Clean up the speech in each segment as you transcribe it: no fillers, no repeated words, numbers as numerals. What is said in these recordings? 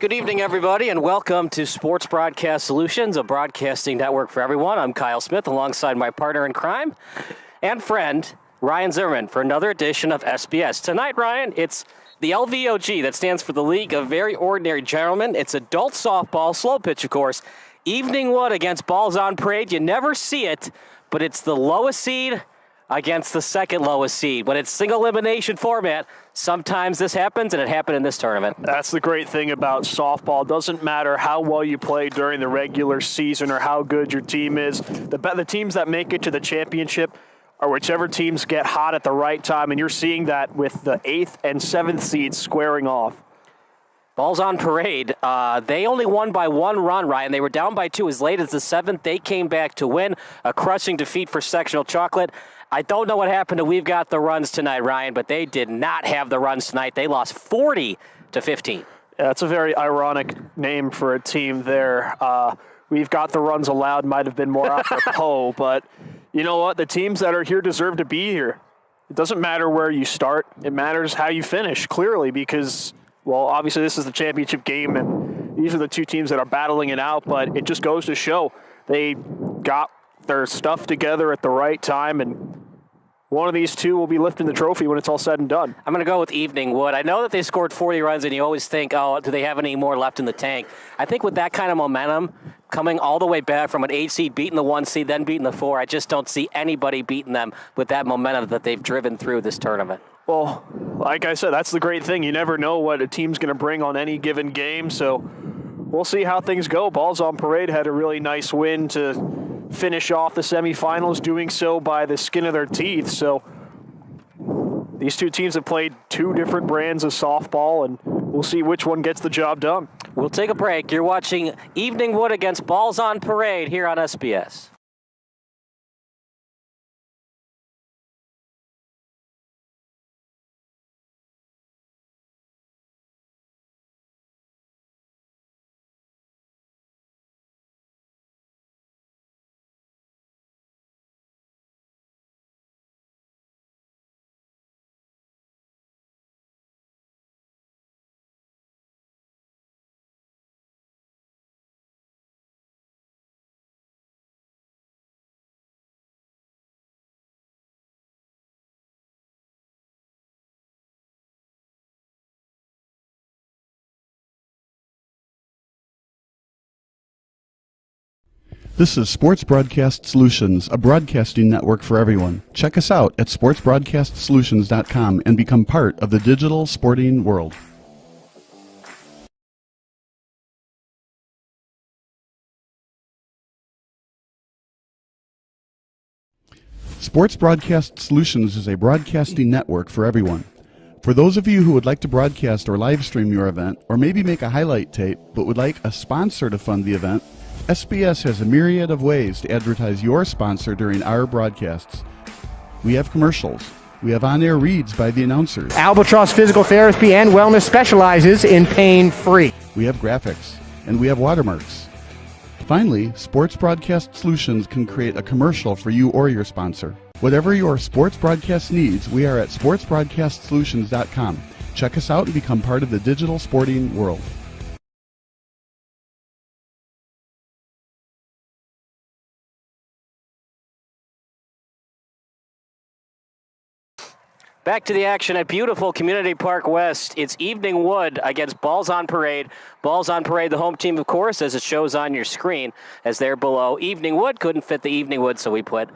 Good evening, everybody, and welcome to Sports Broadcast Solutions, a broadcasting network for everyone. I'm Kyle Smith, alongside my partner in crime and friend, Ryan Zimmerman, for another edition of SBS. Tonight, Ryan, it's the LVOG, that stands for the League of Very Ordinary Gentlemen. It's adult softball, slow pitch, of course. Evening Wood against Balls on Parade. You never see it, but it's the lowest seed against the second lowest seed. When it's single elimination format, sometimes this happens, and it happened in this tournament. That's the great thing about softball. It doesn't matter how well you play during the regular season or how good your team is. The teams that make it to the championship are whichever teams get hot at the right time, and you're seeing that with the 8th and 7th seeds squaring off. Balls on Parade, they only won by 1 run, Ryan. They were down by 2 as late as the 7th. They came back to win, a crushing defeat for Sectional Chocolate. I don't know what happened to We've Got the Runs tonight, Ryan, but they did not have the runs tonight. They lost 40-15. Yeah, that's a very ironic name for a team there. We've Got the Runs allowed might have been more apropos, but you know what? The teams that are here deserve to be here. It doesn't matter where you start. It matters how you finish, clearly, because, well, obviously this is the championship game, and these are the two teams that are battling it out, but it just goes to show they got their stuff together at the right time, and one of these two will be lifting the trophy when it's all said and done. I'm going to go with Evening Wood. I know that they scored 40 runs, and you always think, oh, do they have any more left in the tank? I think with that kind of momentum, coming all the way back from an 8 seed, beating the 1 seed, then beating the 4, I just don't see anybody beating them with that momentum that they've driven through this tournament. Well, like I said, that's the great thing. You never know what a team's going to bring on any given game, so we'll see how things go. Balls on Parade had a really nice win to finish off the semifinals, doing so by the skin of their teeth. So these two teams have played 2 different brands of softball, and we'll see which one gets the job done. We'll take a break. You're watching Evening Wood against Balls on Parade here on SBS. This is Sports Broadcast Solutions, a broadcasting network for everyone. Check us out at sportsbroadcastsolutions.com and become part of the digital sporting world. Sports Broadcast Solutions is a broadcasting network for everyone. For those of you who would like to broadcast or live stream your event, or maybe make a highlight tape but would like a sponsor to fund the event, SBS has a myriad of ways to advertise your sponsor during our broadcasts. We have commercials. We have on-air reads by the announcers. Albatross Physical Therapy and Wellness specializes in pain-free. We have graphics. And we have watermarks. Finally, Sports Broadcast Solutions can create a commercial for you or your sponsor. Whatever your sports broadcast needs, we are at sportsbroadcastsolutions.com. Check us out and become part of the digital sporting world. Back to the action at beautiful Community Park West. It's Evening Wood against Balls on Parade. Balls on Parade, the home team, of course, as it shows on your screen, as they're below. Evening Wood couldn't fit the Evening Wood, so we put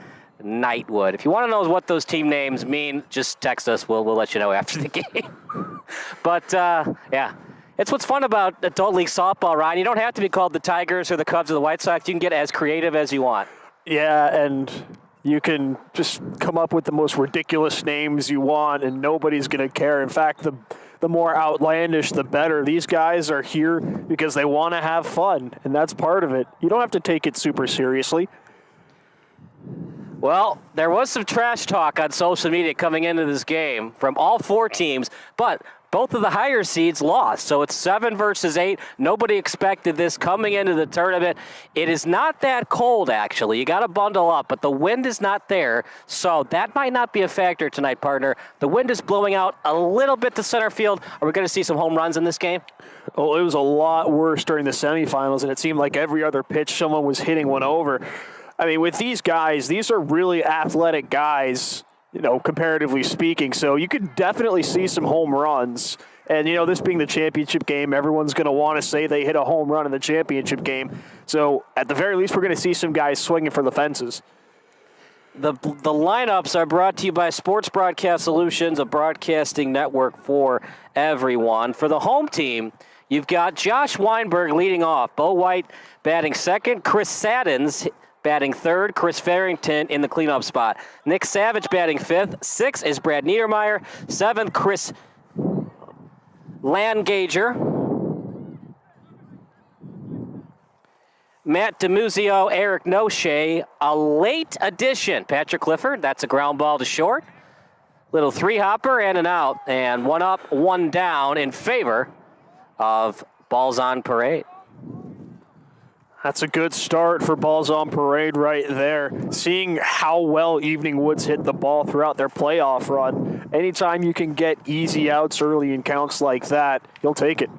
Nightwood. If you want to know what those team names mean, just text us. We'll let you know after the game. But, yeah. It's what's fun about adult league softball, Ryan. You don't have to be called the Tigers or the Cubs or the White Sox. You can get as creative as you want. Yeah, and you can just come up with the most ridiculous names you want, and nobody's going to care. In fact, the more outlandish, the better. These guys are here because they want to have fun, and that's part of it. You don't have to take it super seriously. Well, there was some trash talk on social media coming into this game from all 4 teams, but both of the higher seeds lost. So it's 7 versus 8. Nobody expected this coming into the tournament. It is not that cold, actually. You got to bundle up, but the wind is not there. So that might not be a factor tonight, partner. The wind is blowing out a little bit to center field. Are we going to see some home runs in this game? Oh, it was a lot worse during the semifinals, and it seemed like every other pitch someone was hitting one over. I mean, with these guys, these are really athletic guys, comparatively speaking. So you could definitely see some home runs. And, this being the championship game, everyone's going to want to say they hit a home run in the championship game. So at the very least, we're going to see some guys swinging for the fences. The lineups are brought to you by Sports Broadcast Solutions, a broadcasting network for everyone. For the home team, you've got Josh Weinberg leading off. Bo White batting second. Chris Saddens batting third. Chris Farrington in the cleanup spot. Nick Savage batting fifth. 6 is Brad Niedermeyer. 7th, Chris Langager. Matt DeMuzio, Eric Noche, a late addition. Patrick Clifford, that's a ground ball to short. Little 3-hopper and an out, and 1 up, 1 down in favor of Balls on Parade. That's a good start for Balls on Parade right there. Seeing how well Evening Woods hit the ball throughout their playoff run, anytime you can get easy outs early in counts like that, you'll take it.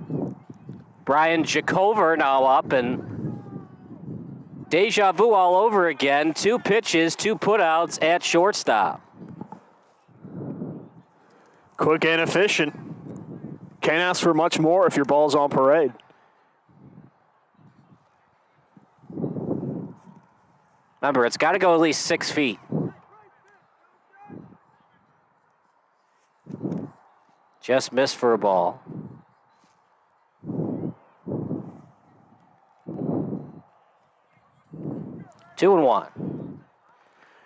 Brian Jacover now up, and deja vu all over again. 2 pitches, 2 putouts at shortstop. Quick and efficient. Can't ask for much more if your Ball's on Parade. Remember, it's got to go at least 6 feet. Just missed for a ball. Two and 1.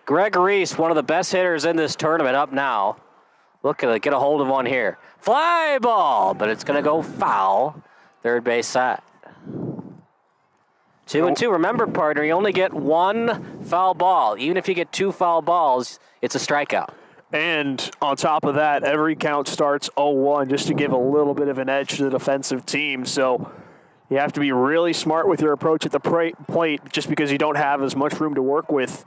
Greg Reese, one of the best hitters in this tournament, up now. Look at it, get a hold of one here. Fly ball, but it's going to go foul. Third base side. 2 and 2. Remember, partner, you only get 1 foul ball. Even if you get 2 foul balls, it's a strikeout. And on top of that, every count starts 0-1 just to give a little bit of an edge to the defensive team. So you have to be really smart with your approach at the plate just because you don't have as much room to work with.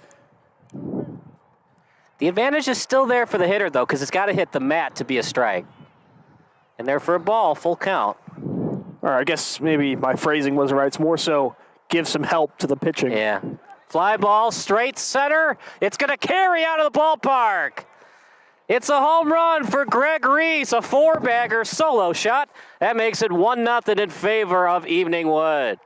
The advantage is still there for the hitter, though, because it's got to hit the mat to be a strike. And there for a ball, full count. Or I guess maybe my phrasing wasn't right. It's more so give some help to the pitching. Yeah. Fly ball, straight center. It's going to carry out of the ballpark. It's a home run for Greg Reese, a 4-bagger solo shot. That makes it 1-0 in favor of Evening Wood.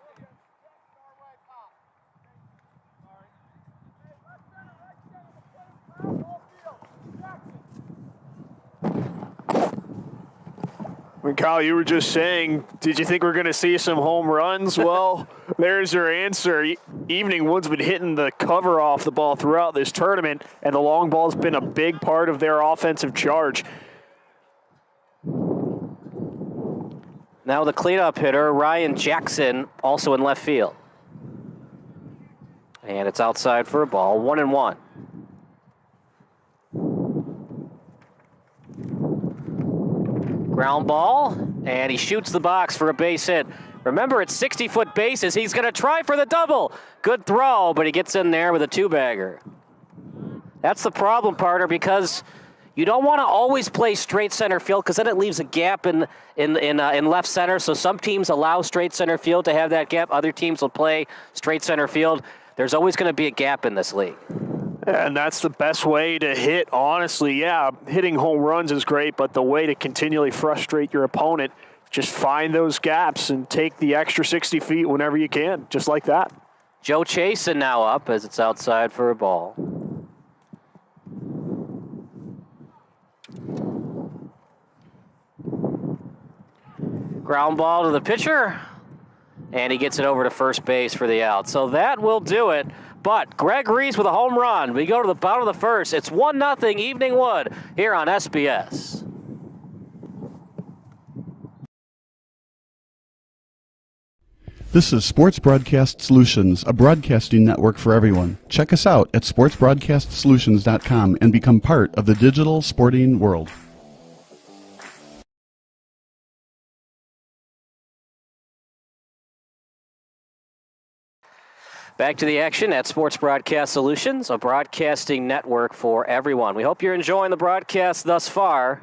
I mean, Kyle, you were just saying, did you think we're going to see some home runs? Well, there's your answer. Evening Wood's been hitting the cover off the ball throughout this tournament, and the long ball's been a big part of their offensive charge. Now the cleanup hitter, Ryan Jackson, also in left field. And it's outside for a ball, 1 and 1. Ground ball, and he shoots the box for a base hit. Remember, it's 60-foot bases. He's going to try for the double. Good throw, but he gets in there with a 2-bagger. That's the problem, partner, because you don't want to always play straight center field because then it leaves a gap in left center. So some teams allow straight center field to have that gap. Other teams will play straight center field. There's always going to be a gap in this league. And that's the best way to hit, honestly. Yeah, hitting home runs is great, but the way to continually frustrate your opponent, just find those gaps and take the extra 60 feet whenever you can, just like that. Joe Chasen now up as it's outside for a ball. Ground ball to the pitcher, and he gets it over to first base for the out. So that will do it. But Greg Reese with a home run. We go to the bottom of the first. It's 1-0 Evening Wood here on SBS. This is Sports Broadcast Solutions, a broadcasting network for everyone. Check us out at sportsbroadcastsolutions.com and become part of the digital sporting world. Back to the action at Sports Broadcast Solutions, a broadcasting network for everyone. We hope you're enjoying the broadcast thus far.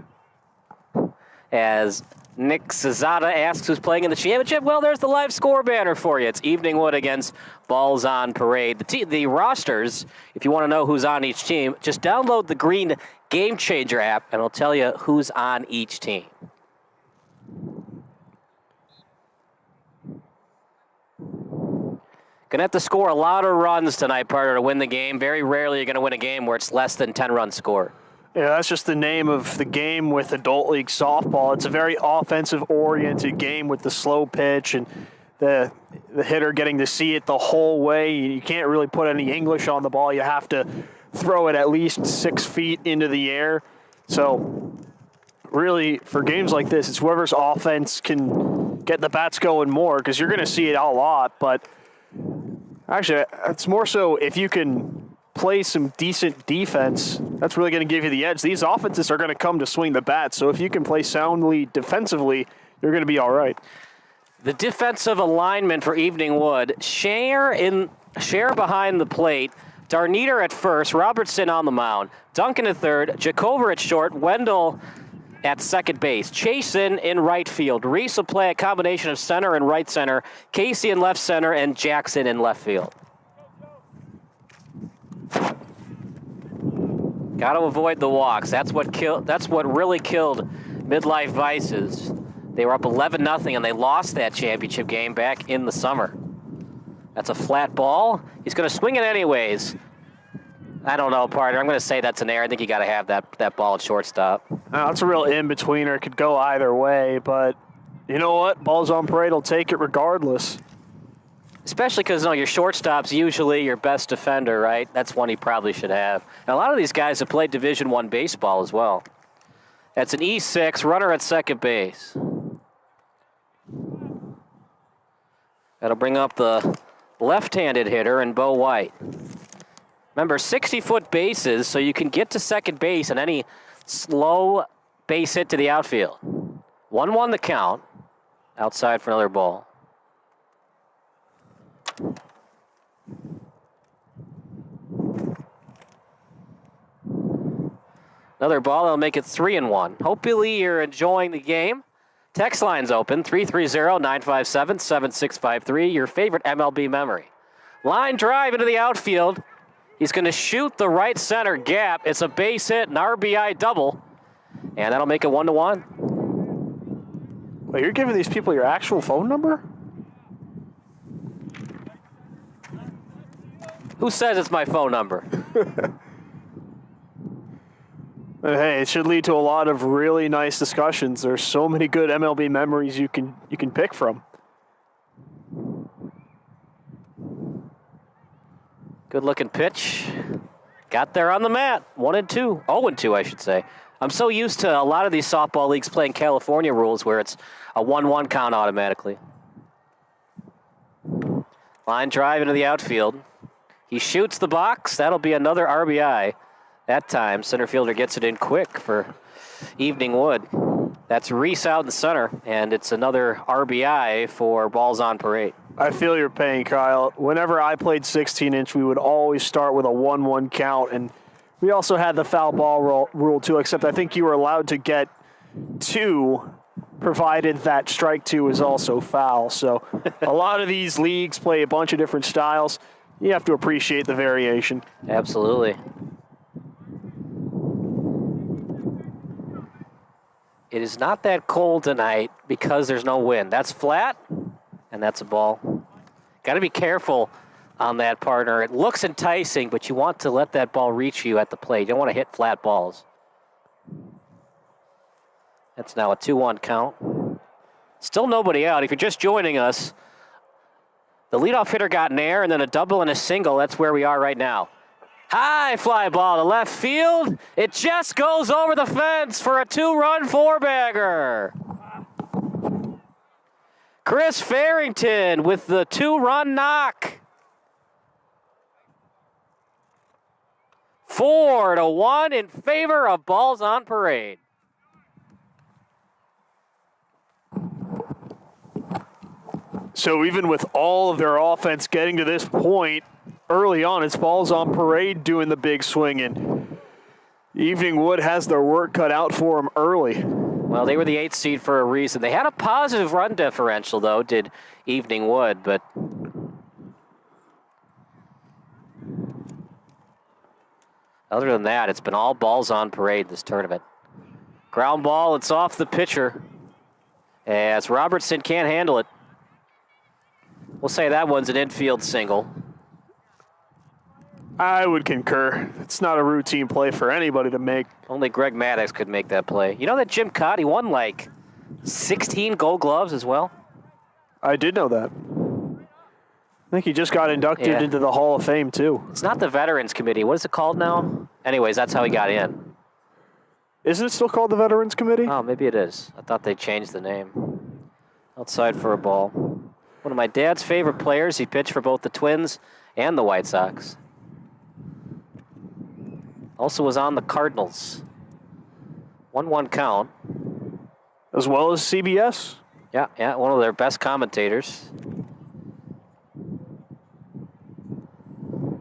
As Nick Cesada asks who's playing in the championship, well, there's the live score banner for you. It's Evening Wood against Balls on Parade. The rosters, if you want to know who's on each team, just download the green Game Changer app, and it'll tell you who's on each team. Going to have to score a lot of runs tonight, partner, to win the game. Very rarely you're going to win a game where it's less than 10 runs score. Yeah, that's just the name of the game with adult league softball. It's a very offensive-oriented game with the slow pitch and the hitter getting to see it the whole way. You can't really put any English on the ball. You have to throw it at least 6 feet into the air. So really, for games like this, it's whoever's offense can get the bats going more, because you're going to see it a lot. But actually, it's more so if you can play some decent defense, that's really going to give you the edge. These offenses are going to come to swing the bat, so if you can play soundly defensively, you're going to be all right. The defensive alignment for Evening Wood, Share behind the plate, Darniter at first, Robertson on the mound, Duncan at third, Jacover at short, Wendell at second base, Chasen in right field, Reese will play a combination of center and right center, Casey in left center, and Jackson in left field. Got to avoid the walks. That's what really killed Midlife Vices. They were up 11-0, and they lost that championship game back in the summer. That's a flat ball. He's going to swing it anyways. I don't know, partner. I'm going to say that's an error. I think you got to have that ball at shortstop. That's a real in-betweener. It could go either way, but you know what? Balls on Parade will take it regardless. Especially because your shortstop's usually your best defender, right? That's one he probably should have. And a lot of these guys have played Division I baseball as well. That's an E6, runner at second base. That'll bring up the left-handed hitter in Bo White. Remember, 60-foot bases, so you can get to second base on any slow base hit to the outfield. 1-1 the count. Outside for another ball. Another ball, that'll make it 3-1. Hopefully you're enjoying the game. Text line's open, 330-957-7653, your favorite MLB memory. Line drive into the outfield. He's going to shoot the right center gap. It's a base hit, an RBI double, and that'll make it 1-1. Wait, you're giving these people your actual phone number? Who says it's my phone number? Hey, it should lead to a lot of really nice discussions. There's so many good MLB memories you can pick from. Good looking pitch. Got there on the mat. 1-2. 0-2, I should say. I'm so used to a lot of these softball leagues playing California rules where it's a 1-1 count automatically. Line drive into the outfield. He shoots the box. That'll be another RBI. That time, center fielder gets it in quick for Evening Wood. That's Reese out in center, and it's another RBI for Balls on Parade. I feel your pain, Kyle. Whenever I played 16-inch, we would always start with a 1-1 count, and we also had the foul ball rule too, except I think you were allowed to get 2, provided that strike 2 is also foul. So a lot of these leagues play a bunch of different styles. You have to appreciate the variation. Absolutely. It is not that cold tonight because there's no wind. That's flat, and that's a ball. Got to be careful on that, partner. It looks enticing, but you want to let that ball reach you at the plate. You don't want to hit flat balls. That's now a 2-1 count. Still nobody out. If you're just joining us, the leadoff hitter got an error and then a double and a single. That's where we are right now. High fly ball to left field. It just goes over the fence for a 2-run 4-bagger. Chris Farrington with the 2-run knock. 4-1 in favor of Balls on Parade. So even with all of their offense getting to this point, early on, it's Balls on Parade doing the big swinging. Evening Wood has their work cut out for them early. Well, they were the 8th seed for a reason. They had a positive run differential, though, did Evening Wood, but other than that, it's been all Balls on Parade this tournament. Ground ball, it's off the pitcher, as Robertson can't handle it. We'll say that one's an infield single. I would concur. It's not a routine play for anybody to make. Only Greg Maddox could make that play. You know that Jim Cott, he won like 16 Gold Gloves as well? I did know that. I think he just got inducted into the Hall of Fame, too. It's not the Veterans Committee. What is it called now? Anyways, that's how he got in. Isn't it still called the Veterans Committee? Oh, maybe it is. I thought they changed the name. Outside for a ball. One of my dad's favorite players. He pitched for both the Twins and the White Sox. Also was on the Cardinals. 1-1 count. As well as CBS. Yeah, one of their best commentators.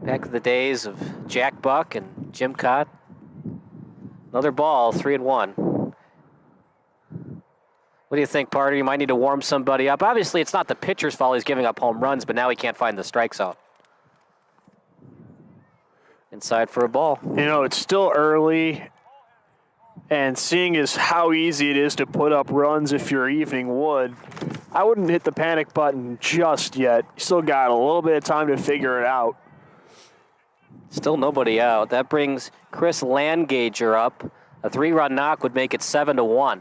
Back in the days of Jack Buck and Jim Cott. Another ball, 3-1. What do you think, Parter? You might need to warm somebody up. Obviously, it's not the pitcher's fault he's giving up home runs, but now he can't find the strike zone. Inside for a ball. You know, it's still early, and seeing as how easy it is to put up runs if you're Evening Wood, I wouldn't hit the panic button just yet. You still got a little bit of time to figure it out. Still nobody out. That brings Chris Langager up. A 3-run knock would make it 7-1.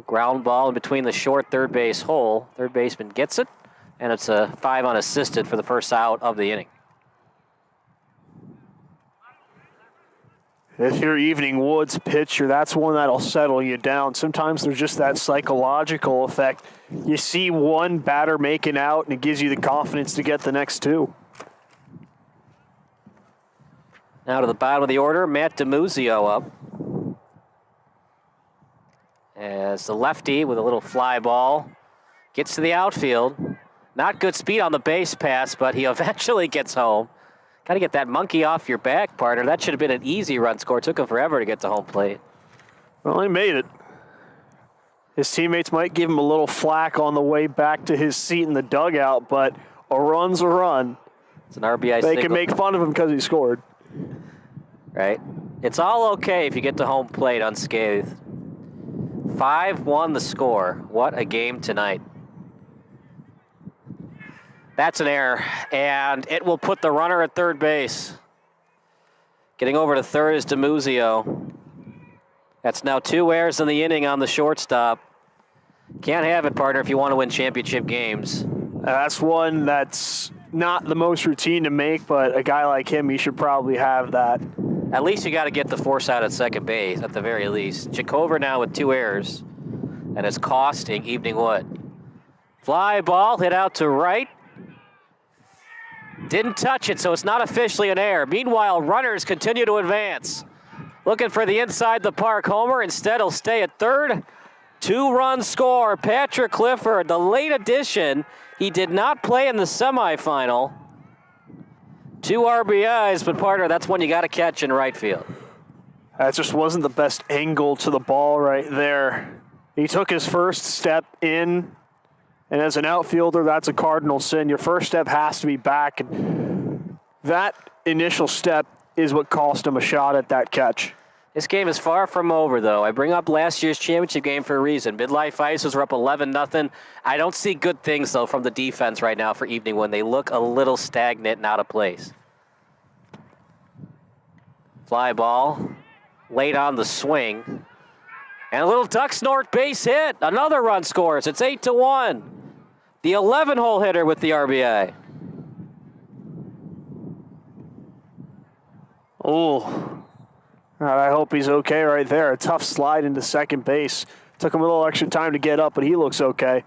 Ground ball in between the short third base hole. Third baseman gets it, and it's a 5 unassisted for the first out of the inning. If you're Evening Wood's pitcher, that's one that'll settle you down. Sometimes there's just that psychological effect. You see one batter making out, and it gives you the confidence to get the next two. Now to the bottom of the order, Matt DiMuzio up. As the lefty with a little fly ball gets to the outfield. Not good speed on the base pass, but he eventually gets home. Got to get that monkey off your back, partner. That should have been an easy run score. Took him forever to get to home plate. Well, he made it. His teammates might give him a little flack on the way back to his seat in the dugout, but a run's a run. It's an RBI They single. can make fun of him because he scored. Right? It's all okay if you get to home plate unscathed. 5-1 the score. What a game tonight. That's an error, and it will put the runner at third base. Getting over to third is DiMuzio. That's now 2 errors in the inning on the shortstop. Can't have it, partner, if you want to win championship games. That's one that's not the most routine to make, but a guy like him, he should probably have that. At least you got to get the force out at second base, at the very least. Jacover now with 2 errors, and it's costing Evening Wood. Fly ball hit out to right. Didn't touch it, so it's not officially an error. Meanwhile, runners continue to advance. Looking for the inside the park homer. Instead, he'll stay at third. 2-run score. Patrick Clifford, the late addition. He did not play in the semifinal. 2 RBIs, but partner, that's one you got to catch in right field. That just wasn't the best angle to the ball right there. He took his first step in, and as an outfielder, that's a cardinal sin. Your first step has to be back, and that initial step is what cost him a shot at that catch. This game is far from over, though. I bring up last year's championship game for a reason. Midlife Ices were up 11-0. I don't see good things, though, from the defense right now for Evening when they look a little stagnant and out of place. Fly ball, late on the swing. And a little duck snort base hit. Another run scores. It's 8-1. The 11-hole hitter with the RBI. Oh, I hope he's okay right there. A tough slide into second base. Took him a little extra time to get up, but he looks okay.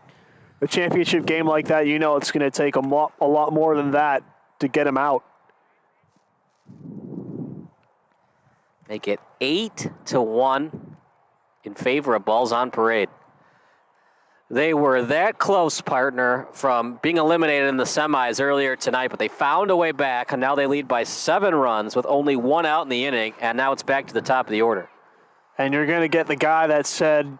A championship game like that, you know it's going to take a lot more than that to get him out. Make it 8-1 in favor of Balls on Parade. They were that close, partner, from being eliminated in the semis earlier tonight, but they found a way back, and now they lead by 7 runs with only 1 out in the inning, and now it's back to the top of the order. And you're going to get the guy that said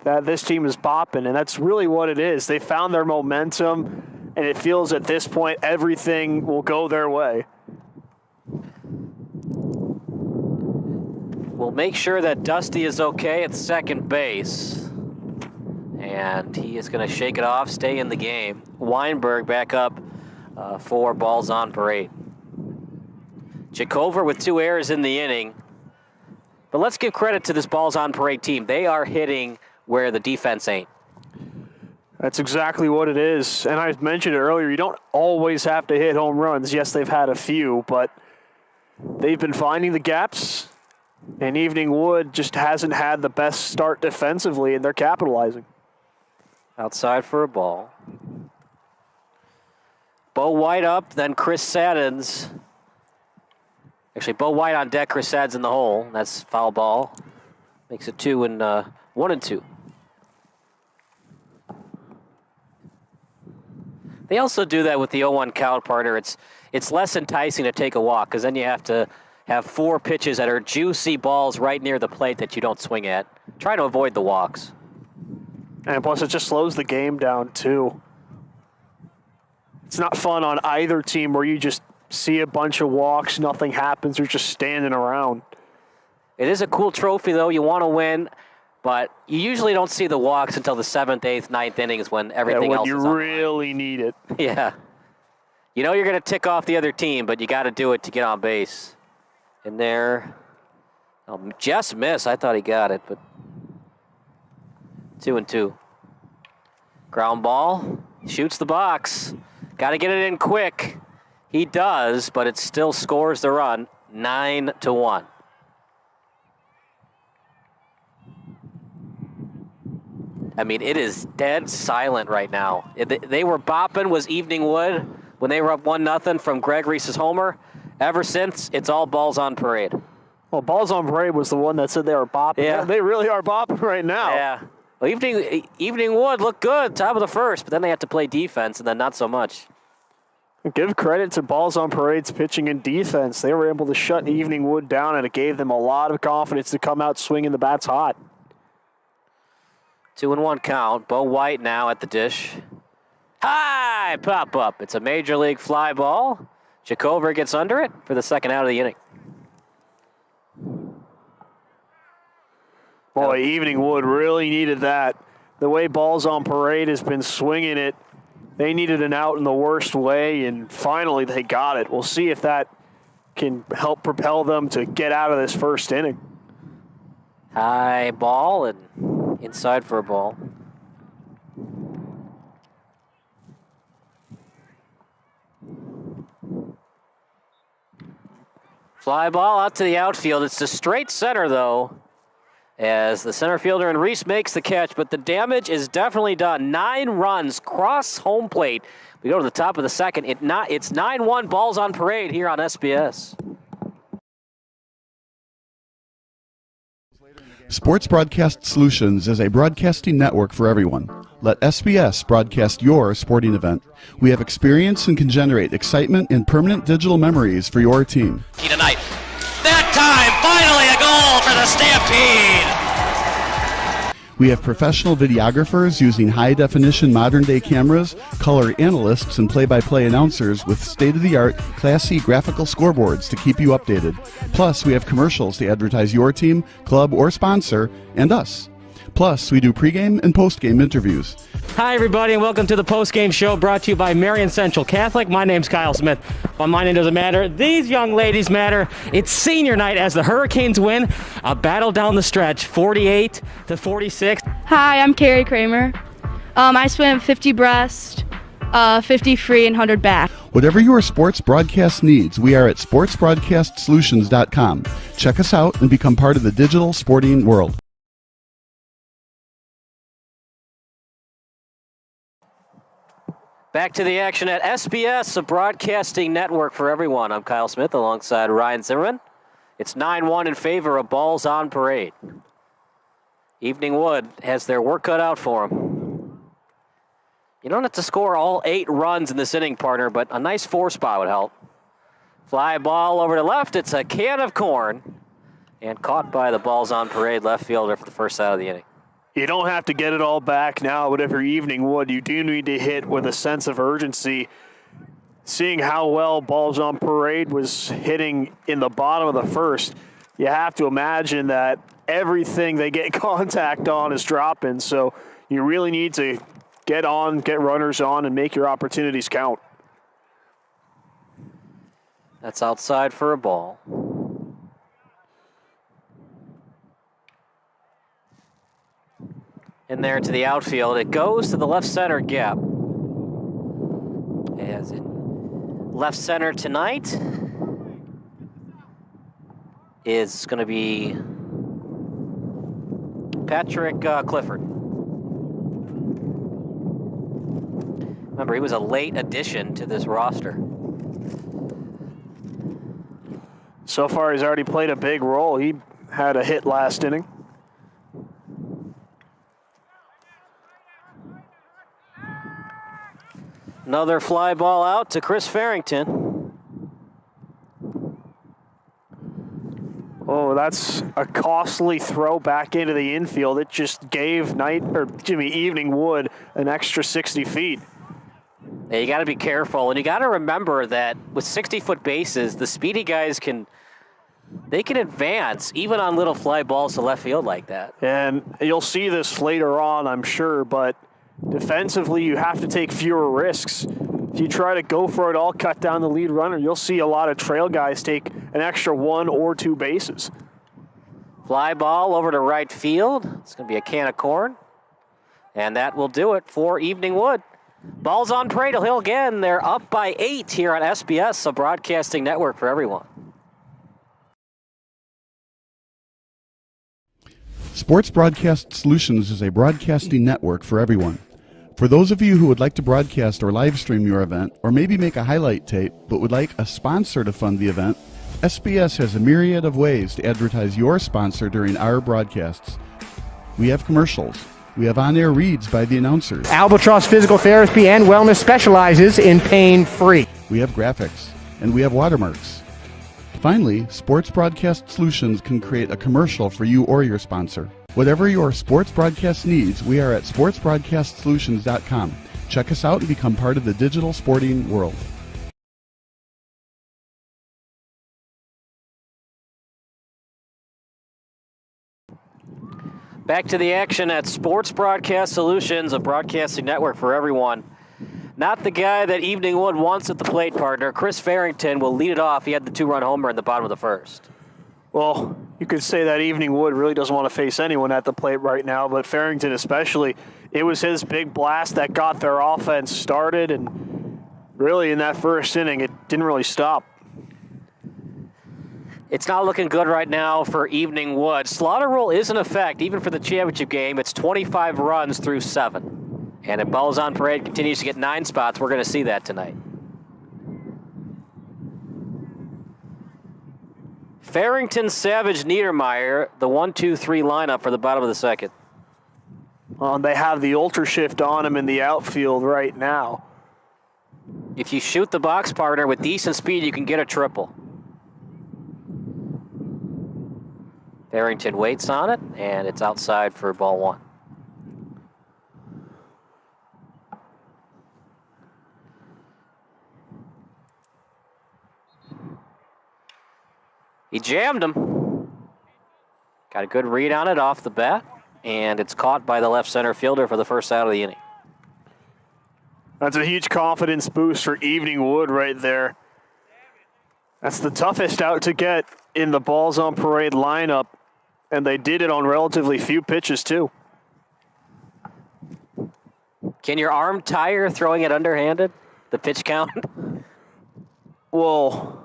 that this team is bopping, and that's really what it is. They found their momentum, and it feels at this point everything will go their way. We'll make sure that Dusty is okay at second base. And he is going to shake it off, stay in the game. Weinberg back up for balls on parade. Jacover with 2 errors in the inning. But let's give credit to this balls on parade team. They are hitting where the defense ain't. That's exactly what it is. And I mentioned it earlier, you don't always have to hit home runs. Yes, they've had a few, but they've been finding the gaps. And Evening Wood just hasn't had the best start defensively, and they're capitalizing. Outside for a ball. Bo White up, then Chris Saddens. Actually, Bo White on deck, Chris Saddens in the hole. That's foul ball. Makes it 1 and 2. They also do that with the 0-1 count, partner. It's less enticing to take a walk because then you have to have 4 pitches that are juicy balls right near the plate that you don't swing at. Try to avoid the walks. And plus, it just slows the game down, too. It's not fun on either team where you just see a bunch of walks, nothing happens, you're just standing around. It is a cool trophy, though. You want to win, but you usually don't see the walks until the 7th, 8th, 9th innings when everything else is on. When you really need it. Yeah. You know you're going to tick off the other team, but you got to do it to get on base. In there. Just miss. I thought he got it, but 2 and 2. Ground ball. Shoots the box. Got to get it in quick. He does, but it still scores the run. 9-1. I mean, it is dead silent right now. They were bopping, was Evening Wood, when they were up 1-0 from Greg Reese's homer. Ever since, it's all balls on parade. Well, Balls on Parade was the one that said they were bopping. Yeah. They really are bopping right now. Yeah. Well, Evening Wood looked good, top of the first, but then they had to play defense, and then not so much. Give credit to Balls on Parade's pitching and defense. They were able to shut Evening Wood down, and it gave them a lot of confidence to come out swinging the bats hot. 2-1 count. Bo White now at the dish. High pop up. It's a major league fly ball. Jacover gets under it for the second out of the inning. Boy, Evening Wood really needed that. The way Balls on Parade has been swinging it, they needed an out in the worst way, and finally they got it. We'll see if that can help propel them to get out of this first inning. High ball and inside for a ball. Fly ball out to the outfield. It's to straight center, though, as the center fielder and Reese makes the catch, but the damage is definitely done. 9 runs cross home plate. We go to the top of the second. It's 9-1 balls on parade here on SBS. Sports Broadcast Solutions is a broadcasting network for everyone. Let SBS broadcast your sporting event. We have experience and can generate excitement and permanent digital memories for your team. Tonight. That time, finally a goal for the Stampede. We have professional videographers using high-definition modern-day cameras, color analysts, and play-by-play announcers with state-of-the-art, classy graphical scoreboards to keep you updated. Plus, we have commercials to advertise your team, club, or sponsor, and us. Plus, we do pregame and postgame interviews. Hi, everybody, and welcome to the postgame show brought to you by Marion Central Catholic. My name's Kyle Smith. Well, my name doesn't matter. These young ladies matter. It's senior night as the Hurricanes win a battle down the stretch, 48-46. Hi, I'm Carrie Kramer. I swim 50 breast, 50 free, and 100 back. Whatever your sports broadcast needs, we are at sportsbroadcastsolutions.com. Check us out and become part of the digital sporting world. Back to the action at SBS, a broadcasting network for everyone. I'm Kyle Smith alongside Ryan Zimmerman. It's 9-1 in favor of balls on parade. Evening Wood has their work cut out for them. You don't have to score all 8 runs in this inning, partner, but a nice 4 spot would help. Fly ball over to left. It's a can of corn. And caught by the Balls on Parade left fielder for the first out of the inning. You don't have to get it all back now, whatever Evening Wood. You do need to hit with a sense of urgency. Seeing how well Balls on Parade was hitting in the bottom of the first, you have to imagine that everything they get contact on is dropping. So you really need to get runners on, and make your opportunities count. That's outside for a ball. In there to the outfield. It goes to the left center gap. As in left center tonight is going to be Patrick Clifford. Remember, he was a late addition to this roster. So far, he's already played a big role. He had a hit last inning. Another fly ball out to Chris Farrington. Oh, that's a costly throw back into the infield. It just gave Evening Wood an extra 60 feet. Yeah, you got to be careful, and you got to remember that with 60-foot bases, the speedy guys can advance even on little fly balls to left field like that. And you'll see this later on, I'm sure, but defensively, you have to take fewer risks. If you try to go for it all, cut down the lead runner, you'll see a lot of trail guys take an extra 1 or 2 bases. Fly ball over to right field. It's going to be a can of corn. And that will do it for Evening Wood. Balls on Parade Hill again. They're up by 8 here on SBS, a broadcasting network for everyone. Sports Broadcast Solutions is a broadcasting network for everyone. For those of you who would like to broadcast or live stream your event, or maybe make a highlight tape but would like a sponsor to fund the event, SBS has a myriad of ways to advertise your sponsor during our broadcasts. We have commercials. We have on-air reads by the announcers. Albatross Physical Therapy and Wellness specializes in pain-free. We have graphics. And we have watermarks. Finally, Sports Broadcast Solutions can create a commercial for you or your sponsor. Whatever your sports broadcast needs, we are at sportsbroadcastsolutions.com. Check us out and become part of the digital sporting world. Back to the action at Sports Broadcast Solutions, a broadcasting network for everyone. Not the guy that Evening Wood wants at the plate, partner. Chris Farrington will lead it off. He had the 2-run homer in the bottom of the first. Well, you could say that Evening Wood really doesn't want to face anyone at the plate right now, but Farrington especially, it was his big blast that got their offense started, and really in that first inning, it didn't really stop. It's not looking good right now for Evening Wood. Slaughter rule is in effect, even for the championship game. It's 25 runs through 7. And if Balls on Parade continues to get 9 spots, we're going to see that tonight. Farrington, Savage, Niedermeyer, the 1-2-3 lineup for the bottom of the second. They have the ultra shift on him in the outfield right now. If you shoot the box, partner, with decent speed, you can get a triple. Farrington waits on it, and it's outside for ball 1. He jammed him. Got a good read on it off the bat, and it's caught by the left center fielder for the first out of the inning. That's a huge confidence boost for Evening Wood right there. That's the toughest out to get in the Balls on Parade lineup, and they did it on relatively few pitches too. Can your arm tire throwing it underhanded? The pitch count? Well,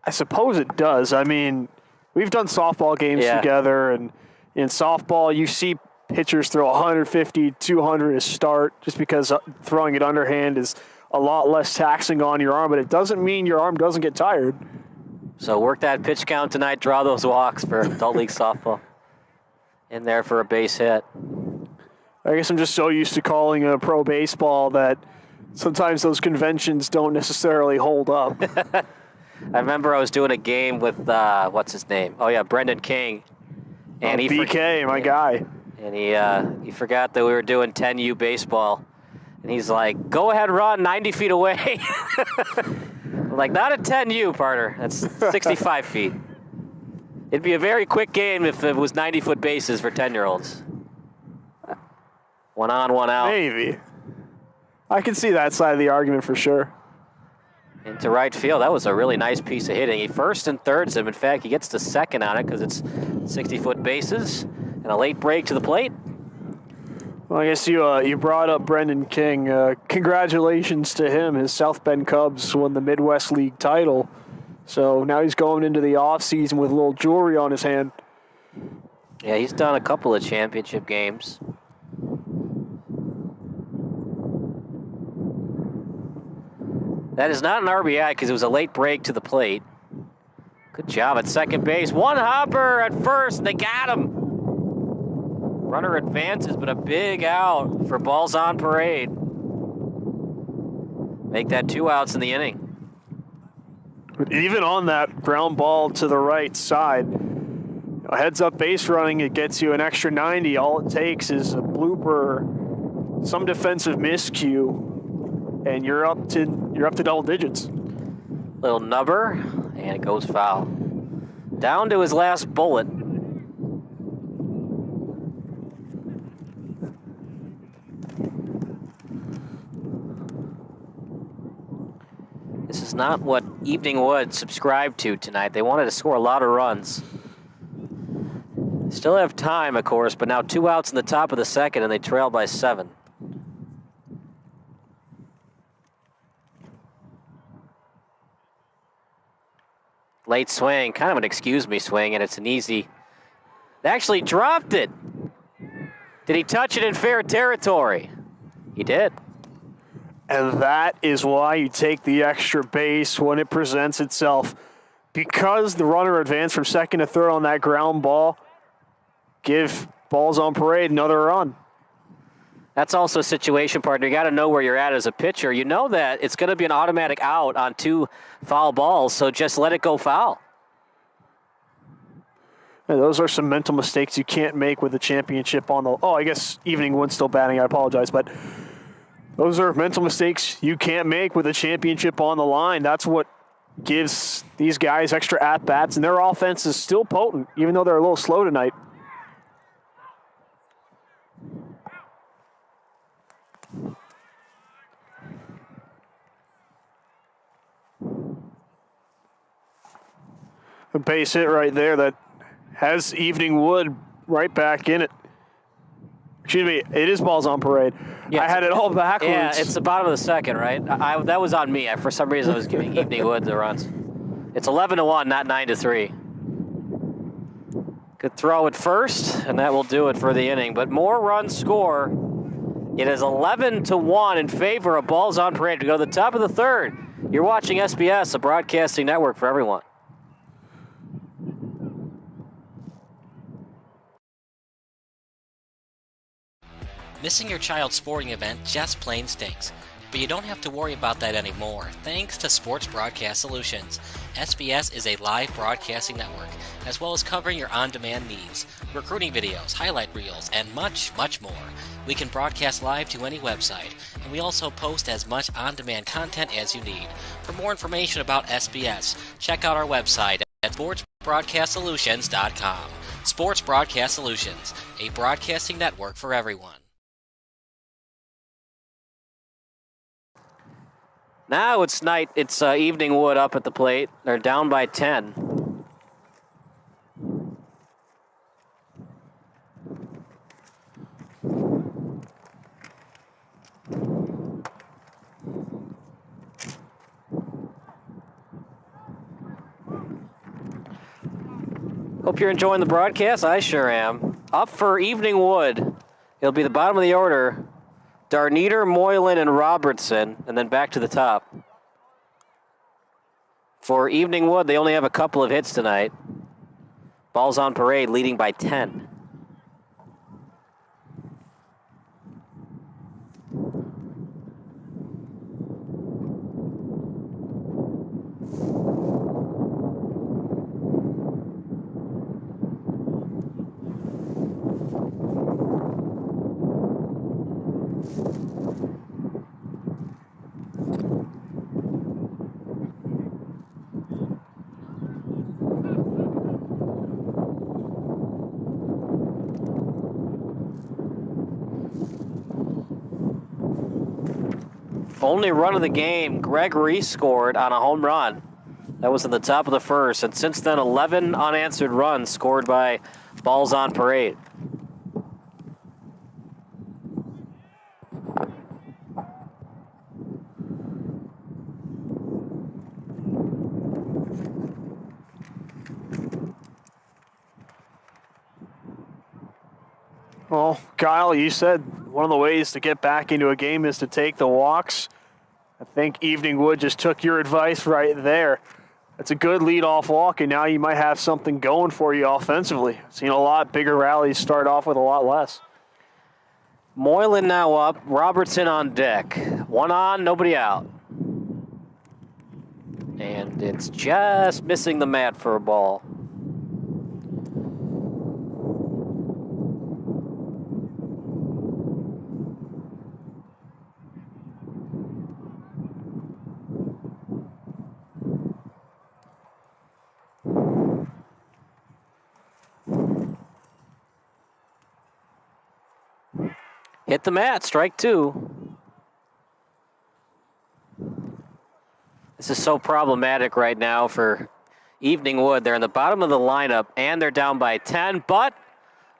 I suppose it does. I mean, we've done softball games together, and in softball, you see pitchers throw 150, 200 to start just because throwing it underhand is a lot less taxing on your arm, but it doesn't mean your arm doesn't get tired. So work that pitch count tonight, draw those walks for adult league softball. In there for a base hit. I guess I'm just so used to calling it pro baseball that sometimes those conventions don't necessarily hold up. I remember I was doing a game with, what's his name? Oh, yeah, Brendan King. And BK, my guy. And he forgot that we were doing 10U baseball. And he's like, go ahead, run 90 feet away. I'm like, not a 10U, partner. That's 65 feet. It'd be a very quick game if it was 90-foot bases for 10-year-olds. One on, one out. Maybe. I can see that side of the argument for sure. Into right field. That was a really nice piece of hitting. He first and thirds him. In fact, he gets to second on it because it's 60-foot bases and a late break to the plate. Well, I guess you brought up Brendan King. Congratulations to him. His South Bend Cubs won the Midwest League title. So now he's going into the offseason with a little jewelry on his hand. Yeah, he's done a couple of championship games. That is not an RBI because it was a late break to the plate. Good job at second base. One hopper at first, and they got him. Runner advances, but a big out for balls on parade. Make that 2 outs in the inning. But even on that ground ball to the right side, a heads-up base running, it gets you an extra 90. All it takes is a blooper, some defensive miscue, and you're up to double digits. Little nubber, and it goes foul. Down to his last bullet. This is not what Evening Wood subscribed to tonight. They wanted to score a lot of runs. Still have time, of course, but now 2 outs in the top of the second, and they trail by 7. Late swing, kind of an excuse me swing, and it's an easy. They actually dropped it. Did he touch it in fair territory? He did. And that is why you take the extra base when it presents itself. Because the runner advanced from second to third on that ground ball, give balls on parade another run. That's also a situation, partner. You got to know where you're at as a pitcher. You know that it's going to be an automatic out on 2 foul balls, so just let it go foul. And those are some mental mistakes you can't make with the championship on the... Oh, I guess Evening Wood's still batting. I apologize, but those are mental mistakes you can't make with a championship on the line. That's what gives these guys extra at-bats, and their offense is still potent, even though they're a little slow tonight. A base hit right there that has Evening Wood right back in it. Excuse me, it is balls on parade. Yeah, I had it all backwards. Yeah, it's the bottom of the second, right? That was on me. For some reason, I was giving Evening Wood the runs. It's 11-1, not 9-3. Good throw at first, and that will do it for the inning. But more runs score. It is 11-1 in favor of balls on parade. We go to the top of the third. You're watching SBS, a broadcasting network for everyone. Missing your child's sporting event just plain stinks. But you don't have to worry about that anymore, thanks to Sports Broadcast Solutions. SBS is a live broadcasting network, as well as covering your on-demand needs, recruiting videos, highlight reels, and much, much more. We can broadcast live to any website, and we also post as much on-demand content as you need. For more information about SBS, check out our website at sportsbroadcastsolutions.com. Sports Broadcast Solutions, a broadcasting network for everyone. Now it's Evening Wood up at the plate. They're down by 10. Hope you're enjoying the broadcast. I sure am. Up for Evening Wood. It'll be the bottom of the order. Darneter, Moylan, and Robertson, and then back to the top. For Evening Wood, they only have a couple of hits tonight. Balls on parade, leading by 10. Only run of the game, Gregory scored on a home run. That was in the top of the first, and since then, 11 unanswered runs scored by Balls on Parade. Well, Kyle, you said one of the ways to get back into a game is to take the walks. I think Evening Wood just took your advice right there. That's a good lead-off walk, and now you might have something going for you offensively. I've seen a lot bigger rallies start off with a lot less. Moylan now up, Robertson on deck. One on, nobody out. And it's just missing the mat for a ball. Hit the mat, strike two. This is so problematic right now for Evening Wood. They're in the bottom of the lineup, and they're down by 10, but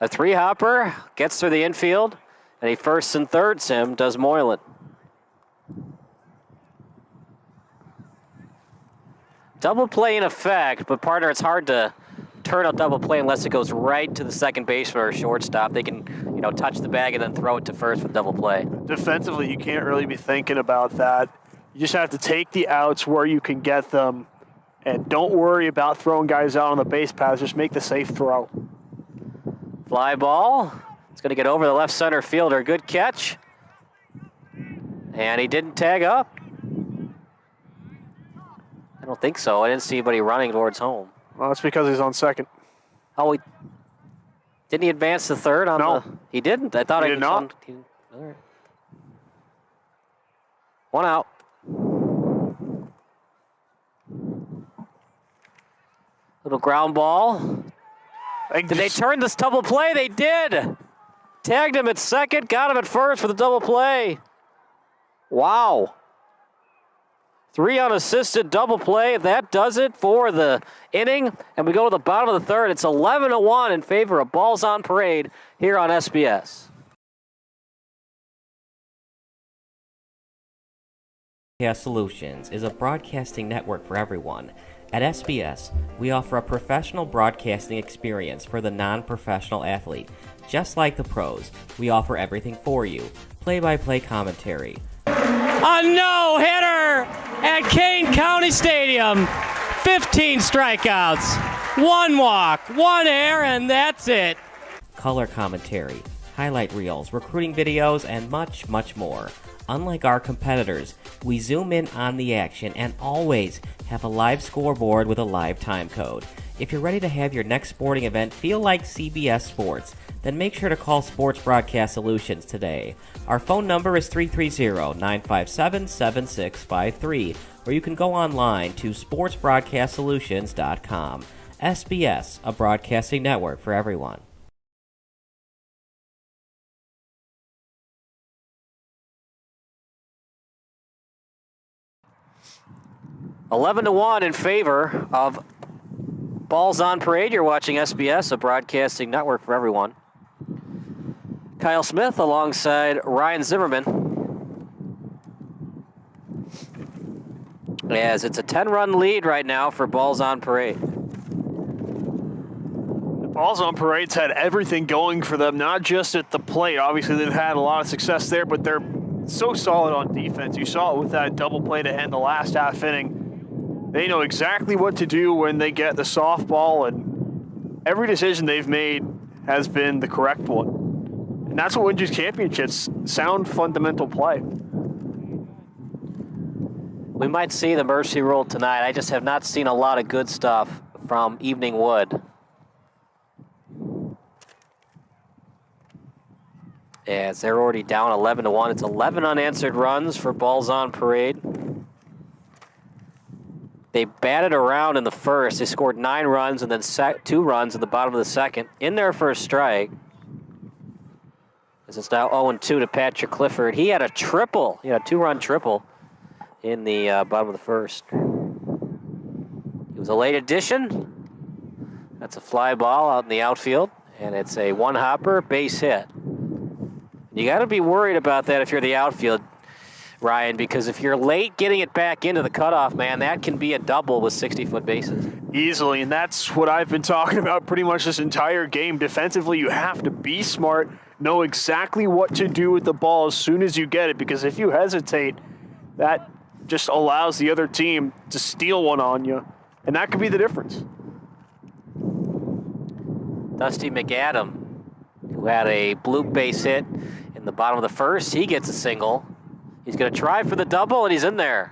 a three-hopper gets through the infield, and he firsts and thirds him, does Moylan. Double play in effect, but partner, it's hard to turn a double play unless it goes right to the second baseman or shortstop. They can, touch the bag and then throw it to first with double play. Defensively, you can't really be thinking about that. You just have to take the outs where you can get them, and don't worry about throwing guys out on the base paths. Just make the safe throw. Fly ball. It's going to get over the left center fielder. Good catch. And he didn't tag up. I don't think so. I didn't see anybody running towards home. Well, that's because he's on second. Oh, didn't he advance to third on No. He didn't? I thought He did not. All right. One out. Little ground ball. Did they turn this double play? They did. Tagged him at second, got him at first for the double play. Wow. 3 unassisted double play. That does it for the inning. And we go to the bottom of the third. It's 11-1 in favor of Balls on Parade here on SBS. Broadcast Solutions is a broadcasting network for everyone. At SBS, we offer a professional broadcasting experience for the non-professional athlete. Just like the pros, we offer everything for you. Play-by-play commentary. A no-hitter at Kane County Stadium. 15 strikeouts, 1 walk, 1 error, and that's it. Color commentary, highlight reels, recruiting videos, and much, much more. Unlike our competitors, we zoom in on the action and always have a live scoreboard with a live time code. If you're ready to have your next sporting event feel like CBS Sports, then make sure to call Sports Broadcast Solutions today. Our phone number is 330-957-7653, or you can go online to sportsbroadcastsolutions.com. SBS, a broadcasting network for everyone. $11-1 in favor of Balls on Parade. You're watching SBS, a broadcasting network for everyone. Kyle Smith alongside Ryan Zimmerman. As it's a 10-run lead right now for Balls on Parade. Balls on Parade's had everything going for them, not just at the plate. Obviously, they've had a lot of success there, but they're so solid on defense. You saw it with that double play to end the last half inning. They know exactly what to do when they get the softball, and every decision they've made has been the correct one. And that's what wins you championships, sound fundamental play. We might see the mercy rule tonight. I just have not seen a lot of good stuff from Evening Wood. As they're already down 11-1. It's 11 unanswered runs for Balls on Parade. They batted around in the first. They scored 9 runs and then 2 runs in the bottom of the second in their first strike. As it's now 0-2 to Patrick Clifford. He had a triple. He had a 2-run triple in the bottom of the first. It was a late addition. That's a fly ball out in the outfield, and it's a one-hopper base hit. You got to be worried about that if you're the outfield, Ryan, because if you're late getting it back into the cutoff, man, that can be a double with 60-foot bases. Easily, and that's what I've been talking about pretty much this entire game. Defensively, you have to be smart, know exactly what to do with the ball as soon as you get it, because if you hesitate, that just allows the other team to steal one on you, and that could be the difference. Dusty McAdam, who had a bloop base hit in the bottom of the first, he gets a single. He's going to try for the double, and he's in there.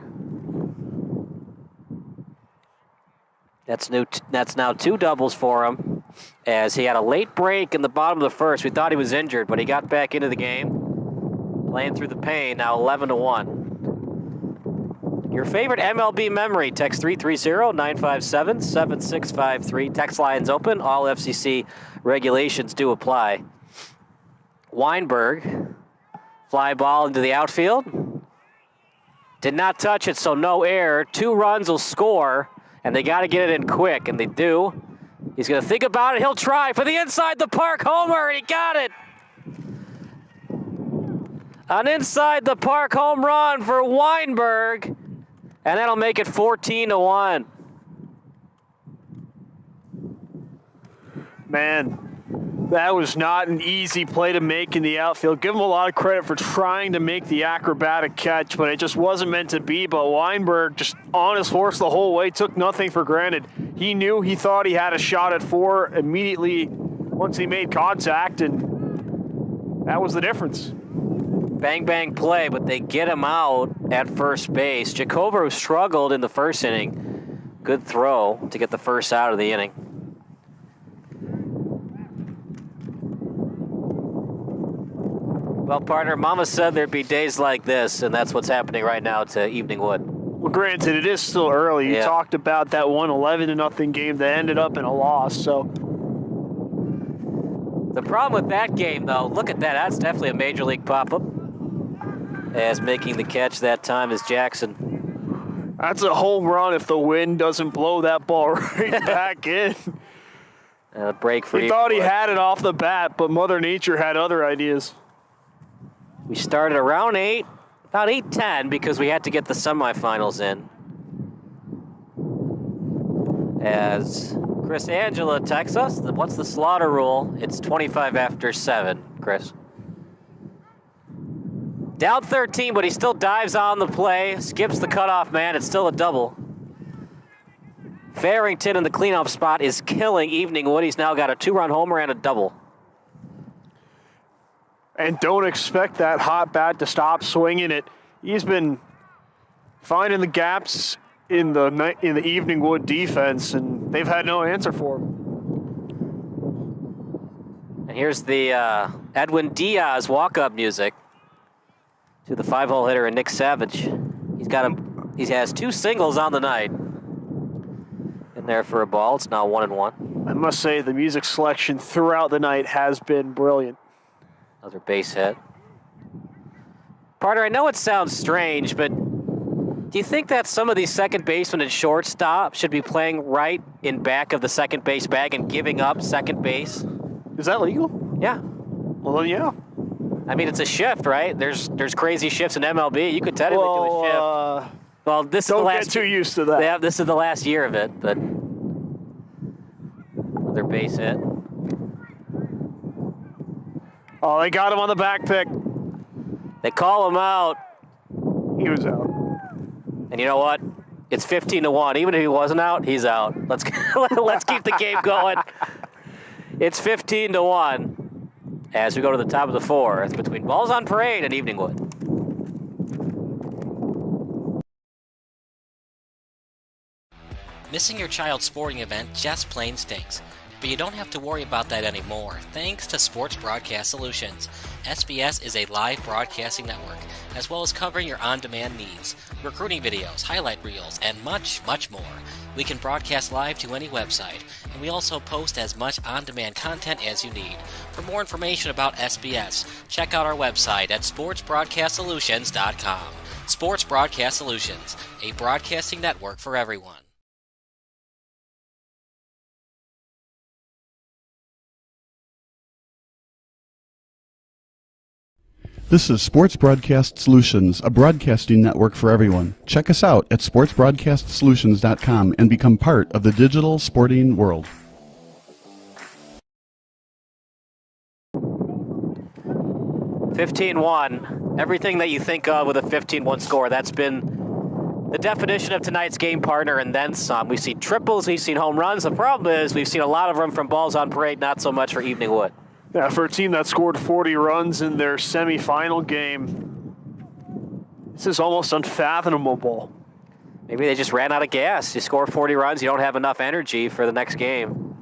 That's now 2 doubles for him, as he had a late break in the bottom of the first. We thought he was injured, but he got back into the game, playing through the pain, now 11-1. Your favorite MLB memory, text 330-957-7653. Text lines open. All FCC regulations do apply. Weinberg, fly ball into the outfield. Did not touch it, so no error. 2 runs will score, and they got to get it in quick, and they do. He's going to think about it. He'll try for the inside the park homer, and he got it. An inside the park home run for Weinberg. And that'll make it 14-1. Man, that was not an easy play to make in the outfield. Give him a lot of credit for trying to make the acrobatic catch, but it just wasn't meant to be. But Weinberg, just on his horse the whole way, took nothing for granted. He thought he had a shot at 4 immediately once he made contact, and that was the difference. Bang, bang play, but they get him out at first base. Jacobo struggled in the first inning. Good throw to get the first out of the inning. Well, partner, Mama said there'd be days like this, and that's what's happening right now to Evening Wood. Well, granted, it is still early. You talked about that 1-11-0 game that ended up in a loss, so... The problem with that game, though, look at that. That's definitely a major league pop-up. As making the catch that time is Jackson. That's a home run if the wind doesn't blow that ball right back in. And a break for He thought he had it off the bat, but Mother Nature had other ideas. We started around 8, about 8:10, because we had to get the semifinals in. As Chris Angela texts us, what's the slaughter rule? It's 25 after 7, Chris. Down 13, but he still dives on the play, skips the cutoff man. It's still a double. Farrington in the cleanup spot is killing Evening Wood. He's now got a 2-run homer and a double. And don't expect that hot bat to stop swinging it. He's been finding the gaps in the Evening Wood defense, and they've had no answer for him. And here's the Edwin Diaz walk-up music to the 5-hole hitter and Nick Savage. He has 2 singles on the night. In there for a ball. It's now 1-1. I must say the music selection throughout the night has been brilliant. Another base hit. Partner, I know it sounds strange, but do you think that some of these second basemen and shortstop should be playing right in back of the second base bag and giving up second base? Is that legal? Yeah. Well, then, yeah. I mean, it's a shift, right? There's crazy shifts in MLB. You could technically do a shift. Well, this is the last. Don't get too used to that. Yeah, this is the last year of it, but another base hit. Oh, they got him on the back pick. They call him out. He was out. And you know what? It's 15-1. Even if he wasn't out, he's out. Let's keep the game going. It's 15-1 as we go to the top of the 4. It's between Balls on Parade and Evening Wood. Missing your child's sporting event just plain stinks. But you don't have to worry about that anymore, thanks to Sports Broadcast Solutions. SBS is a live broadcasting network, as well as covering your on-demand needs, recruiting videos, highlight reels, and much, much more. We can broadcast live to any website, and we also post as much on-demand content as you need. For more information about SBS, check out our website at sportsbroadcastsolutions.com. Sports Broadcast Solutions, a broadcasting network for everyone. This is Sports Broadcast Solutions, a broadcasting network for everyone. Check us out at sportsbroadcastsolutions.com and become part of the digital sporting world. (15-1). Everything that you think of with a 15-1 score, that's been the definition of tonight's game, partner, and then some. We've seen triples, we've seen home runs. The problem is we've seen a lot of them from balls on parade, not so much for Evening Wood. Yeah, for a team that scored 40 runs in their semifinal game, this is almost unfathomable. Maybe they just ran out of gas. You score 40 runs, you don't have enough energy for the next game.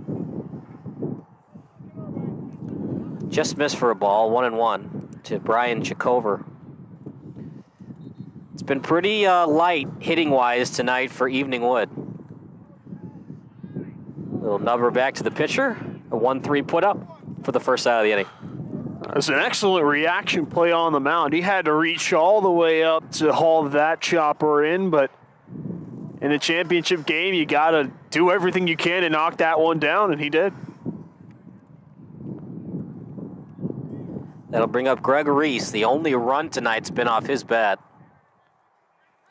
Just missed for a ball, 1-1 to Brian Chikover. It's been pretty light hitting-wise tonight for Evening Wood. Little number back to the pitcher, a 1-3 put-up for the first out of the inning. It was an excellent reaction play on the mound. He had to reach all the way up to haul that chopper in, but in a championship game, you got to do everything you can to knock that one down, and he did. That'll bring up Greg Reese. The only run tonight's been off his bat.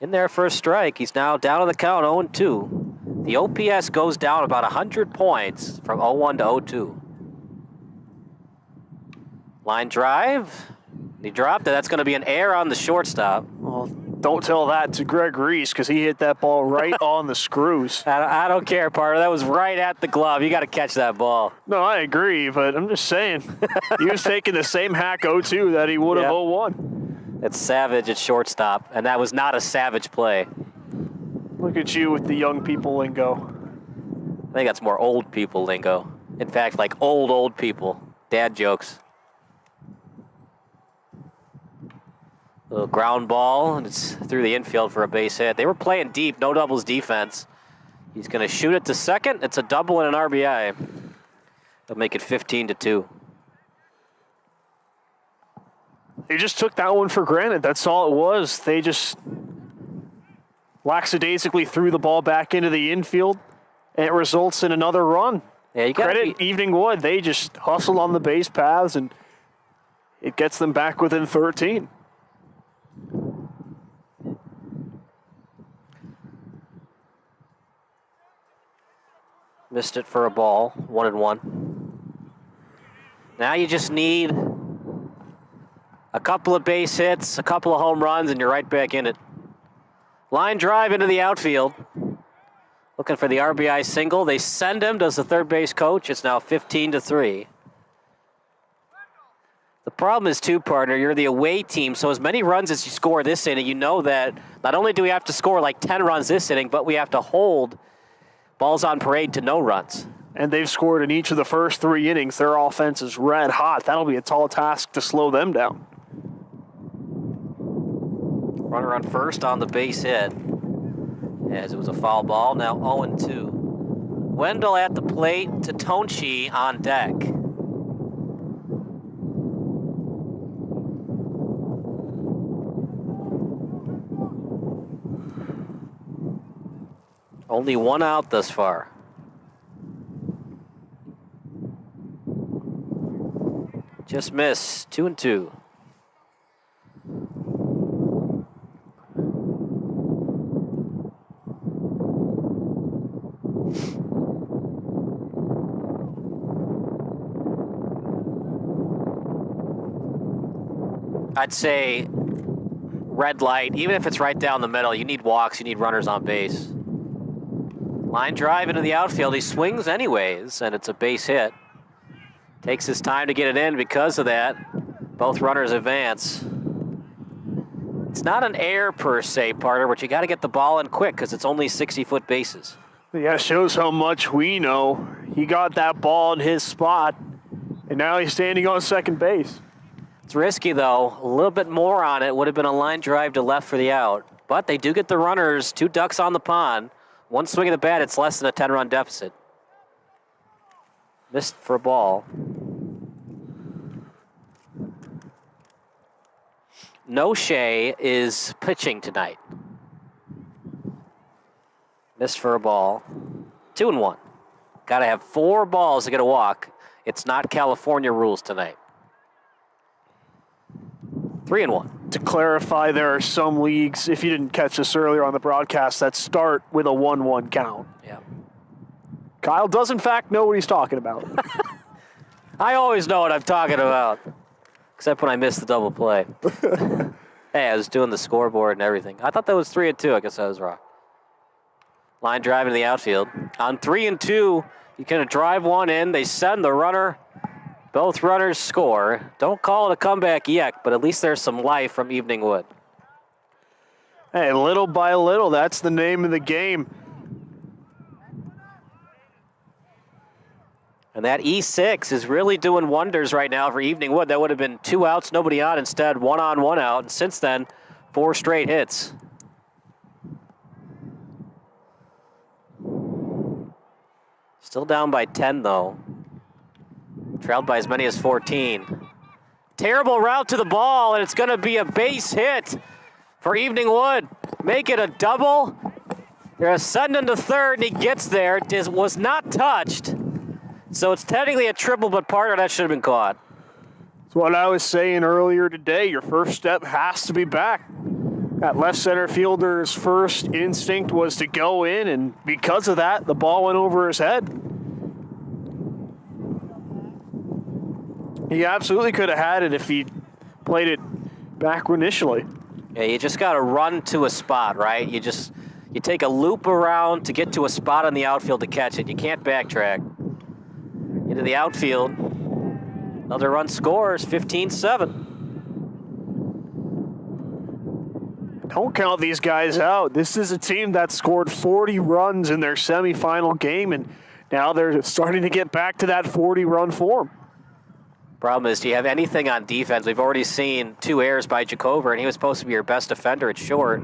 In there for a strike. He's now down on the count, 0-2. The OPS goes down about 100 points from 0-1 to 0-2. Line drive. He dropped it. That's going to be an error on the shortstop. Well, don't tell that to Greg Reese because he hit that ball right on the screws. I don't care, partner. That was right at the glove. You got to catch that ball. No, I agree, but I'm just saying. He was taking the same hack 0-2 that he would have 0-1. It's Savage at shortstop, and that was not a Savage play. Look at you with the young people lingo. I think that's more old people lingo. In fact, like old people. Dad jokes. Little ground ball, and it's through the infield for a base hit. They were playing deep, no doubles defense. He's going to shoot it to second. It's a double and an RBI. They'll make it 15-2. They just took that one for granted. That's all it was. They just lackadaisically threw the ball back into the infield, and it results in another run. Yeah, you Credit Evening Wood. They just hustled on the base paths, and it gets them back within 13. Missed it for a ball, 1-1. Now you just need a couple of base hits, a couple of home runs, and you're right back in it. Line drive into the outfield. Looking for the RBI single. They send him, does the third base coach. It's now 15-3. The problem is, too, partner, you're the away team, so as many runs as you score this inning, you know that not only do we have to score like 10 runs this inning, but we have to hold balls on parade to no runs. And they've scored in each of the first 3 innings. Their offense is red hot. That'll be a tall task to slow them down. Runner on first on the base hit, as it was a foul ball. Now 0-2. Wendell at the plate, Tatonchi on deck. Only one out thus far. Just missed, 2-2. I'd say red light, even if it's right down the middle, you need walks, you need runners on base. Line drive into the outfield, he swings anyways, and it's a base hit. Takes his time to get it in because of that. Both runners advance. It's not an error per se, partner, but you got to get the ball in quick because it's only 60-foot bases. Yeah, it shows how much we know. He got that ball in his spot, and now he's standing on second base. It's risky, though. A little bit more on it would have been a line drive to left for the out. But they do get the runners, 2 ducks on the pond. One swing of the bat, it's less than a 10-run deficit. Missed for a ball. Noche is pitching tonight. Missed for a ball. 2-1. Got to have 4 balls to get a walk. It's not California rules tonight. 3-1. To clarify, there are some leagues, if you didn't catch this earlier on the broadcast, that start with a 1-1 count. Yeah. Kyle does, in fact, know what he's talking about. I always know what I'm talking about. Except when I miss the double play. Hey, I was doing the scoreboard and everything. I thought that was 3-2. I guess I was wrong. Line drive into the outfield. On 3-2, you can drive one in. They send the runner. Both runners score. Don't call it a comeback yet, but at least there's some life from Evening Wood. Hey, little by little, that's the name of the game. And that E6 is really doing wonders right now for Evening Wood. That would have been 2 outs, nobody on. Instead, 1 on, 1 out. And since then, 4 straight hits. Still down by 10, though. Trailed by as many as 14. Terrible route to the ball, and it's going to be a base hit for Evening Wood. Make it a double. They're ascending to third, and he gets there. It was not touched. So it's technically a triple, but part of that should have been caught. That's what I was saying earlier today. Your first step has to be back. That left center fielder's first instinct was to go in, and because of that, the ball went over his head. He absolutely could have had it if he played it back initially. Yeah, you just got to run to a spot, right? You take a loop around to get to a spot on the outfield to catch it. You can't backtrack. Into the outfield. Another run scores, 15-7. Don't count these guys out. This is a team that scored 40 runs in their semifinal game, and now they're starting to get back to that 40-run form. Problem is, do you have anything on defense? We've already seen 2 errors by Jacover, and he was supposed to be your best defender at short.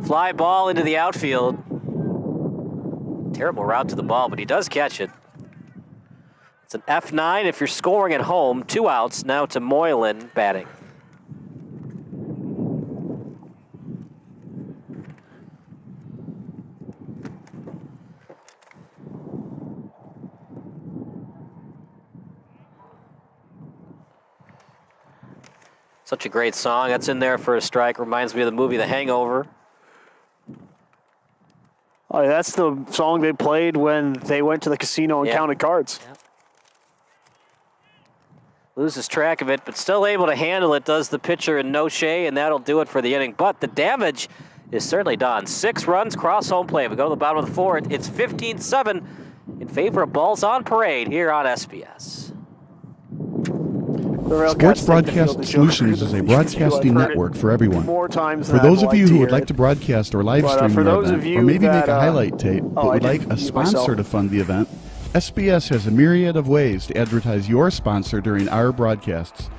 Fly ball into the outfield. Terrible route to the ball, but he does catch it. It's an F9 if you're scoring at home. 2 outs, now to Moylan batting. Such a great song. That's in there for a strike. Reminds me of the movie The Hangover. Oh, that's the song they played when they went to the casino and counted cards. Yep. Loses track of it, but still able to handle it, does the pitcher in Noche, and that'll do it for the inning. But the damage is certainly done. 6 runs, cross home play. We go to the bottom of the 4th. It's 15-7 in favor of Balls on Parade here on SBS. Sports Broadcast Solutions is a broadcasting network for everyone. More times for those of you who would like to broadcast or live stream your event, or maybe make a highlight tape, but would like a sponsor to fund the event, SBS has a myriad of ways to advertise your sponsor during our broadcasts.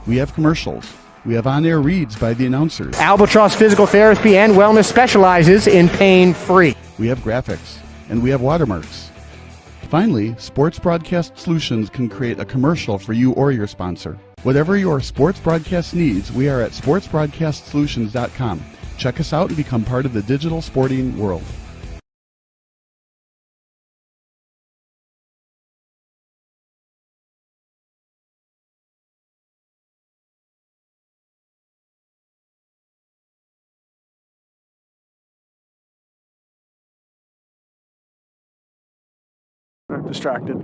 We have commercials. We have on-air reads by the announcers. Albatross Physical Therapy and Wellness specializes in pain-free. We have graphics, and we have watermarks. Finally, Sports Broadcast Solutions can create a commercial for you or your sponsor. Whatever your sports broadcast needs, we are at sportsbroadcastsolutions.com. Check us out and become part of the digital sporting world. Distracted.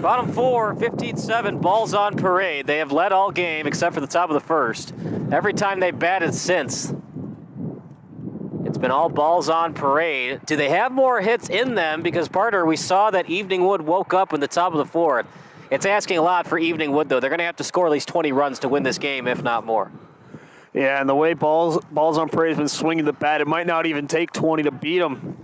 Bottom 4, 15-7, Balls on Parade. They have led all game except for the top of the 1st. Every time they batted since, it's been all Balls on Parade. Do they have more hits in them? Because, Parter, we saw that Evening Wood woke up in the top of the 4th. It's asking a lot for Evening Wood, though. They're going to have to score at least 20 runs to win this game, if not more. Yeah, and the way Balls on Parade has been swinging the bat, it might not even take 20 to beat them.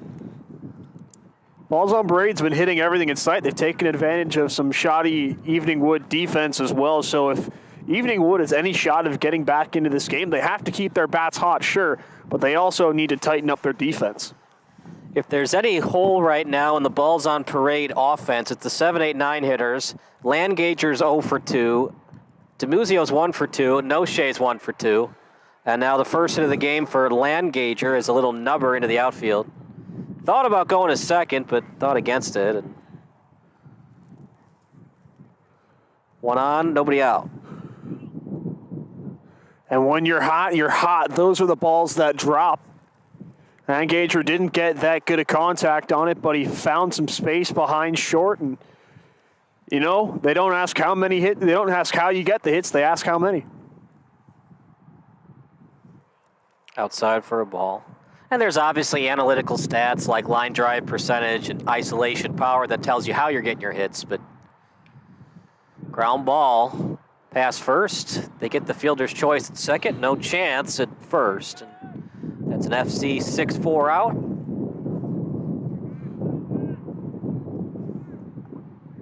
Balls on Parade's been hitting everything in sight. They've taken advantage of some shoddy Evening Wood defense as well. So if Evening Wood has any shot of getting back into this game, they have to keep their bats hot, sure, but they also need to tighten up their defense. If there's any hole right now in the Balls on Parade offense, it's the 7, 8, 9 hitters. Landgager's 0 for 2. DeMuzio's 1 for 2. Noche's 1 for 2. And now the first hit of the game for Landgager is a little nubber into the outfield. Thought about going to second, but thought against it. And one on, nobody out. And when you're hot, you're hot. Those are the balls that drop. Landgager didn't get that good a contact on it, but he found some space behind short. And, you know, they don't ask how many hits. They don't ask how you get the hits. They ask how many. Outside for a ball. And there's obviously analytical stats like line drive percentage and isolation power that tells you how you're getting your hits. But ground ball, pass first. They get the fielder's choice at second. No chance at first. And that's an FC 6-4 out.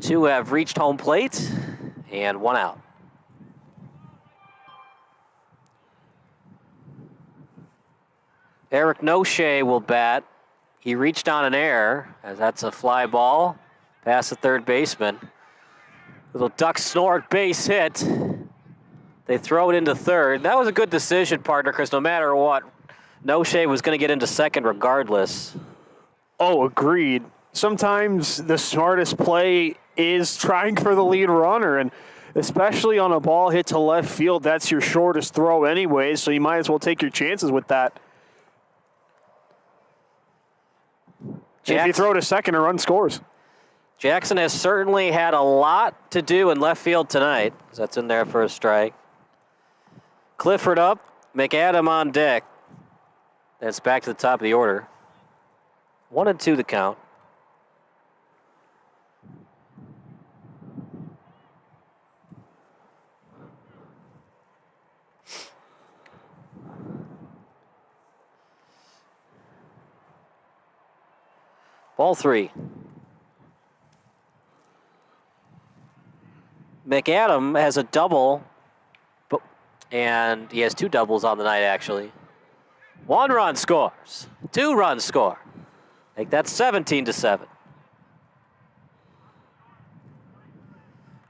2 have reached home plate and 1 out. Eric Noche will bat. He reached on an error, as that's a fly ball past the third baseman. Little duck snort base hit. They throw it into third. That was a good decision, partner, because no matter what, Noche was going to get into second regardless. Oh, agreed. Sometimes the smartest play is trying for the lead runner, and especially on a ball hit to left field, that's your shortest throw anyway, so you might as well take your chances with that. If you throw to second, a run scores. Jackson has certainly had a lot to do in left field tonight. That's in there for a strike. Clifford up, McAdam on deck. That's back to the top of the order. 1 and 2 the count. Ball 3. McAdam has a double, and he has 2 doubles on the night, actually. 1 run scores. 2 runs score. Make that 17-7.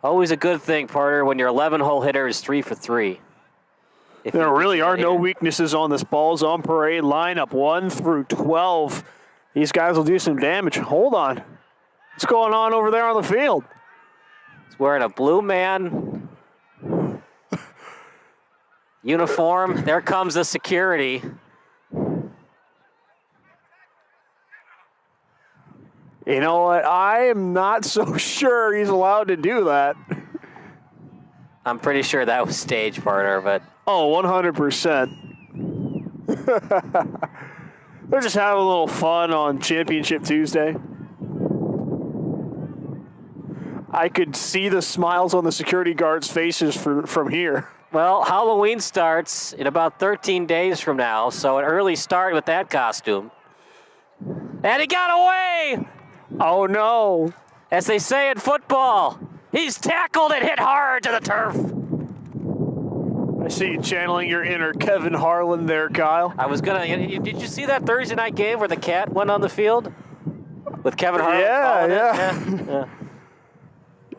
Always a good thing, partner, when your 11-hole hitter is 3 for 3. There really are no weaknesses on this Balls on Parade lineup, 1 through 12. These guys will do some damage. Hold on. What's going on over there on the field? He's wearing a blue man uniform. There comes the security. You know what? I am not so sure he's allowed to do that. I'm pretty sure that was stage, partner, but... Oh, 100%. They're just having a little fun on Championship Tuesday. I could see the smiles on the security guards' faces from here. Well, Halloween starts in about 13 days from now, so an early start with that costume. And he got away! Oh, no. As they say in football, he's tackled and hit hard to the turf. I see you channeling your inner Kevin Harlan there, Kyle. I was gonna. Did you see that Thursday night game where the cat went on the field with Kevin Harlan? Yeah.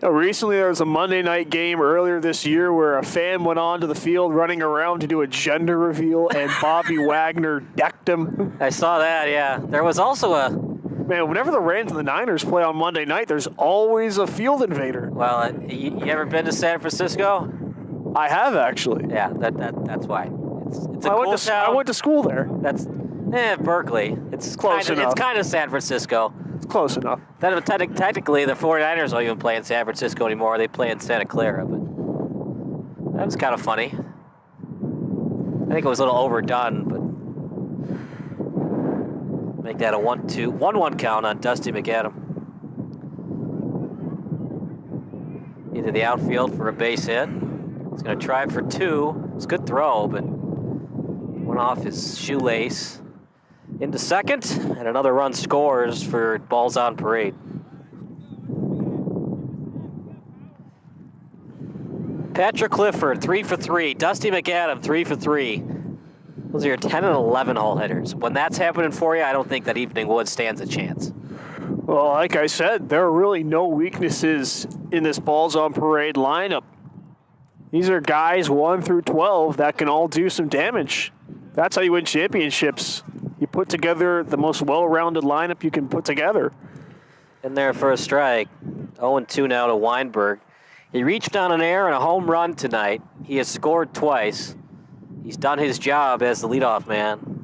Recently, there was a Monday night game earlier this year where a fan went onto the field running around to do a gender reveal, and Bobby Wagner decked him. I saw that. Yeah, there was also a. Man, whenever the Rams and the Niners play on Monday night, there's always a field invader. Well, you ever been to San Francisco? I have, actually. Yeah, that's why. It's a cool town. I went to school there. That's Berkeley. It's close enough. It's kind of San Francisco. It's close enough. Technically, the 49ers don't even play in San Francisco anymore. They play in Santa Clara, but that was kind of funny. I think it was a little overdone, but make that a 1-1 count on Dusty McAdam. Into the outfield for a base hit. He's going to try for 2. It's a good throw, but went off his shoelace. into second, and another run scores for Balls on Parade. Patrick Clifford, 3 for 3. Dusty McAdam, 3 for 3. Those are your 10 and 11 hole hitters. When that's happening for you, I don't think that Evening Wood stands a chance. Well, like I said, there are really no weaknesses in this Balls on Parade lineup. These are guys 1 through 12 that can all do some damage. That's how you win championships. You put together the most well-rounded lineup you can put together. In there for a strike. 0-2 now to Weinberg. He reached on an air and a home run tonight. He has scored twice. He's done his job as the leadoff man.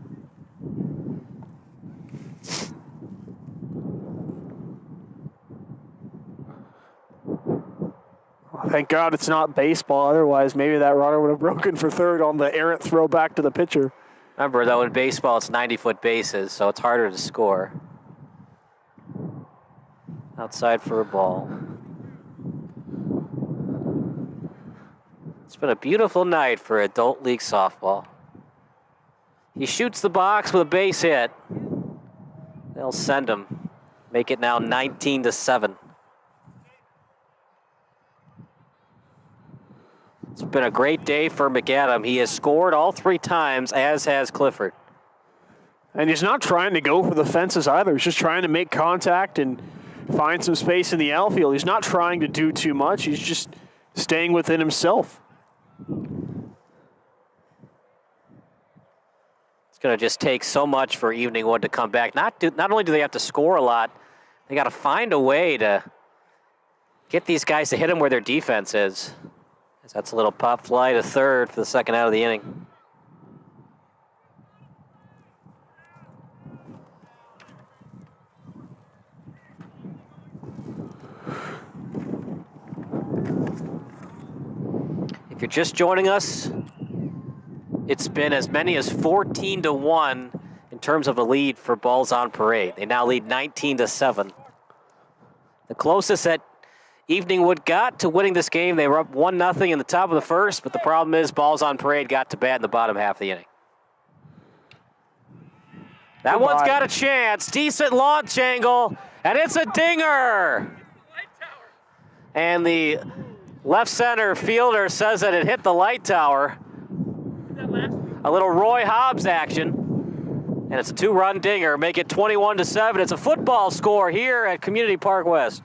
Thank God it's not baseball. Otherwise, maybe that runner would have broken for third on the errant throw back to the pitcher. Remember, though, in baseball, it's 90-foot bases, so it's harder to score. Outside for a ball. It's been a beautiful night for adult league softball. He shoots the box with a base hit. They'll send him. Make it now 19-7. It's been a great day for McAdam. He has scored all 3 times, as has Clifford. And he's not trying to go for the fences either. He's just trying to make contact and find some space in the outfield. He's not trying to do too much. He's just staying within himself. It's going to just take so much for Evening Wood to come back. Not only do they have to score a lot, they got to find a way to get these guys to hit them where their defense is. That's a little pop fly to third for the second out of the inning. If you're just joining us, it's been as many as 14-1 in terms of the lead for Balls on Parade. They now lead 19-7. The closest that Evening Wood got to winning this game, they were up 1-0 in the top of the first, but the problem is Balls on Parade got to bat in the bottom half of the inning. That one's got a chance. Decent launch angle, and it's a dinger. And the left center fielder says that it hit the light tower. A little Roy Hobbs action. And it's a 2-run dinger, make it 21-7. It's a football score here at Community Park West.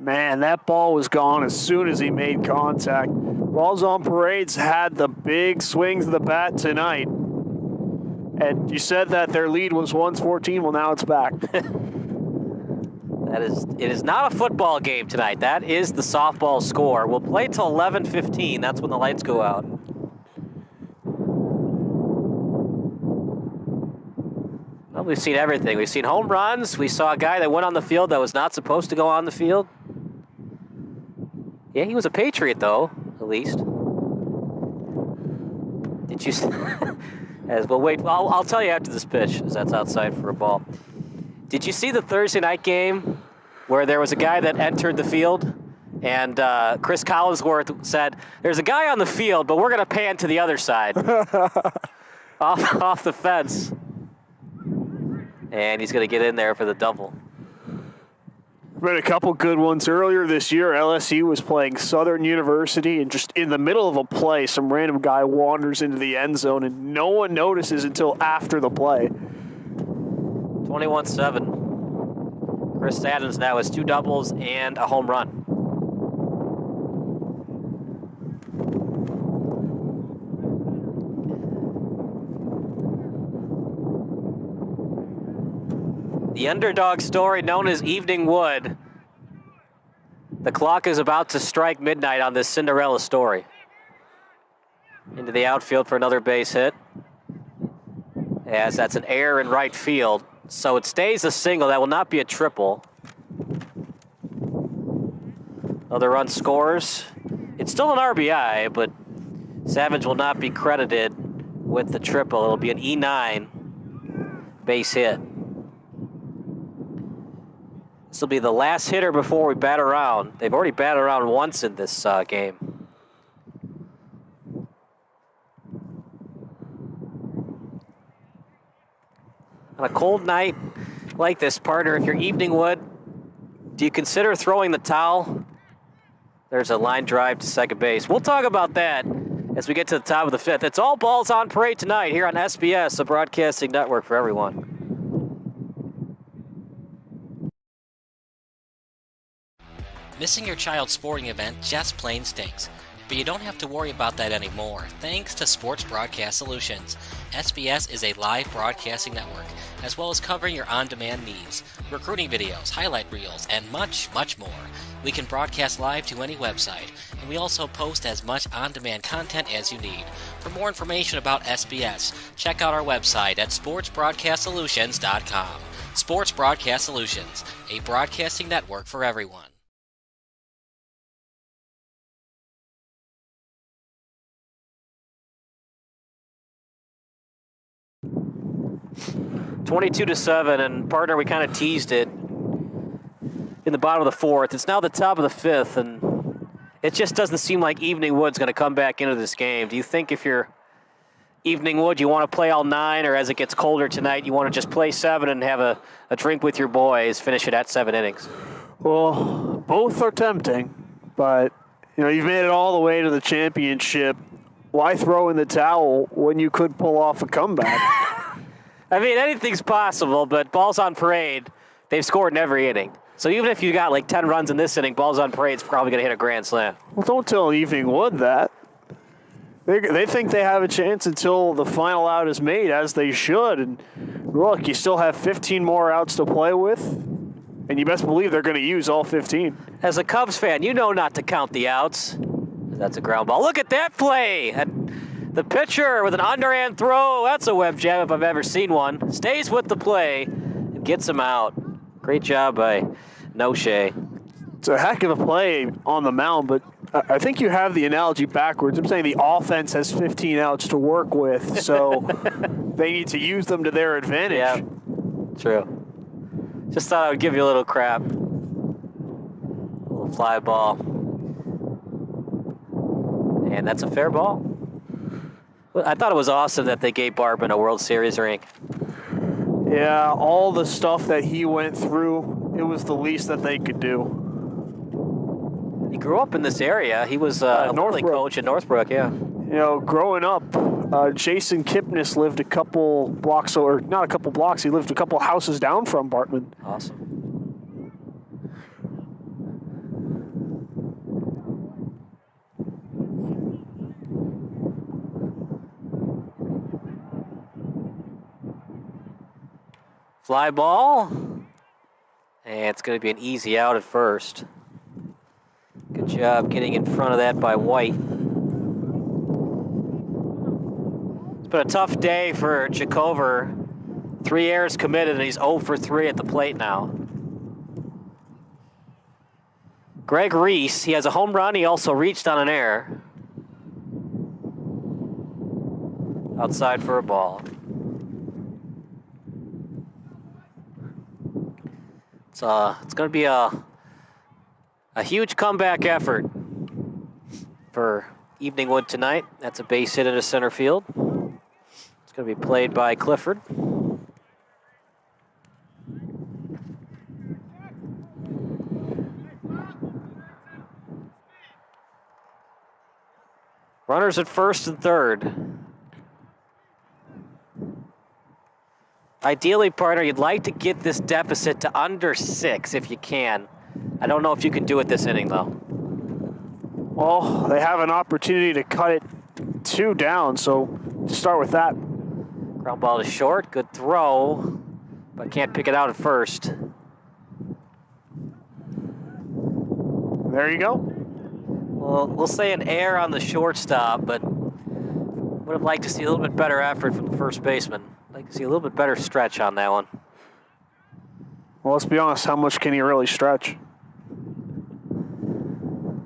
Man, that ball was gone as soon as he made contact. Balls on Parade's had the big swings of the bat tonight. And you said that their lead was once 14. Well, now it's back. It is not a football game tonight. That is the softball score. We'll play till 11:15. That's when the lights go out. Well, we've seen everything. We've seen home runs. We saw a guy that went on the field that was not supposed to go on the field. Yeah, he was a Patriot, though, at least. Did you well, wait, I'll tell you after this pitch, as that's outside for a ball. Did you see the Thursday night game where there was a guy that entered the field and Chris Collinsworth said, there's a guy on the field, but we're going to pan to the other side. off the fence. And he's going to get in there for the double. Been a couple good ones earlier this year. LSU was playing Southern University, and just in the middle of a play, some random guy wanders into the end zone, and no one notices until after the play. 21-7. Chris Adams now has 2 doubles and a home run. The underdog story known as Evening Wood. The clock is about to strike midnight on this Cinderella story. Into the outfield for another base hit. As that's an error in right field. So it stays a single. That will not be a triple. Another run scores. It's still an RBI, but Savage will not be credited with the triple. It'll be an E9 base hit. This will be the last hitter before we bat around. They've already batted around once in this game. On a cold night like this, partner, if you're Evening Wood, do you consider throwing the towel? There's a line drive to second base. We'll talk about that as we get to the top of the fifth. It's all balls on parade tonight here on SBS, the broadcasting network for everyone. Missing your child's sporting event just plain stinks. But you don't have to worry about that anymore, thanks to Sports Broadcast Solutions. SBS is a live broadcasting network, as well as covering your on-demand needs, recruiting videos, highlight reels, and much, much more. We can broadcast live to any website, and we also post as much on-demand content as you need. For more information about SBS, check out our website at sportsbroadcastsolutions.com. Sports Broadcast Solutions, a broadcasting network for everyone. (22-7), and partner, we kind of teased it in the bottom of the fourth. It's now the top of the fifth, and it just doesn't seem like Evening Wood's going to come back into this game. Do you think if you're Evening Wood, you want to play all 9, or as it gets colder tonight, you want to just play 7 and have a drink with your boys, finish it at 7 innings? Well, both are tempting, but you've made it all the way to the championship. Why throw in the towel when you could pull off a comeback? I mean, anything's possible, but balls on parade, they've scored in every inning. So even if you got like 10 runs in this inning, balls on parade's probably going to hit a grand slam. Well, don't tell Evening Wood that. They think they have a chance until the final out is made, as they should. And look, you still have 15 more outs to play with, and you best believe they're going to use all 15. As a Cubs fan, you know not to count the outs. That's a ground ball. Look at that play. The pitcher with an underhand throw. That's a web jam if I've ever seen one. Stays with the play and gets him out. Great job by Noche. It's a heck of a play on the mound, but I think you have the analogy backwards. I'm saying the offense has 15 outs to work with, so they need to use them to their advantage. Yeah, true. Just thought I would give you a little crap. A little fly ball. And that's a fair ball. I thought it was awesome that they gave Bartman a World Series ring. Yeah, all the stuff that he went through, it was the least that they could do. He grew up in this area. He was a Little coach in Northbrook, yeah. Growing up, Jason Kipnis lived a couple blocks, or not a couple blocks, he lived a couple houses down from Bartman. Awesome. Fly ball, and it's going to be an easy out at first. Good job getting in front of that by White. It's been a tough day for Jacover. 3 errors committed, and he's 0 for 3 at the plate now. Greg Reese, he has a home run. He also reached on an error. Outside for a ball. It's going to be a huge comeback effort for Evening Wood tonight. That's a base hit into center field. It's going to be played by Clifford. Runners at first and third. Ideally, partner, you'd like to get this deficit to under 6 if you can. I don't know if you can do it this inning, though. Well, they have an opportunity to cut it 2 down, so start with that. Ground ball to short. Good throw, but can't pick it out at first. There you go. Well, we'll say an error on the shortstop, but would have liked to see a little bit better effort from the first baseman. Like to see a little bit better stretch on that one. Well, let's be honest, how much can he really stretch?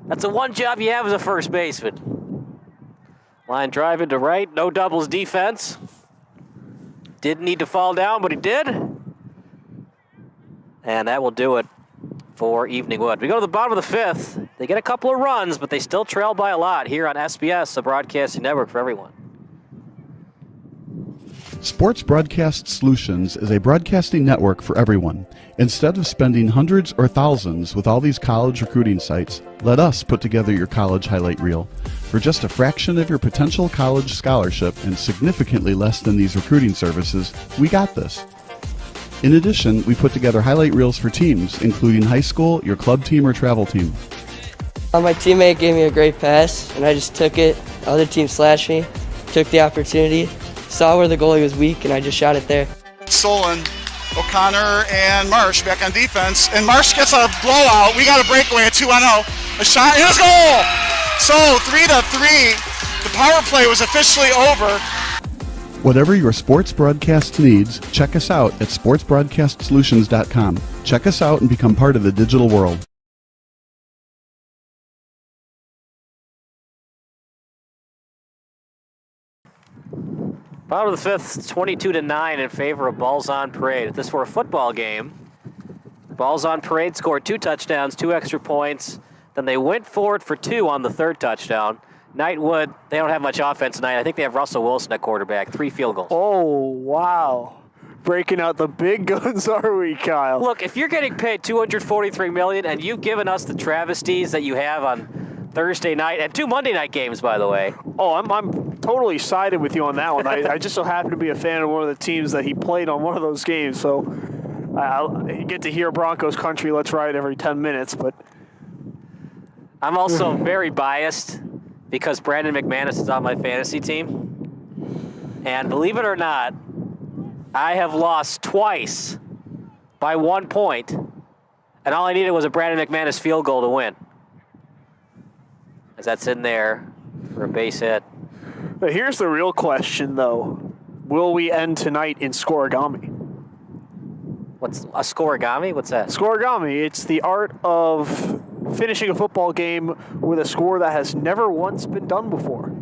That's the one job you have as a first baseman. Line drive into right, no doubles defense. Didn't need to fall down, but he did. And that will do it for Evening Wood. We go to the bottom of the fifth. They get a couple of runs, but they still trail by a lot here on SBS, the broadcasting network for everyone. Sports Broadcast Solutions is a broadcasting network for everyone. Instead of spending hundreds or thousands with all these college recruiting sites, let us put together your college highlight reel. For just a fraction of your potential college scholarship and significantly less than these recruiting services, we got this. In addition, we put together highlight reels for teams, including high school, your club team, or travel team. My teammate gave me a great pass, and I just took it. The other team slashed me, took the opportunity, saw where the goalie was weak, and I just shot it there. Stolen. O'Connor and Marsh back on defense, and Marsh gets a blowout. We got a breakaway at 2-0. A shot, and a goal! So 3-3. The power play was officially over. Whatever your sports broadcast needs, check us out at sportsbroadcastsolutions.com. Check us out and become part of the digital world. Bottom of the fifth, 22-9 in favor of Balls on Parade. If this were a football game, Balls on Parade scored 2 touchdowns, 2 extra points. Then they went forward for 2 on the 3rd touchdown. Knightwood, they don't have much offense tonight. I think they have Russell Wilson at quarterback, 3 field goals. Oh, wow. Breaking out the big guns, are we, Kyle? Look, if you're getting paid $243 million and you've given us the travesties that you have on Thursday night, and 2 Monday night games, by the way. Oh, I'm totally sided with you on that one. I just so happen to be a fan of one of the teams that he played on one of those games, so you get to hear Broncos country, let's ride every 10 minutes, but... I'm also very biased because Brandon McManus is on my fantasy team. And believe it or not, I have lost twice by 1 point, and all I needed was a Brandon McManus field goal to win. As that's in there for a base hit. But here's the real question, though. Will we end tonight in scoregami? What's a scoregami? What's that? Scoregami, it's the art of finishing a football game with a score that has never once been done before.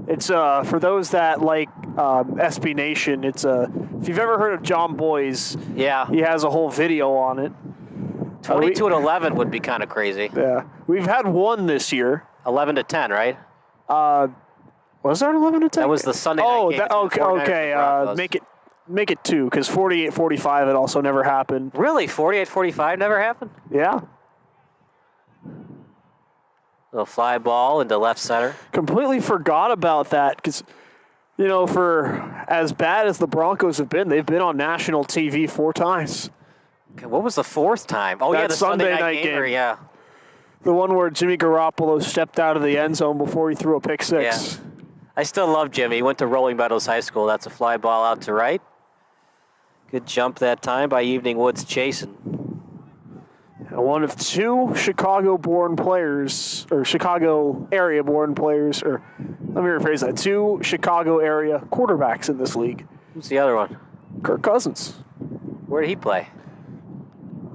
It's for those that like SB Nation. It's if you've ever heard of John Boyes, yeah, he has a whole video on it. 22-11 would be kind of crazy. Yeah, we've had one this year. 11-10, right? Was there 11-10? That was the Sunday night game. Okay. Make it 2, because 48-45 it also never happened. Really? 48-45 never happened? Yeah. Little fly ball into left center. Completely forgot about that, because, you know, for as bad as the Broncos have been, they've been on national TV 4 times. Okay, what was the 4th time? Oh, that yeah, the Sunday night game. Yeah. The one where Jimmy Garoppolo stepped out of the end zone before he threw a pick 6. Yeah. I still love Jimmy. He went to Rolling Meadows High School. That's a fly ball out to right. Good jump that time by Evening Woods Chasen. And one of 2 Chicago-born players, or Chicago area-born players, or let me rephrase that, 2 Chicago area quarterbacks in this league. Who's the other one? Kirk Cousins. Where did he play?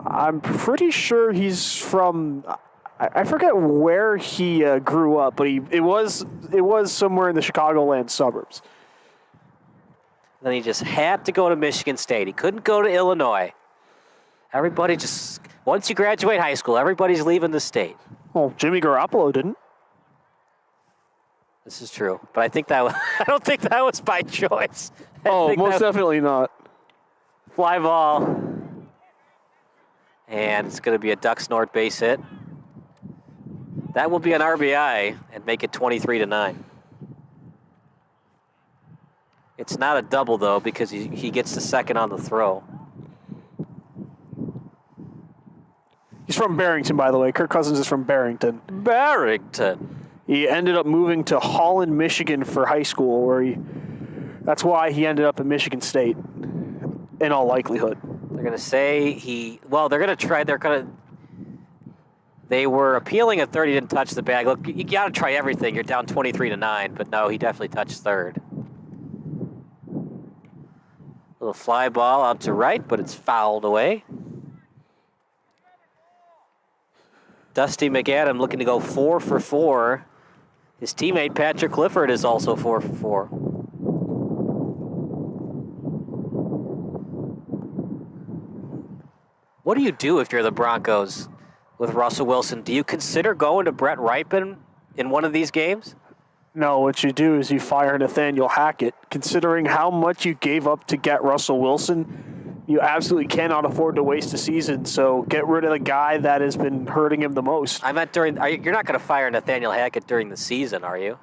I'm pretty sure he's from, I forget where he grew up, but it was somewhere in the Chicagoland suburbs. Then he just had to go to Michigan State. He couldn't go to Illinois. Everybody just, once you graduate high school, everybody's leaving the state. Well, Jimmy Garoppolo didn't. This is true, but I think that was, I don't think that was by choice. Most definitely not. Fly ball. And it's going to be a duck snort base hit. That will be an RBI and make it 23-9. It's not a double, though, because he gets the second on the throw. He's from Barrington, by the way. Kirk Cousins is from Barrington. Barrington. He ended up moving to Holland, Michigan for high school, that's why he ended up at Michigan State, in all likelihood. They're going to say they were appealing a third. He didn't touch the bag. Look, you got to try everything. You're down 23-9, but no, he definitely touched third. Little fly ball out to right, but it's fouled away. Dusty McAdam looking to go 4 for 4. His teammate Patrick Clifford is also 4 for 4. What do you do if you're the Broncos with Russell Wilson? Do you consider going to Brett Ripon in one of these games? No, what you do is you fire Nathaniel Hackett. Considering how much you gave up to get Russell Wilson, you absolutely cannot afford to waste a season. So get rid of the guy that has been hurting him the most. I meant you're not going to fire Nathaniel Hackett during the season, are you?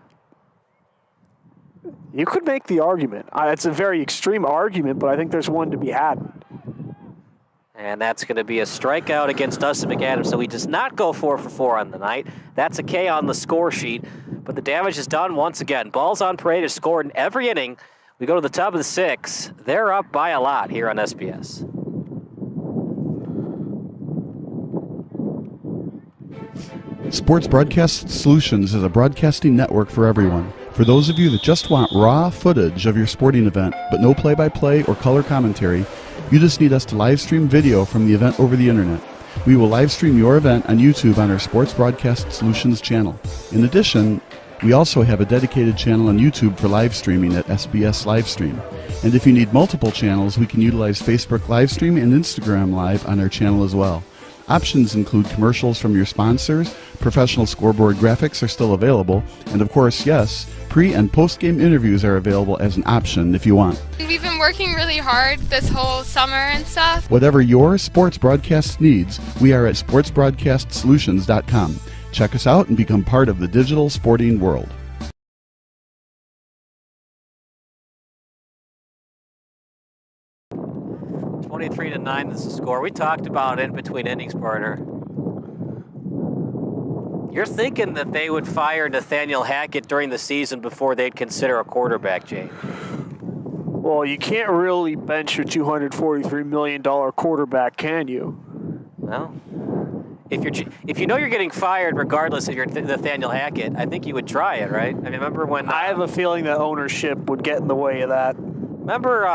You could make the argument. It's a very extreme argument, but I think there's one to be had. And that's going to be a strikeout against Dustin McAdams, so he does not go 4 for 4 on the night. That's a K on the score sheet, but the damage is done once again. Balls on Parade is scored in every inning. We go to the top of the 6th. They're up by a lot here on SBS. Sports Broadcast Solutions is a broadcasting network for everyone. For those of you that just want raw footage of your sporting event, but no play-by-play or color commentary, you just need us to live stream video from the event over the internet. We will live stream your event on YouTube on our Sports Broadcast Solutions channel. In addition, we also have a dedicated channel on YouTube for live streaming at SBS Livestream. And if you need multiple channels, we can utilize Facebook Livestream and Instagram Live on our channel as well. Options include commercials from your sponsors, professional scoreboard graphics are still available, and of course, yes, pre- and post-game interviews are available as an option if you want. We've been working really hard this whole summer and stuff. Whatever your sports broadcast needs, we are at sportsbroadcastsolutions.com. Check us out and become part of the digital sporting world. (23-9) is the score. We talked about in between innings, partner. You're thinking that they would fire Nathaniel Hackett during the season before they'd consider a quarterback, Jay. Well, you can't really bench your $243 million quarterback, can you? Well, if you know you're getting fired regardless of your Nathaniel Hackett, I think you would try it, right? I mean, remember when... I have a feeling that ownership would get in the way of that. Remember,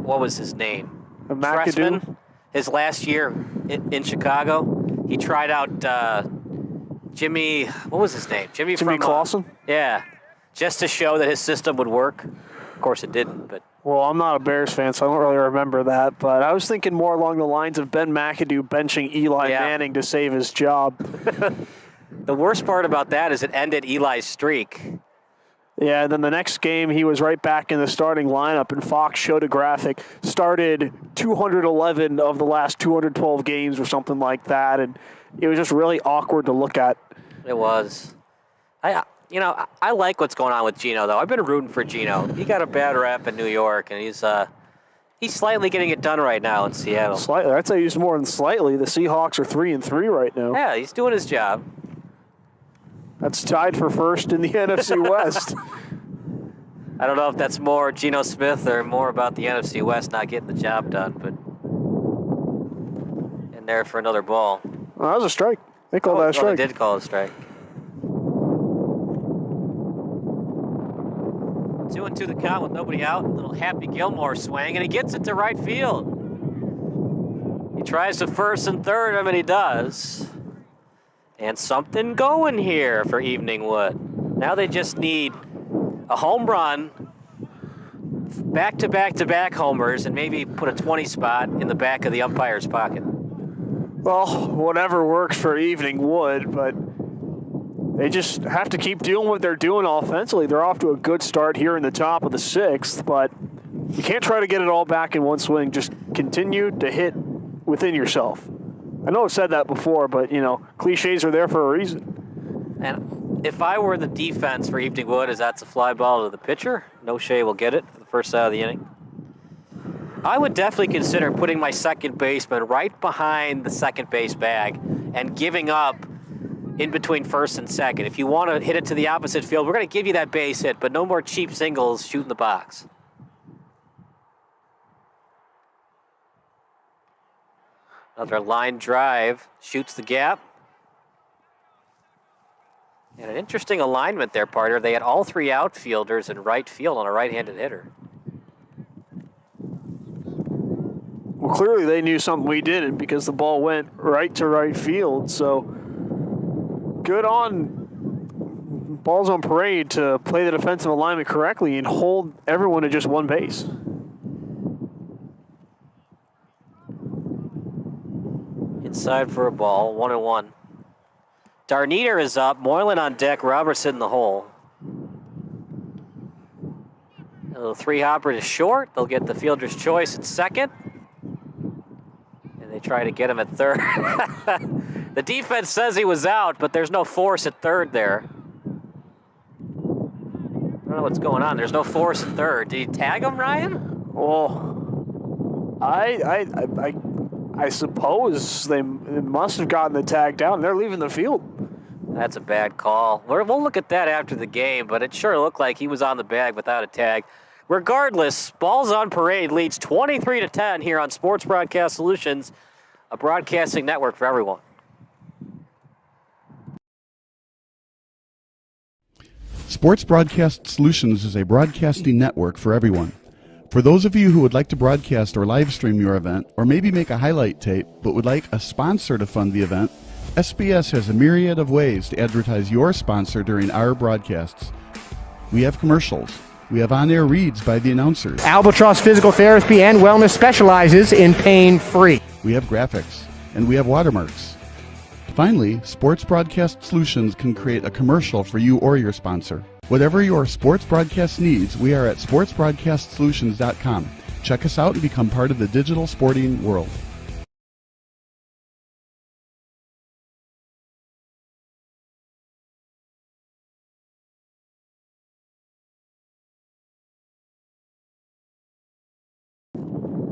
what was his name? McAdoo? His last year in Chicago, he tried out Jimmy, what was his name? Jimmy Clausen? Yeah, just to show that his system would work. Of course it didn't, but... Well, I'm not a Bears fan, so I don't really remember that, but I was thinking more along the lines of Ben McAdoo benching Eli Manning to save his job. The worst part about that is it ended Eli's streak. Yeah, and then the next game, he was right back in the starting lineup, and Fox showed a graphic, started 211 of the last 212 games or something like that, and it was just really awkward to look at. It was. I like what's going on with Geno, though. I've been rooting for Geno. He got a bad rap in New York, and he's slightly getting it done right now in Seattle. Slightly. I'd say he's more than slightly. The Seahawks are 3-3 right now. Yeah, he's doing his job. That's tied for first in the NFC West. I don't know if that's more Geno Smith or more about the NFC West not getting the job done, but in there for another ball. Well, that was a strike. They called that a strike. They did call it a strike. 2-2 the count with nobody out. A little Happy Gilmore swing, and he gets it to right field. He tries to first and third, and he does. And something going here for Evening Wood. Now they just need a home run, back-to-back-to-back homers, and maybe put a 20 spot in the back of the umpire's pocket. Well, whatever works for Evening Wood, but they just have to keep doing what they're doing offensively. They're off to a good start here in the top of the 6th, but you can't try to get it all back in one swing. Just continue to hit within yourself. I know I've said that before, but, cliches are there for a reason. And if I were the defense for Evening Wood, as that's a fly ball to the pitcher, no Shea will get it for the first out of the inning. I would definitely consider putting my second baseman right behind the second base bag and giving up in between first and second. If you want to hit it to the opposite field, we're going to give you that base hit, but no more cheap singles shooting the box. Another line drive, shoots the gap. And an interesting alignment there, partner. They had all three outfielders in right field on a right-handed hitter. Well, clearly they knew something we didn't because the ball went right to right field. So good on Balls on Parade to play the defensive alignment correctly and hold everyone to just one base. Inside for a ball, 1-1. Darniter is up, Moylan on deck, Robertson in the hole. A little three-hopper to short. They'll get the fielder's choice at second. And they try to get him at third. The defense says he was out, but there's no force at third there. I don't know what's going on. There's no force at third. Did you tag him, Ryan? Well, I suppose they must have gotten the tag down. They're leaving the field. That's a bad call. We'll look at that after the game, but it sure looked like he was on the bag without a tag. Regardless, Balls on Parade leads 23-10 here on Sports Broadcast Solutions, a broadcasting network for everyone. Sports Broadcast Solutions is a broadcasting network for everyone. For those of you who would like to broadcast or live stream your event, or maybe make a highlight tape, but would like a sponsor to fund the event, SBS has a myriad of ways to advertise your sponsor during our broadcasts. We have commercials. We have on-air reads by the announcers. Albatross Physical Therapy and Wellness specializes in pain-free. We have graphics. And we have watermarks. Finally, Sports Broadcast Solutions can create a commercial for you or your sponsor. Whatever your sports broadcast needs, we are at sportsbroadcastsolutions.com. Check us out and become part of the digital sporting world.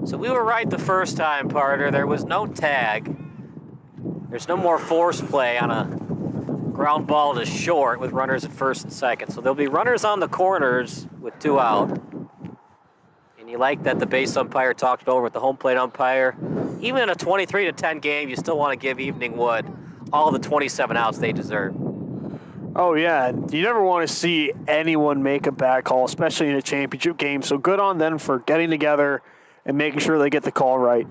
So we were right the first time, partner. There was no tag. There's no more force play on a ground ball to short with runners at first and second. So there'll be runners on the corners with 2 out. And you like that the base umpire talked it over with the home plate umpire. Even in a 23-10 game, you still want to give Evening Wood all the 27 outs they deserve. Oh, yeah. You never want to see anyone make a bad call, especially in a championship game. So good on them for getting together and making sure they get the call right.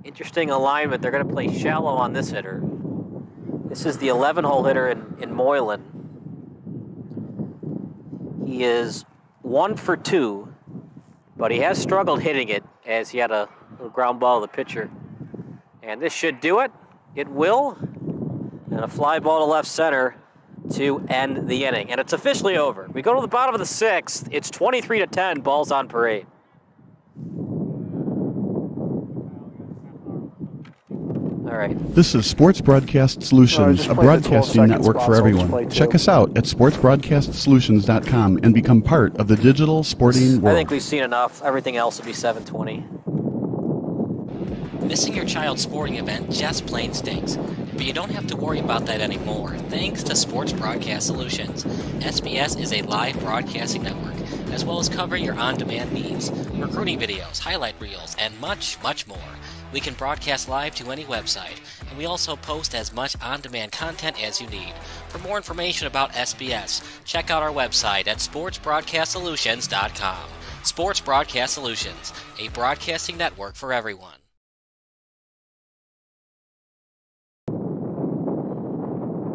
Interesting alignment. They're going to play shallow on this hitter. This is the 11-hole hitter in Moylan. He is 1 for 2, but he has struggled hitting it as he had a little ground ball to the pitcher. And this should do it. It will. And a fly ball to left center to end the inning. And it's officially over. We go to the bottom of the 6th. It's 23-10, Balls on Parade. All right. This is Sports Broadcast Solutions, a broadcasting network for everyone. Check us out at sportsbroadcastsolutions.com and become part of the digital sporting world. I think we've seen enough. Everything else will be 720. Missing your child's sporting event just plain stinks. But you don't have to worry about that anymore, thanks to Sports Broadcast Solutions. SBS is a live broadcasting network, as well as covering your on-demand needs, recruiting videos, highlight reels, and much, much more. We can broadcast live to any website, and we also post as much on-demand content as you need. For more information about SBS, check out our website at sportsbroadcastsolutions.com. Sports Broadcast Solutions, a broadcasting network for everyone.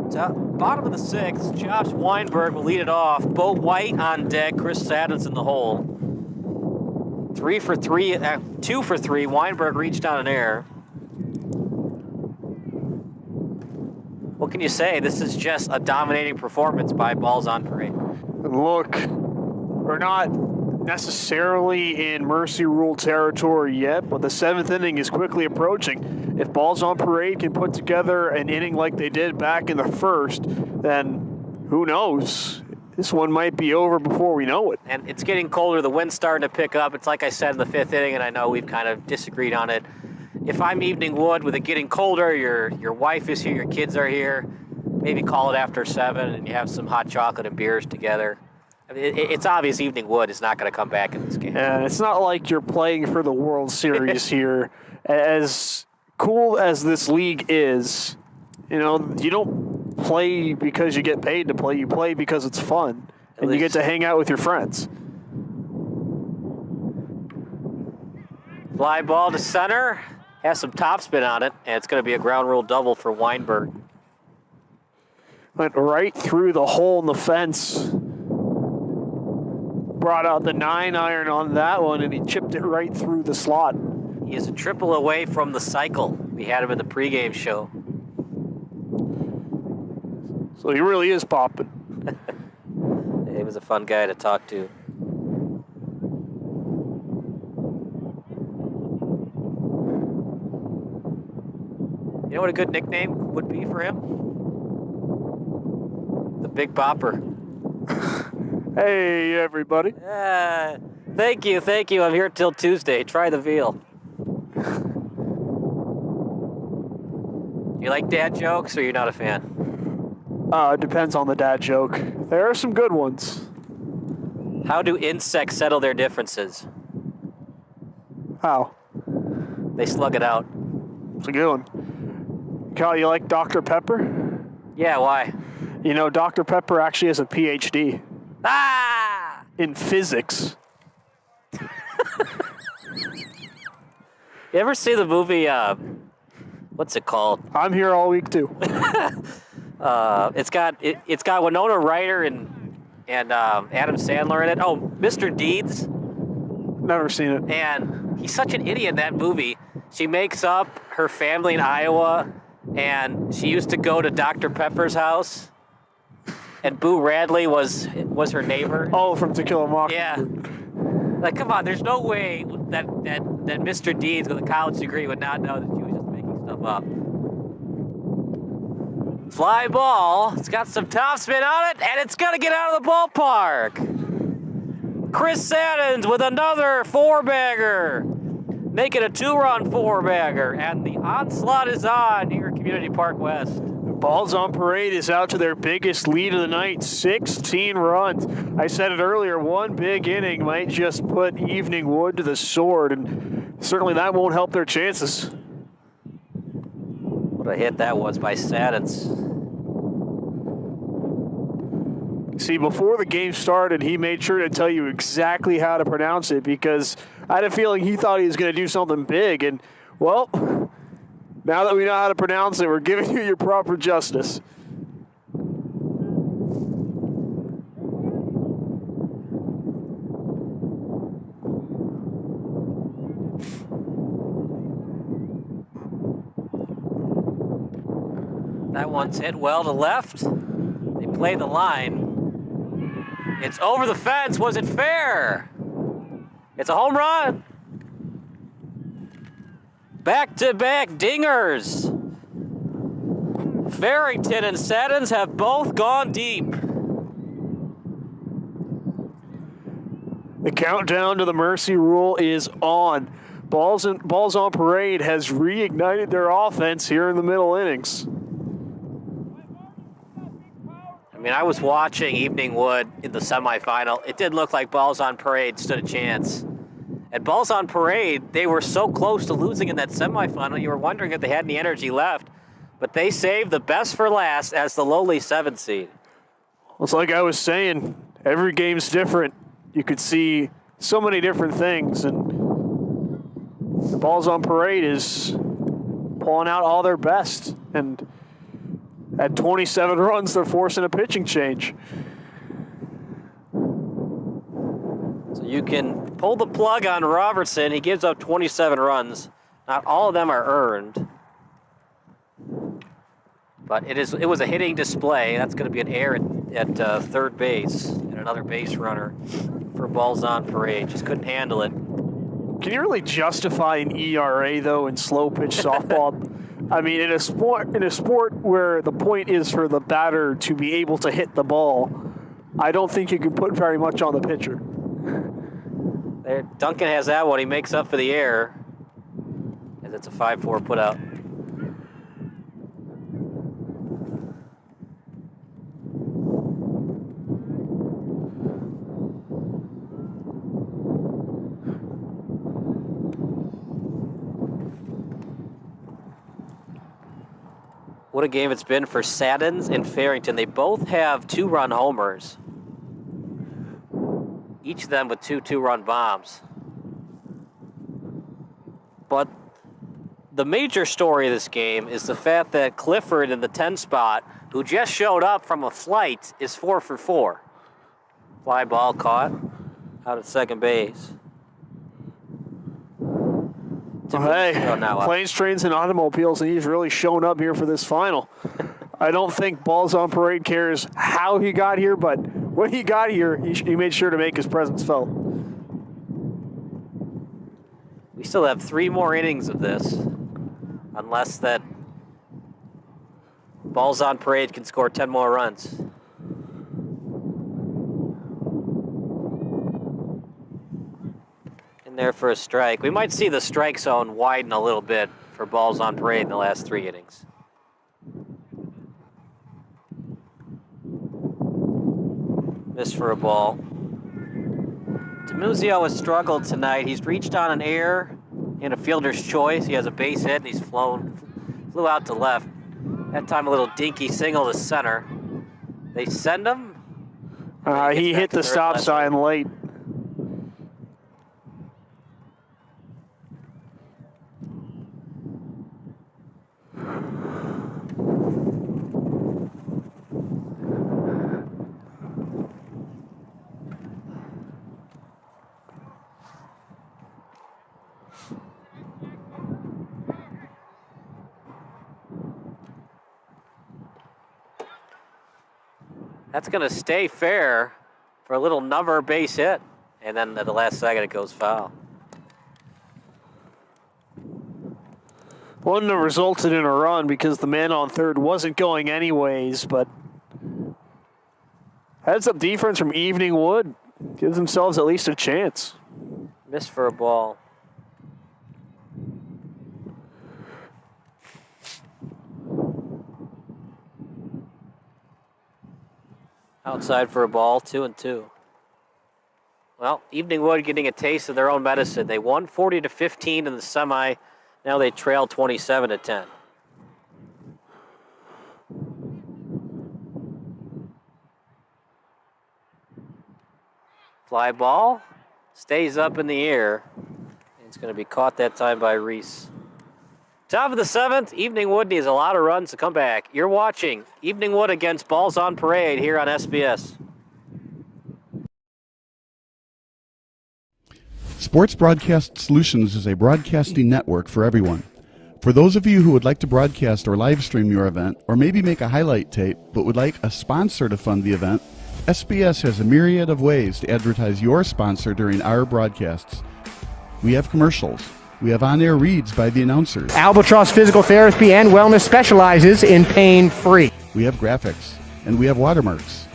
Bottom of the 6th, Josh Weinberg will lead it off. Bo White on deck, Chris Saddens in the hole. 2 for 3. Weinberg reached on an error. What can you say? This is just a dominating performance by Balls on Parade. Look, we're not necessarily in mercy rule territory yet, but the 7th inning is quickly approaching. If Balls on Parade can put together an inning like they did back in the 1st, then who knows? This one might be over before we know it. And it's getting colder. The wind's starting to pick up. It's like I said in the 5th inning, and I know we've kind of disagreed on it. If I'm Evening Wood, with it getting colder, your wife is here, your kids are here, maybe call it after 7 and you have some hot chocolate and beers together. I mean, it's obvious Evening Wood is not going to come back in this game. And it's not like you're playing for the World Series here. As cool as this league is, you don't play because you get paid to play. You play because it's fun, and you get to hang out with your friends. Fly ball to center. Has some topspin on it, and it's going to be a ground rule double for Weinberg. Went right through the hole in the fence. Brought out the 9-iron on that one, and he chipped it right through the slot. He is a triple away from the cycle. We had him in the pregame show. So he really is popping. was a fun guy to talk to. You know what a good nickname would be for him? The Big Bopper. Hey, everybody. Thank you. I'm here till Tuesday. Try the veal. You like dad jokes, or you're not a fan? It depends on the dad joke. There are some good ones. How do insects settle their differences? How? They slug it out. It's a good one. Kyle, you like Dr. Pepper? Yeah, why? You know, Dr. Pepper actually has a PhD. Ah! In physics. You ever see the movie, what's it called? I'm here all week, too. It's got Winona Ryder and Adam Sandler in it. Oh, Mr. Deeds. Never seen it. And he's such an idiot in that movie. She makes up her family in Iowa, and she used to go to Dr. Pepper's house, and Boo Radley was her neighbor. Oh, from To Kill a Mockingbird. Yeah. Like, come on, there's no way that Mr. Deeds with a college degree would not know that she was just making stuff up. Fly ball. It's got some topspin on it, and it's going to get out of the ballpark. Chris Saddens with another four-bagger, making a two-run four-bagger, and the onslaught is on here at Community Park West. Balls on Parade is out to their biggest lead of the night, 16 runs. I said it earlier, one big inning might just put Evening Wood to the sword, and certainly that won't help their chances. What a hit that was by Saddens. See, before the game started, he made sure to tell you exactly how to pronounce it because I had a feeling he thought he was going to do something big. And, well, now that we know how to pronounce it, we're giving you your proper justice. That one's hit well to left. They play the line. It's over the fence. Was it fair? It's a home run. Back-to-back dingers. Farrington and Saddens have both gone deep. The countdown to the Mercy Rule is on. Balls on Parade has reignited their offense here in the middle innings. I mean, I was watching Evening Wood in the semifinal. It did look like Balls on Parade stood a chance. And Balls on Parade, they were so close to losing in that semifinal, you were wondering if they had any energy left. But they saved the best for last as the lowly 7th seed. Well, it's like I was saying, every game's different. You could see so many different things. And the Balls on Parade is pulling out all their best. And at 27 runs, they're forcing a pitching change. So you can pull the plug on Robertson. He gives up 27 runs. Not all of them are earned. But it was a hitting display. That's going to be an error at third base and another base runner for Balls on Parade. Just couldn't handle it. Can you really justify an ERA, though, in slow pitch softball? I mean, in a sport where the point is for the batter to be able to hit the ball, I don't think you can put very much on the pitcher. There, Duncan has that one. He makes up for the error, as it's a 5-4 putout. What a game it's been for Saddens and Farrington. They both have 2-run homers. Each of them with 2 2-run bombs. But the major story of this game is the fact that Clifford in the 10 spot, who just showed up from a flight, is 4 for 4. Fly ball caught out at second base. Hey, planes, trains, and automobiles, and he's really shown up here for this final. I don't think Balls on Parade cares how he got here, but when he got here, he made sure to make his presence felt. We still have 3 more innings of this, unless that Balls on Parade can score 10 more runs. In there for a strike. We might see the strike zone widen a little bit for Balls on Parade in the last 3 innings. Miss for a ball. DiMuzio has struggled tonight. He's reached on an error in a fielder's choice. He has a base hit and he's flew out to left. That time a little dinky single to center. They send him. He hit the stop sign late. That's going to stay fair for a little number base hit. And then at the last second, it goes foul. Wouldn't have resulted in a run because the man on third wasn't going anyways, but heads up defense from Evening Wood gives themselves at least a chance. Miss for a ball. Outside for a ball, 2-2. Well, Evening Wood getting a taste of their own medicine. They won 40-15 in the semi. Now they trail 27-10. Fly ball stays up in the air. It's going to be caught that time by Reese. Top of the 7th, Evening Wood needs a lot of runs to come back. You're watching Evening Wood against Balls on Parade here on SBS. Sports Broadcast Solutions is a broadcasting network for everyone. For those of you who would like to broadcast or live stream your event, or maybe make a highlight tape, but would like a sponsor to fund the event, SBS has a myriad of ways to advertise your sponsor during our broadcasts. We have commercials. We have on-air reads by the announcers. Albatross Physical Therapy and Wellness specializes in pain-free. We have graphics, and we have watermarks.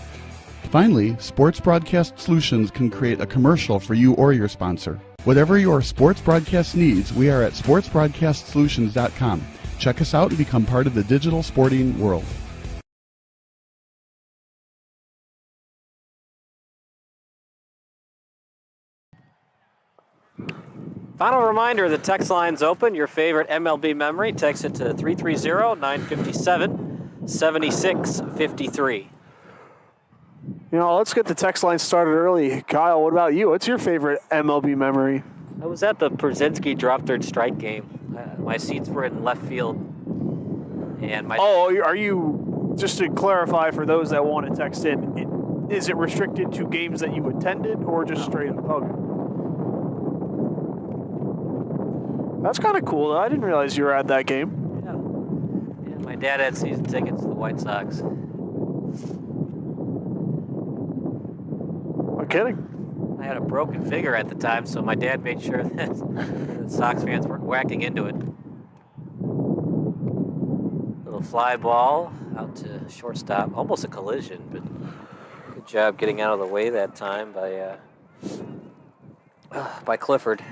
Finally, Sports Broadcast Solutions can create a commercial for you or your sponsor. Whatever your sports broadcast needs, we are at sportsbroadcastsolutions.com. Check us out and become part of the digital sporting world. Final reminder, the text line's open. Your favorite MLB memory, text it to 330-957-7653. You know, let's get the text line started early. Kyle, what about you? What's your favorite MLB memory? I was at the Brzezinski drop third strike game. My seats were in left field. And are you, just to clarify for those that want to text in, is it restricted to games that you attended or just straight up? Okay. That's kind of cool, though. I didn't realize you were at that game. Yeah. My dad had season tickets to the White Sox. I'm kidding. I had a broken finger at the time, so my dad made sure that the Sox fans weren't whacking into it. Little fly ball out to shortstop. Almost a collision, but good job getting out of the way that time by Clifford.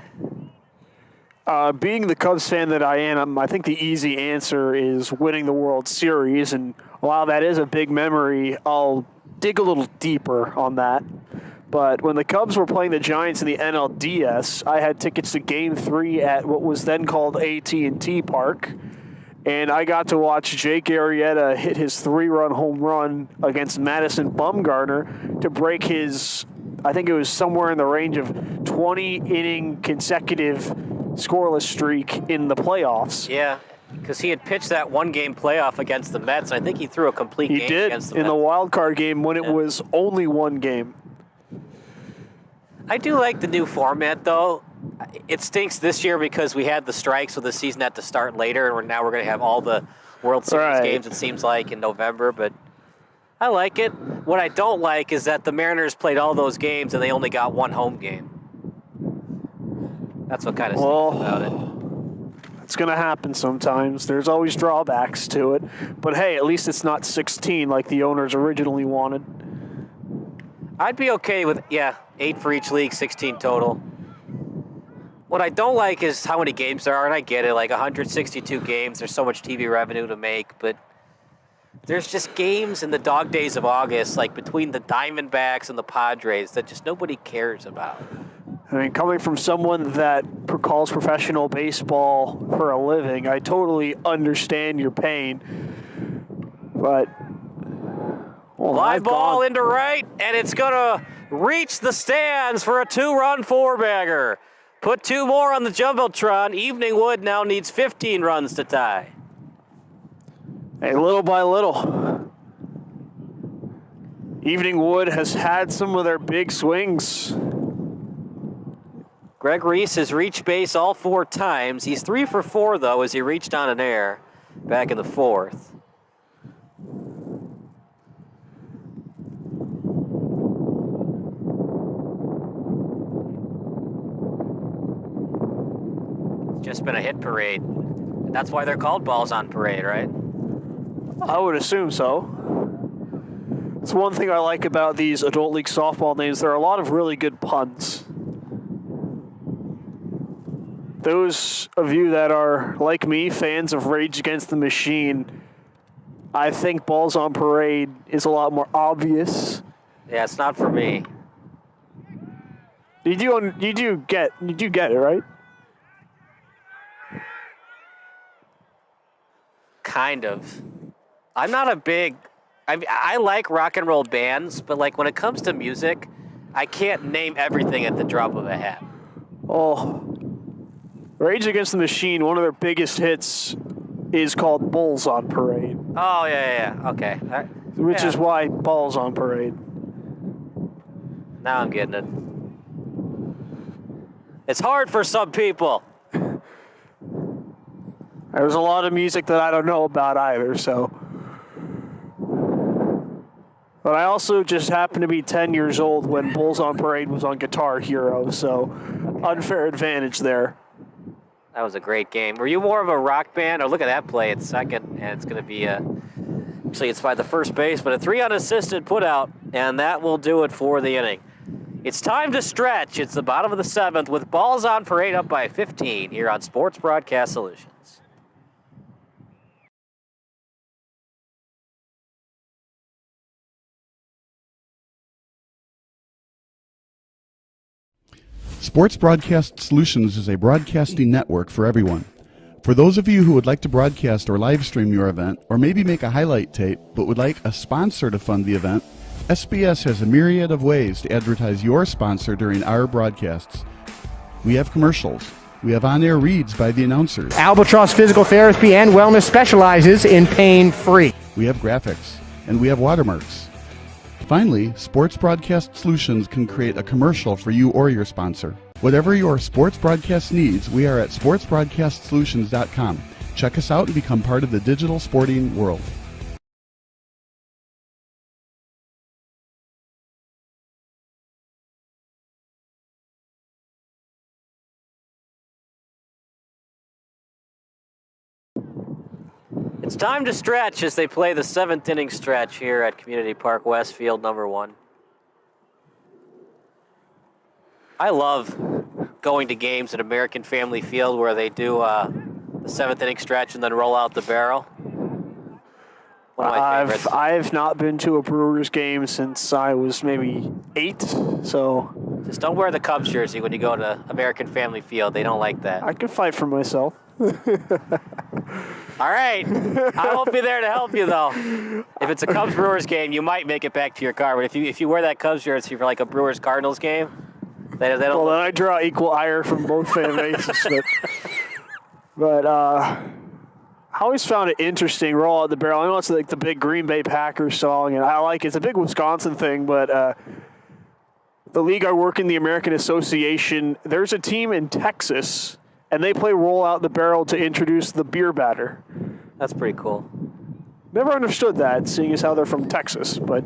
Being the Cubs fan that I am, I think the easy answer is winning the World Series. And while that is a big memory, I'll dig a little deeper on that. But when the Cubs were playing the Giants in the NLDS, I had tickets to Game 3 at what was then called AT&T Park. And I got to watch Jake Arrieta hit his 3-run home run against Madison Bumgarner to break his, I think it was somewhere in the range of 20-inning consecutive scoreless streak in the playoffs. Yeah, because he had pitched that one-game playoff against the Mets. I think he threw a complete game against the Mets. He did in the wild card game when it was only one game. I do like the new format, though. It stinks this year because we had the strike, so the season had to start later, and now we're going to have all the World Series games, it seems like, in November. But I like it. What I don't like is that the Mariners played all those games and they only got one home game. That's what kind of stinks about it. It's going to happen sometimes. There's always drawbacks to it. But hey, at least it's not 16 like the owners originally wanted. I'd be okay with, 8 for each league, 16 total. What I don't like is how many games there are, and I get it, like 162 games, there's so much TV revenue to make, but there's just games in the dog days of August, like between the Diamondbacks and the Padres, that just nobody cares about. I mean, coming from someone that calls professional baseball for a living, I totally understand your pain. But live ball into right, and it's going to reach the stands for a 2-run four-bagger. Put 2 more on the Jumbotron. Evening Wood now needs 15 runs to tie. Hey, little by little. Evening Wood has had some of their big swings. Greg Reese has reached base all 4 times. He's 3 for 4, though, as he reached on an air back in the 4th. It's just been a hit parade. And that's why they're called balls on parade, right? I would assume so. It's one thing I like about these adult league softball names. There are a lot of really good puns. Those of you that are, like me, fans of Rage Against the Machine, I think Balls on Parade is a lot more obvious. Yeah, it's not for me. You do get it, right? Kind of. I'm not a big... I like rock and roll bands, but like when it comes to music, I can't name everything at the drop of a hat. Oh... Rage Against the Machine, one of their biggest hits is called Bulls on Parade. Oh, yeah. Okay. Which is why Balls on Parade. Now I'm getting it. It's hard for some people. There's a lot of music that I don't know about either, so. But I also just happened to be 10 years old when Bulls on Parade was on Guitar Hero, so unfair advantage there. That was a great game. Were you more of a rock band? Oh, look at that play at second, and it's going to be actually it's by the first base, but a 3 unassisted put out, and that will do it for the inning. It's time to stretch. It's the bottom of the 7th with Balls on Parade up by 15 here on Sports Broadcast Solutions. Sports Broadcast Solutions is a broadcasting network for everyone. For those of you who would like to broadcast or live stream your event, or maybe make a highlight tape, but would like a sponsor to fund the event, SBS has a myriad of ways to advertise your sponsor during our broadcasts. We have commercials. We have on-air reads by the announcers. Albatross Physical Therapy and Wellness specializes in pain-free. We have graphics, and we have watermarks. Finally, Sports Broadcast Solutions can create a commercial for you or your sponsor. Whatever your sports broadcast needs, we are at sportsbroadcastsolutions.com. Check us out and become part of the digital sporting world. It's time to stretch as they play the 7th inning stretch here at Community Park West, field number 1. I love going to games at American Family Field where they do the 7th inning stretch and then roll out the barrel. One of my favorites. I've not been to a Brewers game since I was maybe 8, so... Just don't wear the Cubs jersey when you go to American Family Field. They don't like that. I can fight for myself. All right. I won't be there to help you, though. If it's a Cubs-Brewers game, you might make it back to your car. But if you wear that Cubs jersey for like a Brewers-Cardinals game, they don't. Well, then I draw equal ire from both fan bases. But I always found it interesting, roll out the barrel. I know it's like the big Green Bay Packers song, and I like it. It's a big Wisconsin thing, but the league I work in, the American Association, there's a team in Texas, and they play roll out the barrel to introduce the beer batter. That's pretty cool. Never understood that, seeing as how they're from Texas, but...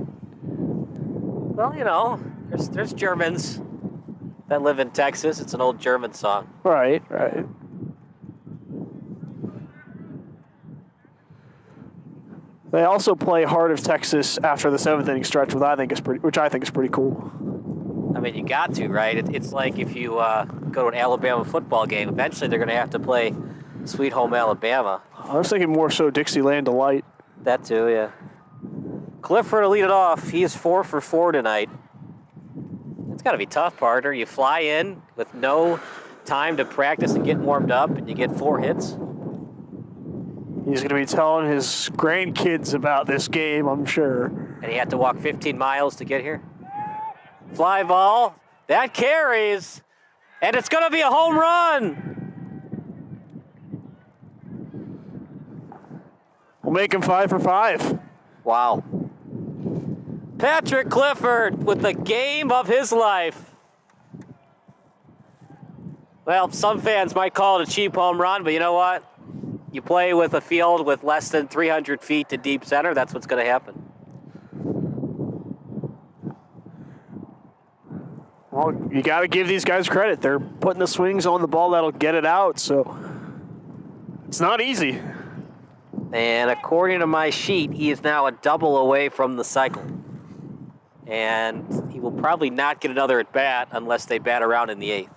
Well, you know, there's Germans that live in Texas. It's an old German song. Right, right. They also play Heart of Texas after the 7th inning stretch, which I think is pretty cool. I mean, you got to, right? It's like if you go to an Alabama football game, eventually they're going to have to play Sweet Home Alabama. I was thinking more so Dixieland Delight. That too, yeah. Clifford to lead it off. He is 4 for 4 tonight. It's got to be tough, partner. You fly in with no time to practice and get warmed up, and you get 4 hits. He's going to be telling his grandkids about this game, I'm sure. And he had to walk 15 miles to get here. Fly ball. That carries. And it's going to be a home run. We'll make him 5 for 5. Wow. Patrick Clifford with the game of his life. Well, some fans might call it a cheap home run, but you know what? You play with a field with less than 300 feet to deep center, that's what's going to happen. Well, you got to give these guys credit. They're putting the swings on the ball that'll get it out, so it's not easy. And according to my sheet, he is now a double away from the cycle. And he will probably not get another at bat unless they bat around in the 8th.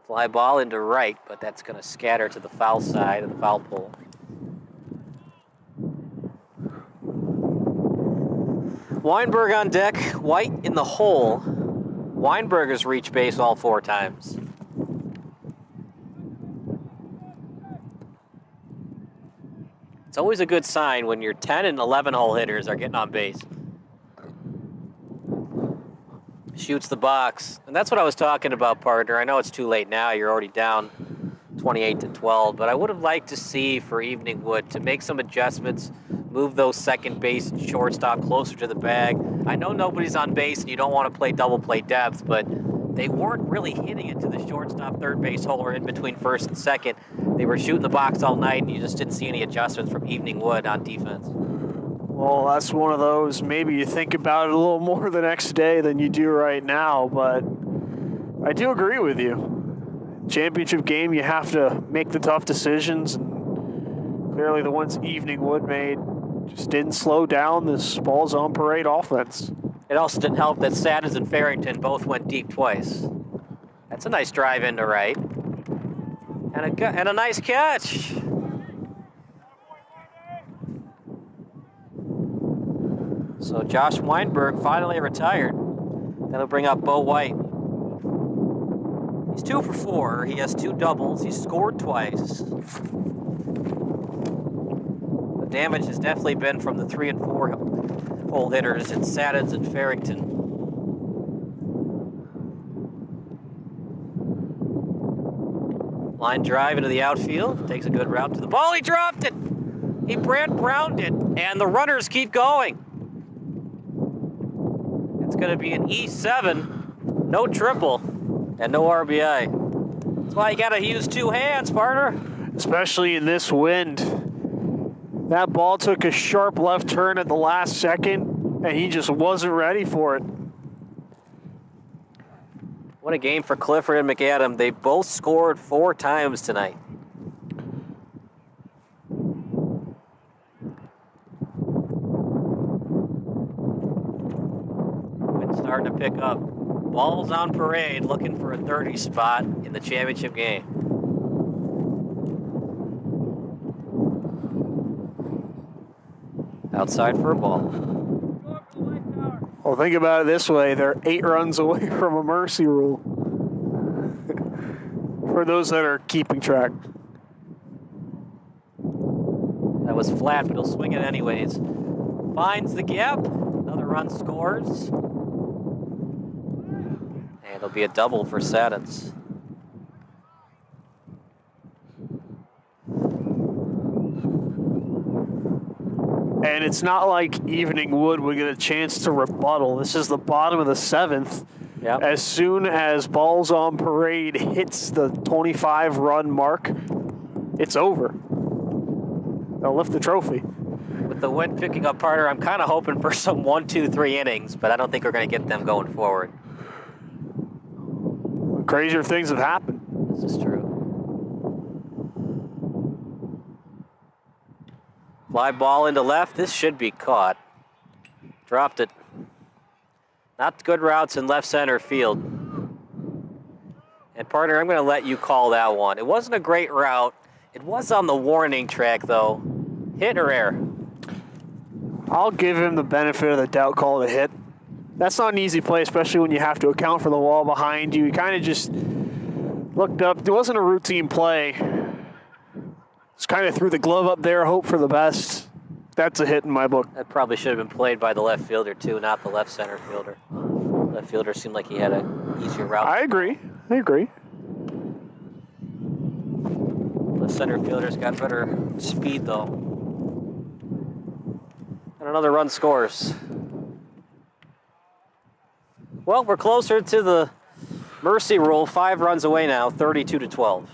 Fly ball into right, but that's going to scatter to the foul side of the foul pole. Weinberg on deck, White in the hole. Weinberg has reached base all 4 times. It's always a good sign when your 10 and 11 hole hitters are getting on base. Shoots the box. And that's what I was talking about, partner. I know it's too late now. You're already down 28-12. But I would have liked to see for Evening Wood to make some adjustments, move those second base and shortstop closer to the bag. I know nobody's on base and you don't want to play double play depth, but they weren't really hitting it to the shortstop, third base hole or in between first and second. They were shooting the box all night, and you just didn't see any adjustments from Evening Wood on defense. Well, that's one of those, maybe you think about it a little more the next day than you do right now, but I do agree with you. Championship game, you have to make the tough decisions, and clearly the ones Evening Wood made just didn't slow down this balls on parade offense. It also didn't help that Saddens and Farrington both went deep twice. That's a nice drive into right. And a nice catch. So Josh Weinberg finally retired. That'll bring up Bo White. He's 2 for 4. He has 2 doubles. He's scored twice. The damage has definitely been from the 3 and 4 hole hitters in Saddens and Farrington. Line drive into the outfield. Takes a good route to the ball. He dropped it. He Brant Browned it. And the runners keep going. It's going to be an E7. No triple. And no RBI. That's why you got to use 2 hands, partner. Especially in this wind. That ball took a sharp left turn at the last second, and he just wasn't ready for it. What a game for Clifford and McAdam. They both scored 4 times tonight. Wind's starting to pick up. Balls on parade, looking for a 30 spot in the championship game. Outside for a ball. Well, think about it this way. They're 8 runs away from a mercy rule. For those that are keeping track. That was flat, but he'll swing it anyways. Finds the gap. Another run scores. And it'll be a double for Saddens. And it's not like Evening Wood would get a chance to rebuttal. This is the bottom of the 7th. Yep. As soon as balls on parade hits the 25-run mark, it's over. They'll lift the trophy. With the wind picking up harder, I'm kind of hoping for some 1, 2, 3 innings, but I don't think we're going to get them going forward. Crazier things have happened. This is true. Fly ball into left. This should be caught. Dropped it. Not good routes in left center field. And partner, I'm going to let you call that one. It wasn't a great route. It was on the warning track, though. Hit or error? I'll give him the benefit of the doubt, call it a hit. That's not an easy play, especially when you have to account for the wall behind you. He kind of just looked up. It wasn't a routine play. Just kind of threw the glove up there, hope for the best. That's a hit in my book. That probably should have been played by the left fielder, too, not the left center fielder. Left fielder seemed like he had an easier route. I agree. Left center fielder's got better speed, though. And another run scores. Well, we're closer to the mercy rule. 5 runs away now, 32-12.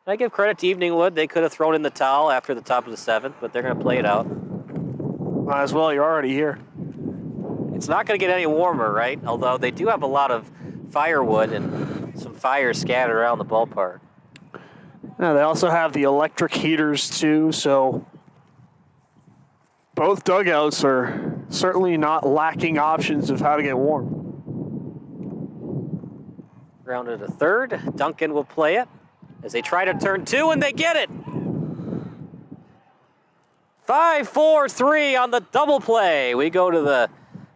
I give credit to Evening Wood. They could have thrown in the towel after the top of the 7th, but they're going to play it out. Might as well. You're already here. It's not going to get any warmer, right? Although they do have a lot of firewood and some fire scattered around the ballpark. Yeah, they also have the electric heaters, too, so both dugouts are certainly not lacking options of how to get warm. Grounded to third. Duncan will play it as they try to turn 2, and they get it. 5-4-3 on the double play. We go to the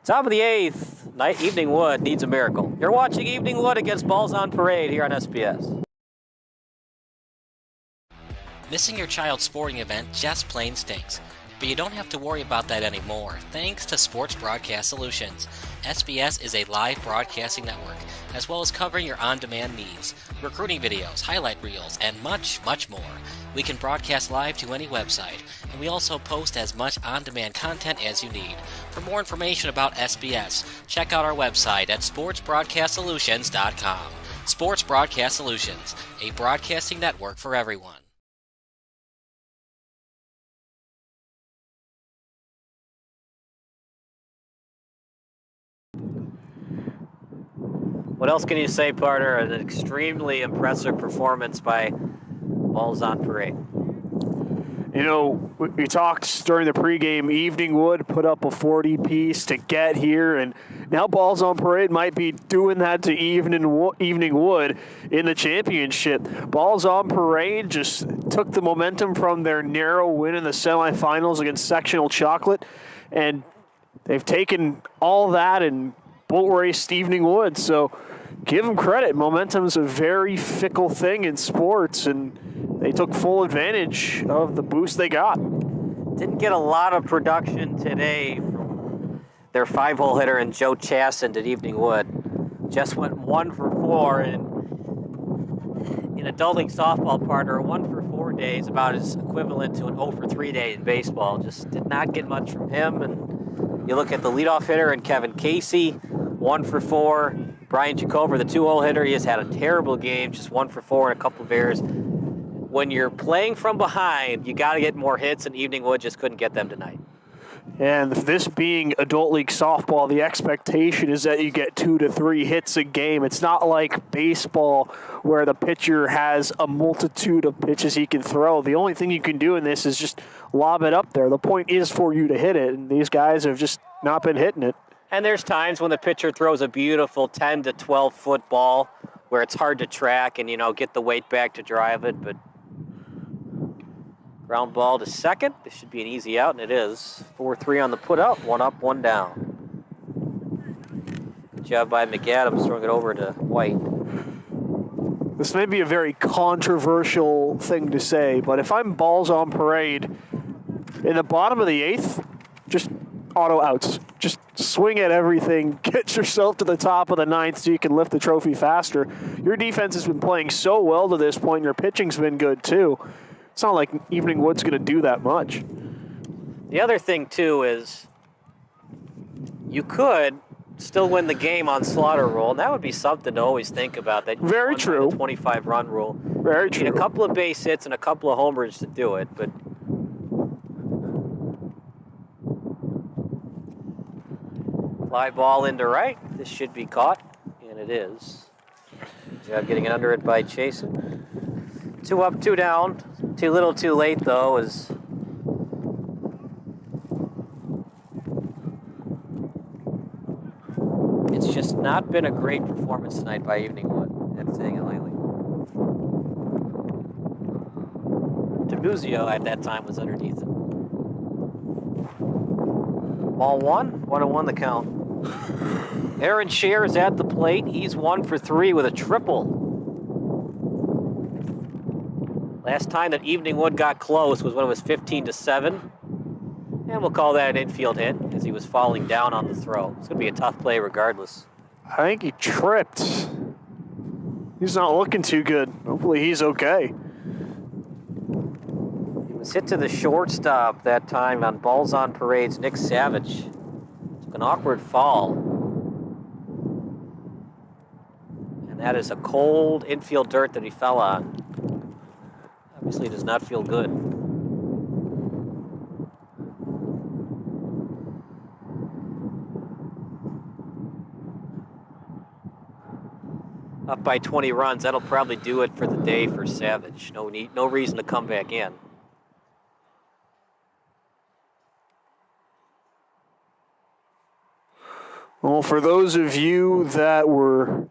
top of the 8th. Evening Wood needs a miracle. You're watching Evening Wood against Balls on Parade here on SBS. Missing your child's sporting event just plain stinks. But you don't have to worry about that anymore, thanks to Sports Broadcast Solutions. SBS is a live broadcasting network, as well as covering your on-demand needs, recruiting videos, highlight reels, and much, much more. We can broadcast live to any website, and we also post as much on-demand content as you need. For more information about SBS, check out our website at sportsbroadcastsolutions.com. Sports Broadcast Solutions, a broadcasting network for everyone. What else can you say, partner? An extremely impressive performance by Balls on Parade. You know, we talked during the pregame, Evening Wood put up a 40-piece to get here, and now Balls on Parade might be doing that to Evening Wood in the championship. Balls on Parade just took the momentum from their narrow win in the semifinals against Sectional Chocolate, and they've taken all that and bull raced Evening Wood, so give them credit. Momentum's a very fickle thing in sports, and they took full advantage of the boost they got. Didn't get a lot of production today from their 5-hole hitter and Joe Chasson at Evening Wood. Just went 1 for 4, and in adulting softball, partner, a 1 for 4 day is about as equivalent to an 0 for 3 day in baseball. Just did not get much from him. And you look at the leadoff hitter and Kevin Casey, 1 for 4. Brian Jacover, the 2-hole hitter, he has had a terrible game, just 1 for 4 and a couple of errors. When you're playing from behind, you got to get more hits, and Evening Wood just couldn't get them tonight. And this being adult league softball, the expectation is that you get 2 to 3 hits a game. It's not like baseball where the pitcher has a multitude of pitches he can throw. The only thing you can do in this is just lob it up there. The point is for you to hit it, and these guys have just not been hitting it. And there's times when the pitcher throws a beautiful 10 to 12 foot ball where it's hard to track and, get the weight back to drive it. But ground ball to second. This should be an easy out, and it is. 4-3 on the put out. 1 up, 1 down. Good job by McAdams throwing it over to White. This may be a very controversial thing to say, but if I'm Balls on Parade, in the bottom of the 8th, just auto outs. Just swing at everything. Get yourself to the top of the 9th so you can lift the trophy faster. Your defense has been playing so well to this point. Your pitching's been good, too. It's not like Evening Wood's going to do that much. The other thing, too, is you could still win the game on slaughter rule. And that would be something to always think about. That Very true. 25-run rule. Very You true. need a couple of base hits and a couple of homers to do it, but fly ball into right. This should be caught, and it is. Good job getting it under it by Chasen. 2 up, 2 down. Too little, too late, though, as it's just not been a great performance tonight by Evening Wood. That's saying it lightly. DeMuzio at that time was underneath it. Ball 1-1 the count. Aaron Scher is at the plate. He's 1 for 3 with a triple. Last time that Evening Wood got close was when it was 15-7. And we'll call that an infield hit as he was falling down on the throw. It's going to be a tough play regardless. I think he tripped. He's not looking too good. Hopefully he's okay. He was hit to the shortstop that time on Balls on Parade's Nick Savage. Took an awkward fall. And that is a cold infield dirt that he fell on. Obviously does not feel good. Up by 20 runs, that'll probably do it for the day for Savage. No reason to come back in. Well, for those of you that were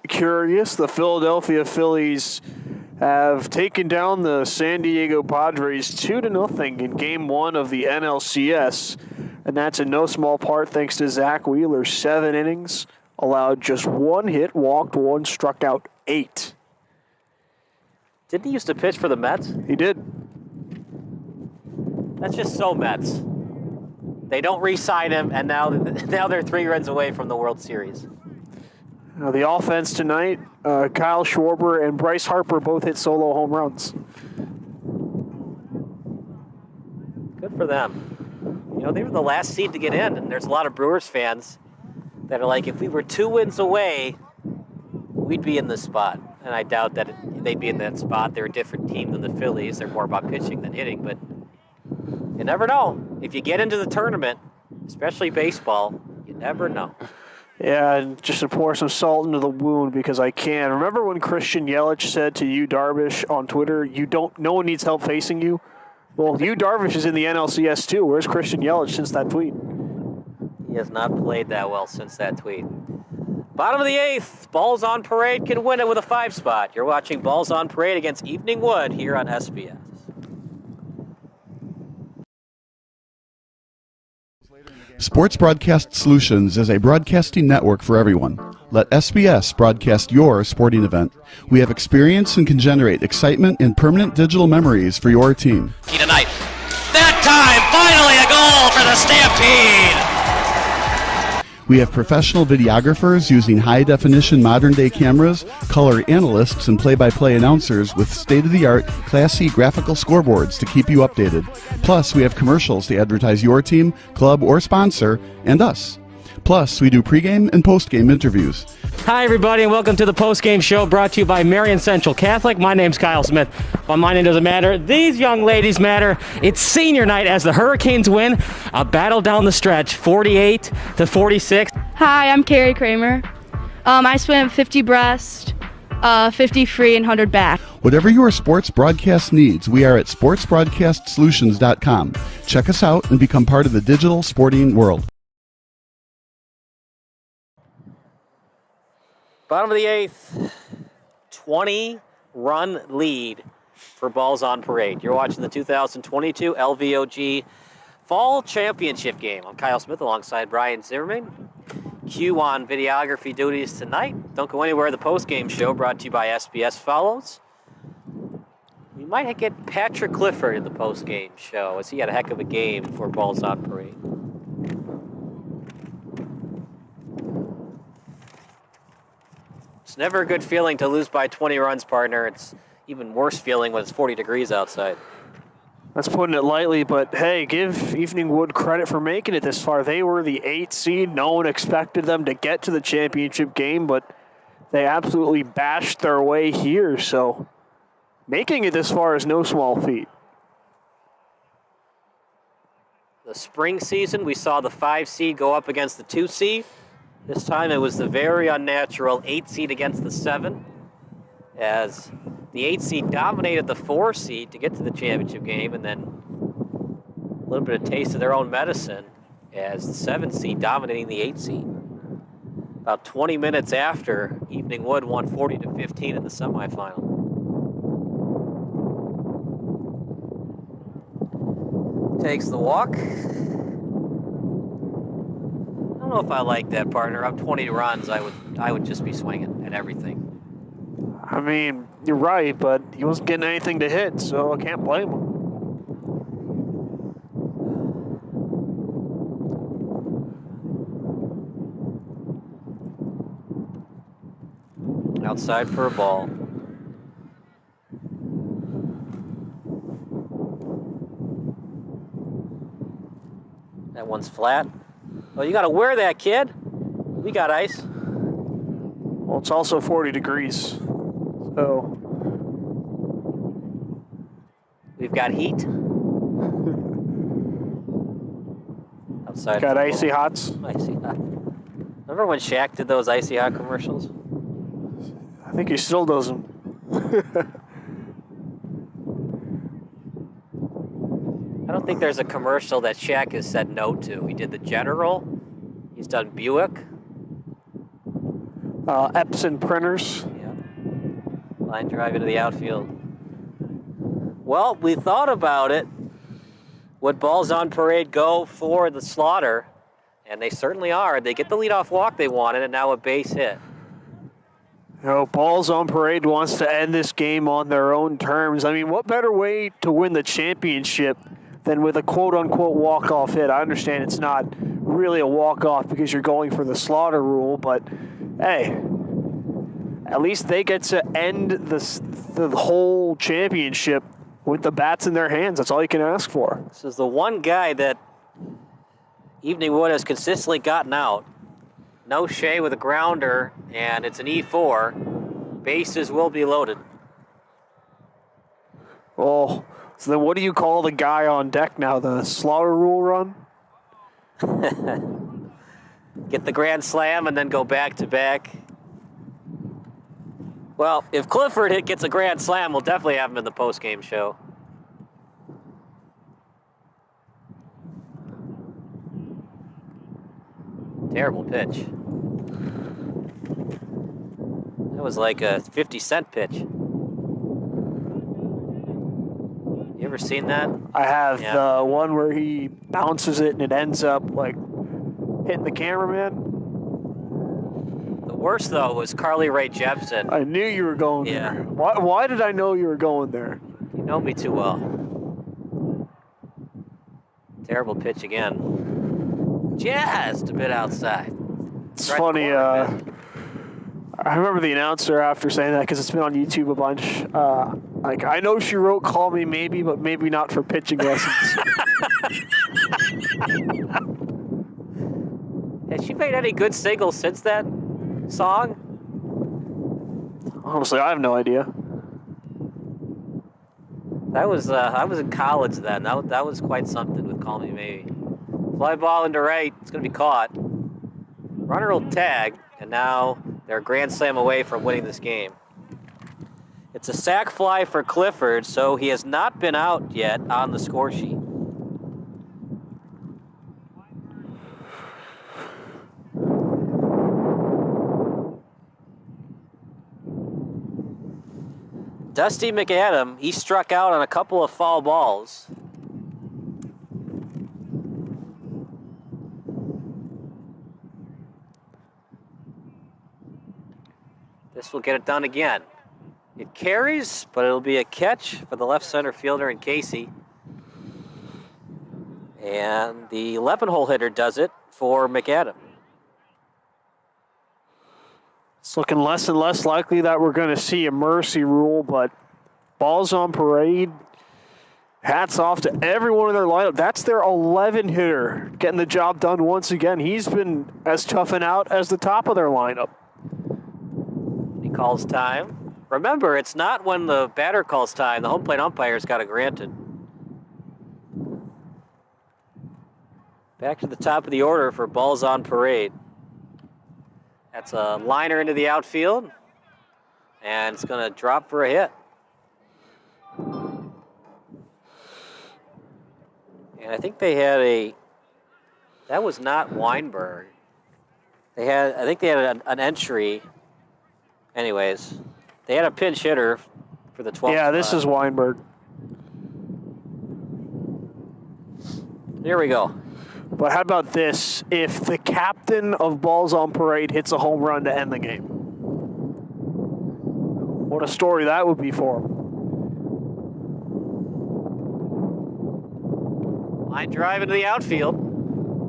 curious, the Philadelphia Phillies have taken down the San Diego Padres 2-0 in Game 1 of the NLCS, and that's in no small part thanks to Zach Wheeler's 7 innings, allowed just 1 hit, walked 1, struck out 8. Didn't he used to pitch for the Mets? He did. That's just so Mets. They don't re-sign him, and now they're 3 runs away from the World Series. The offense tonight, Kyle Schwarber and Bryce Harper both hit solo home runs. Good for them. You know, they were the last seed to get in, and there's a lot of Brewers fans that are like, if we were 2 wins away, we'd be in this spot. And I doubt that they'd be in that spot. They're a different team than the Phillies. They're more about pitching than hitting, but you never know. If you get into the tournament, especially baseball, you never know. Yeah, and just to pour some salt into the wound because I can. Remember when Christian Yelich said to Yu Darvish on Twitter, no one needs help facing you? Well, Yu Darvish is in the NLCS too. Where's Christian Yelich since that tweet? He has not played that well since that tweet. Bottom of the 8th, Balls on Parade can win it with a 5 spot. You're watching Balls on Parade against Evening Wood here on SBS. Sports Broadcast Solutions is a broadcasting network for everyone. Let SBS broadcast your sporting event. We have experience and can generate excitement and permanent digital memories for your team. Tonight. That time, finally a goal for the Stampede! We have professional videographers using high-definition modern-day cameras, color analysts, and play-by-play announcers with state-of-the-art, classy graphical scoreboards to keep you updated. Plus, we have commercials to advertise your team, club, or sponsor, and us. Plus, we do pregame and postgame interviews. Hi, everybody, and welcome to the postgame show brought to you by Marion Central Catholic. My name's Kyle Smith, but my name doesn't matter. These young ladies matter. It's senior night as the Hurricanes win a battle down the stretch, 48-46. Hi, I'm Carrie Kramer. I swim 50 breast, 50 free, and 100 back. Whatever your sports broadcast needs, we are at sportsbroadcastsolutions.com. Check us out and become part of the digital sporting world. Bottom of the 8th, 20-run lead for Balls on Parade. You're watching the 2022 LVOG Fall Championship game. I'm Kyle Smith alongside Brian Zimmerman. Q on videography duties tonight. Don't go anywhere. The postgame show brought to you by SBS follows. We might get Patrick Clifford in the postgame show as he had a heck of a game for Balls on Parade. It's never a good feeling to lose by 20 runs, partner. It's even worse feeling when it's 40 degrees outside. That's putting it lightly, but hey, give Evening Wood credit for making it this far. They were the 8th seed. No one expected them to get to the championship game, but they absolutely bashed their way here. So making it this far is no small feat. The spring season, we saw the 5 seed go up against the 2 seed. This time it was the very unnatural 8 seed against the 7, as the 8 seed dominated the 4 seed to get to the championship game, and then a little bit of taste of their own medicine as the 7 seed dominating the 8 seed. About 20 minutes after, Evening Wood won 40-15 in the semifinal. Takes the walk. I don't know if I like that, partner. Up 20 runs, I would just be swinging at everything. I mean, you're right, but he wasn't getting anything to hit, so I can't blame him. Outside for a ball. That one's flat. Oh, you got to wear that, kid. We got ice. Well, it's also 40 degrees, so. We've got heat. Outside. Got icy hots. Icy hot. Remember when Shaq did those icy hot commercials? I think he still does them. I don't think there's a commercial that Shaq has said no to. He did the General. He's done Buick. Epson printers. Yeah. Line drive into the outfield. Well, we thought about it. Would balls on parade go for the Slaughter? And they certainly are. They get the leadoff walk they wanted, and now a base hit. You know, Balls on Parade wants to end this game on their own terms. I mean, what better way to win the championship than with a quote-unquote walk-off hit? I understand it's not really a walk-off because you're going for the Slaughter rule, but hey, at least they get to end the whole championship with the bats in their hands. That's all you can ask for. This is the one guy that Evening Wood has consistently gotten out. No Shea with a grounder, and it's an E4. Bases will be loaded. Oh, so then what do you call the guy on deck now? The Slaughter rule run? Get the grand slam and then go back to back. Well, if Clifford gets a grand slam, we'll definitely have him in the post-game show. Terrible pitch. That was like a 50-cent pitch. You ever seen that? I have. Yeah. The one where he bounces it and it ends up like hitting the cameraman. The worst, though, was Carly Rae Jepsen. I knew you were going Yeah. there. Why did I know you were going there? You know me too well. Terrible pitch again. Just a bit outside. It's funny. I remember the announcer after saying that because it's been on YouTube a bunch. Like, I know she wrote "Call Me Maybe," but maybe not for pitching lessons. Has she made any good singles since that song? Honestly, I have no idea. That was I was in college then. That was quite something with "Call Me Maybe." Fly ball into right. It's going to be caught. Runner will tag, and now they're a grand slam away from winning this game. It's a sac fly for Clifford, so he has not been out yet on the score sheet. Dusty McAdam, he struck out on a couple of foul balls. This will get it done again. It carries, but it'll be a catch for the left center fielder in Casey. And the 11-hole hitter does it for McAdam. It's looking less and less likely that we're going to see a mercy rule, but Balls on Parade Hats off to everyone in their lineup. That's their 11 hitter getting the job done once again. He's been as tough and out as the top of their lineup. He calls time. Remember, it's not when the batter calls time. The home plate umpire's got it granted. Back to the top of the order for balls on parade. That's a liner into the outfield, and it's going to drop for a hit. And I think they had that was not Weinberg. I think they had an entry. Anyways, they had a pinch hitter for the 12th. Yeah, this is Weinberg. Here we go. But how about this? If the captain of balls on parade hits a home run to end the game. What a story that would be for him. Line drive into the outfield.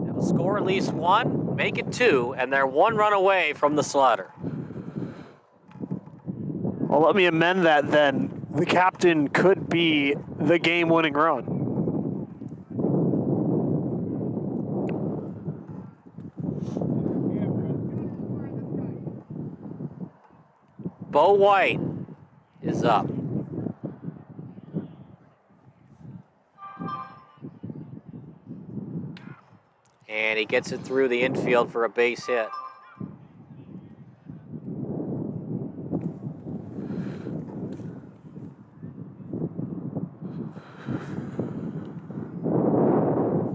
It'll score at least one, make it two, and they're one run away from the slaughter. Well, let me amend that then. The captain could be the game-winning run. Bo White is up. And he gets it through the infield for a base hit.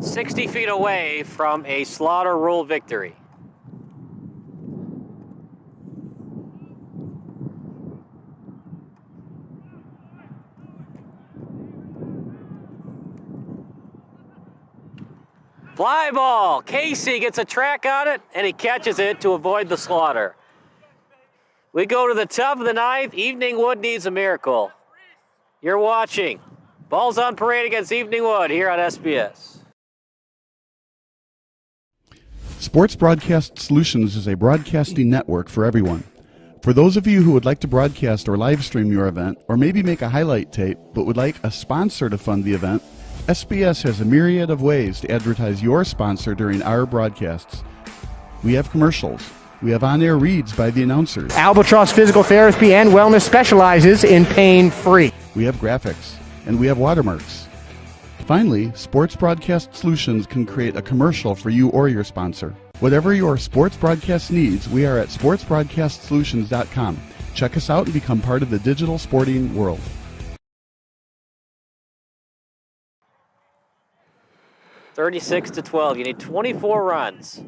"60 feet away from a slaughter rule victory." Fly ball. Casey gets a track on it, and he catches it to avoid the slaughter. We go to the top of the ninth. Evening Wood needs a miracle. You're watching Balls on Parade against Evening Wood here on SBS. Sports Broadcast Solutions is a broadcasting network for everyone. For those of you who would like to broadcast or live stream your event, or maybe make a highlight tape, but would like a sponsor to fund the event, SBS has a myriad of ways to advertise your sponsor during our broadcasts. We have commercials. We have on-air reads by the announcers. Albatross Physical Therapy and Wellness specializes in pain-free. We have graphics, and we have watermarks. Finally, Sports Broadcast Solutions can create a commercial for you or your sponsor. Whatever your sports broadcast needs, we are at sportsbroadcastsolutions.com. Check us out and become part of the digital sporting world. "36-12. You need 24 runs.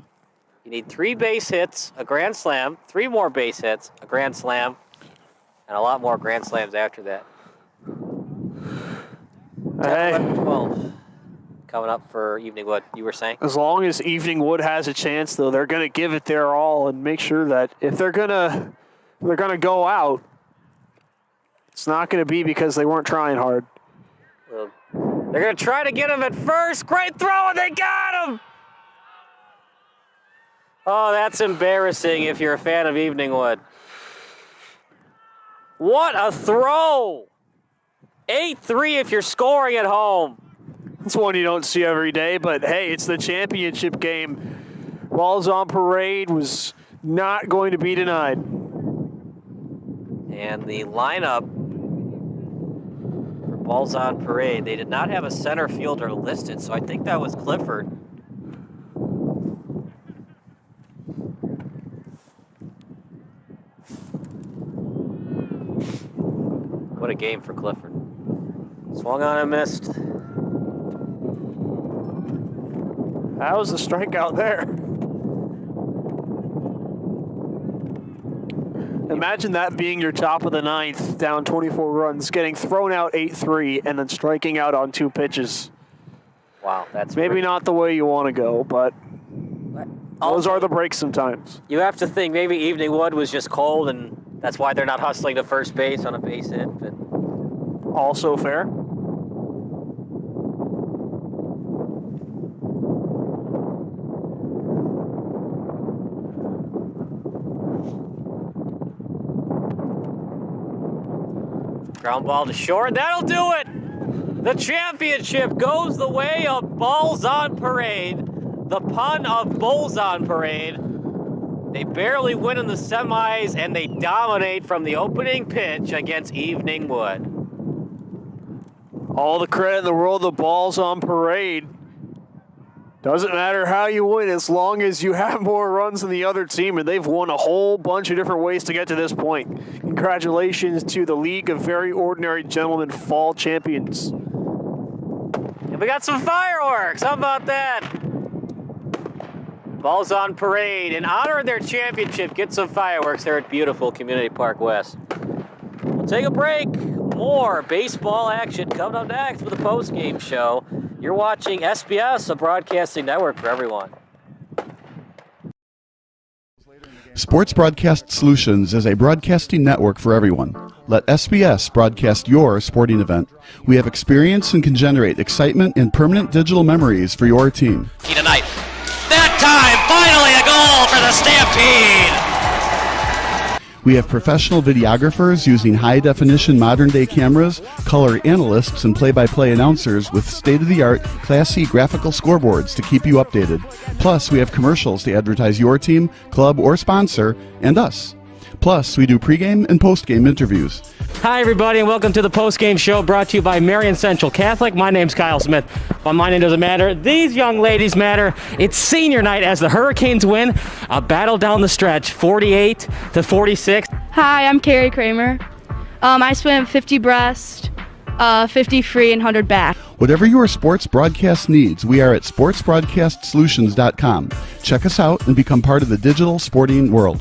You need 3 base hits, a grand slam, 3 more base hits, a grand slam, and a lot more grand slams after that. 10, 11, 12 coming up for Evening Wood, you were saying? As long as Evening Wood has a chance, though, they're going to give it their all and make sure that if they're going to go out, it's not going to be because they weren't trying hard. Well, they're going to try to get him at first. Great throw, and they got him! Oh, that's embarrassing if you're a fan of Evening Wood. What a throw! 8-3 if you're scoring at home. It's one you don't see every day, but hey, it's the championship game. Balls on Parade was not going to be denied. And the lineup for Balls on Parade, they did not have a center fielder listed, so I think that was Clifford. What a game for Clifford. Swung on and missed. That was a strikeout there. Imagine that being your top of the ninth, down 24 runs, getting thrown out 8-3, and then striking out on 2 pitches. Wow, that's maybe not the way you want to go, but those also, are the breaks sometimes. You have to think maybe Evening Wood was just cold, and that's why they're not hustling to first base on a base hit. But also fair. ground ball to short. That'll do it. The championship goes the way of Balls on Parade, the pun of Bulls on Parade. They barely win in the semis, and they dominate from the opening pitch against Evening Wood. All the credit in the world, the Balls on Parade. Doesn't matter how you win as long as you have more runs than the other team, and they've won a whole bunch of different ways to get to this point. Congratulations to the League of Very Ordinary Gentlemen Fall Champions. And we got some fireworks. How about that? Balls on Parade. In honor of their championship, get some fireworks there at beautiful Community Park West. We'll take a break. More baseball action coming up next for the post-game show. You're watching SBS, a broadcasting network for everyone. Sports Broadcast Solutions is a broadcasting network for everyone. Let SBS broadcast your sporting event. We have experience and can generate excitement and permanent digital memories for your team. Tonight. That time, finally a goal for the Stampede! We have professional videographers using high-definition modern-day cameras, color analysts, and play-by-play announcers with state-of-the-art, classy graphical scoreboards to keep you updated. Plus, we have commercials to advertise your team, club, or sponsor, and us. Plus, we do pregame and postgame interviews. Hi, everybody, and welcome to the post-game show brought to you by Marion Central Catholic. My name's Kyle Smith. But my name doesn't matter. These young ladies matter. It's senior night as the Hurricanes win a battle down the stretch, 48-46. Hi, I'm Carrie Kramer. I swim 50 breast, 50 free, and 100 back. Whatever your sports broadcast needs, we are at sportsbroadcastsolutions.com. Check us out and become part of the digital sporting world.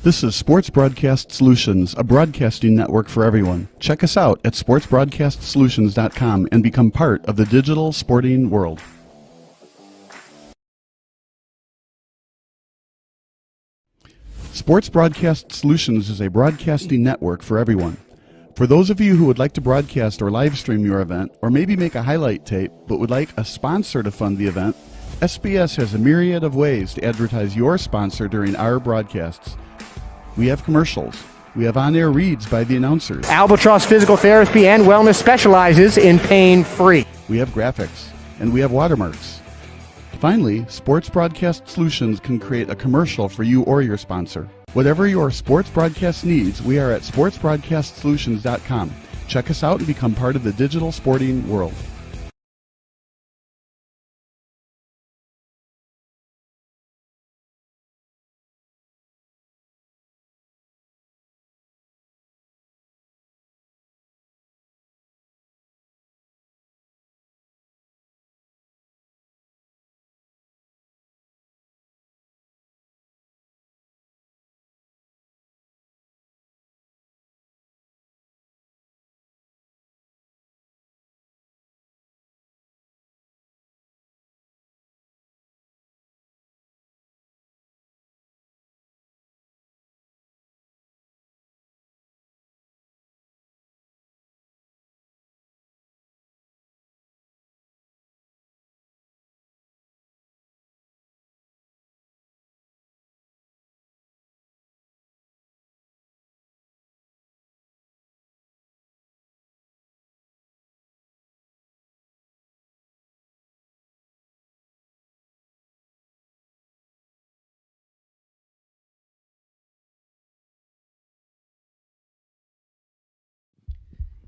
This is Sports Broadcast Solutions, a broadcasting network for everyone. Check us out at sportsbroadcastsolutions.com and become part of the digital sporting world. Sports Broadcast Solutions is a broadcasting network for everyone. For those of you who would like to broadcast or live stream your event, or maybe make a highlight tape, but would like a sponsor to fund the event, SBS has a myriad of ways to advertise your sponsor during our broadcasts. We have commercials. We have on-air reads by the announcers. Albatross Physical Therapy and Wellness specializes in pain-free. We have graphics, and we have watermarks. Finally, Sports Broadcast Solutions can create a commercial for you or your sponsor. Whatever your sports broadcast needs, we are at sportsbroadcastsolutions.com. Check us out and become part of the digital sporting world.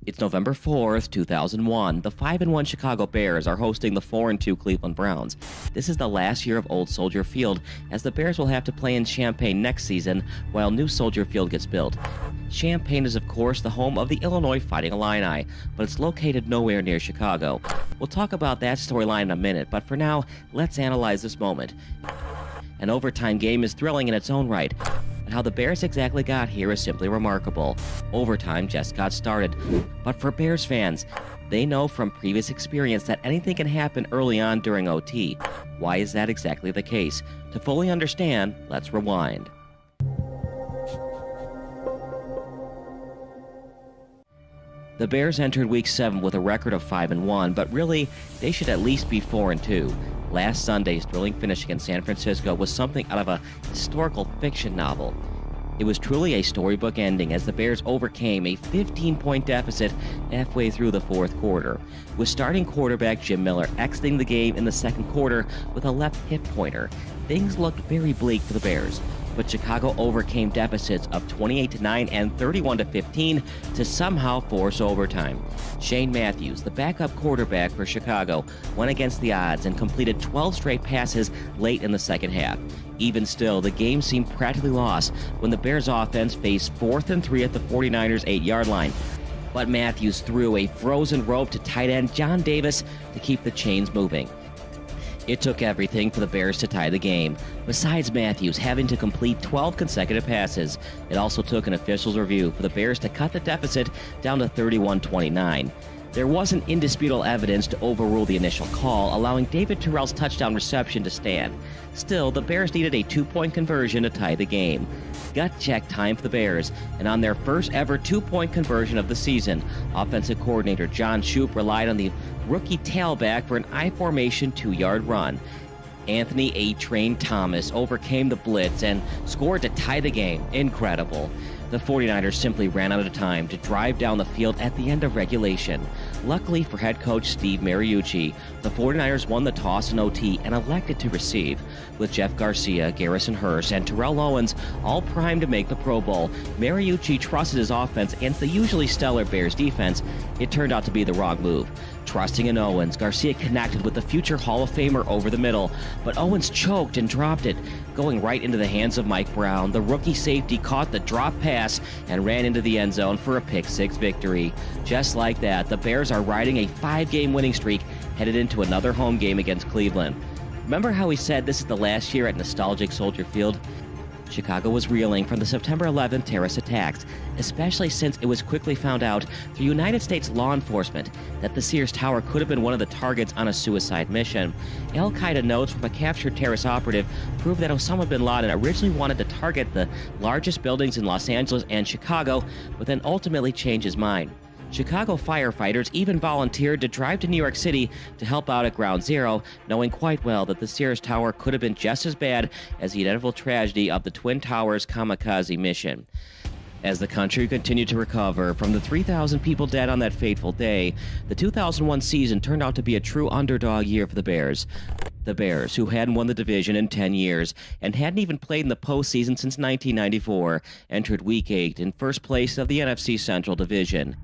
It's November 4th, 2001. The 5-1 Chicago Bears are hosting the 4-2 Cleveland Browns. This is the last year of Old Soldier Field, as the Bears will have to play in Champaign next season while new Soldier Field gets built. Champaign is, of course, the home of the Illinois Fighting Illini, but it's located nowhere near Chicago. We'll talk about that storyline in a minute, but for now, let's analyze this moment. An overtime game is thrilling in its own right. How the Bears exactly got here is simply remarkable. Overtime just got started. But for Bears fans, They know from previous experience that anything can happen early on during OT. Why is that exactly the case? To fully understand, let's rewind. The Bears entered Week 7 with a record of 5-1, but really, they should at least be 4-2. Last Sunday's thrilling finish against San Francisco was something out of a historical fiction novel. It was truly a storybook ending as the Bears overcame a 15-point deficit halfway through the fourth quarter, with starting quarterback Jim Miller exiting the game in the second quarter with a left hip pointer. Things looked very bleak for the Bears, but Chicago overcame deficits of 28-9 and 31-15 to somehow force overtime. Shane Matthews, the backup quarterback for Chicago, went against the odds and completed 12 straight passes late in the second half. Even still, the game seemed practically lost when the Bears offense faced 4th and 3 at the 49ers' 8-yard line. But Matthews threw a frozen rope to tight end John Davis to keep the chains moving. It took everything for the Bears to tie the game. Besides Matthews having to complete 12 consecutive passes, it also took an official's review for the Bears to cut the deficit down to 31-29. There wasn't indisputable evidence to overrule the initial call, allowing David Terrell's touchdown reception to stand. Still, the Bears needed a 2-point conversion to tie the game. Gut check time for the Bears, and on their first ever 2-point conversion of the season, offensive coordinator John Shoup relied on the rookie tailback for an I-formation 2-yard run. Anthony A-Train Thomas overcame the blitz and scored to tie the game. Incredible. The 49ers simply ran out of time to drive down the field at the end of regulation. Luckily for head coach Steve Mariucci, the 49ers won the toss in OT and elected to receive. With Jeff Garcia, Garrison Hurst, and Terrell Owens all primed to make the Pro Bowl, Mariucci trusted his offense against the usually stellar Bears defense. It turned out to be the wrong move. Trusting in Owens, Garcia connected with the future Hall of Famer over the middle, but Owens choked and dropped it, going right into the hands of Mike Brown. The rookie safety caught the drop pass and ran into the end zone for a pick-6 victory. Just like that, the Bears are riding a 5-game winning streak headed into another home game against Cleveland. Remember how we said this is the last year at nostalgic Soldier Field? Chicago was reeling from the September 11th terrorist attacks, especially since it was quickly found out through United States law enforcement that the Sears Tower could have been one of the targets on a suicide mission. Al-Qaeda notes from a captured terrorist operative prove that Osama bin Laden originally wanted to target the largest buildings in Los Angeles and Chicago, but then ultimately changed his mind. Chicago firefighters even volunteered to drive to New York City to help out at Ground Zero, knowing quite well that the Sears Tower could have been just as bad as the inevitable tragedy of the Twin Towers kamikaze mission. As the country continued to recover from the 3,000 people dead on that fateful day, the 2001 season turned out to be a true underdog year for the Bears. The Bears, who hadn't won the division in 10 years and hadn't even played in the postseason since 1994, entered Week 8 in first place of the NFC Central Division.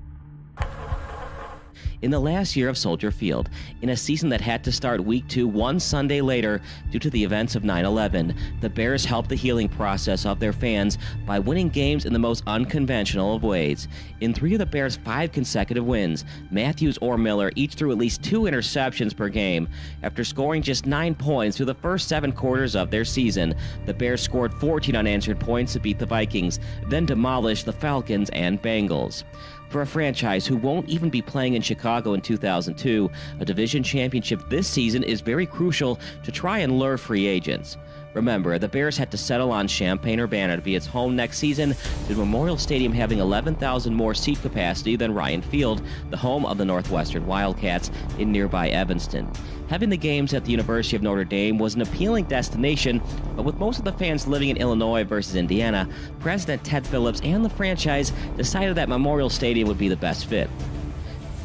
In the last year of Soldier Field, in a season that had to start Week 2 one Sunday later due to the events of 9/11, the Bears helped the healing process of their fans by winning games in the most unconventional of ways. In 3 of the Bears' 5 consecutive wins, Matthews or Miller each threw at least 2 interceptions per game. After scoring just 9 points through the first 7 quarters of their season, the Bears scored 14 unanswered points to beat the Vikings, then demolished the Falcons and Bengals. For a franchise who won't even be playing in Chicago in 2002, a division championship this season is very crucial to try and lure free agents. Remember, the Bears had to settle on Champaign-Urbana to be its home next season, with Memorial Stadium having 11,000 more seat capacity than Ryan Field, the home of the Northwestern Wildcats in nearby Evanston. Having the games at the University of Notre Dame was an appealing destination, but with most of the fans living in Illinois versus Indiana, President Ted Phillips and the franchise decided that Memorial Stadium would be the best fit.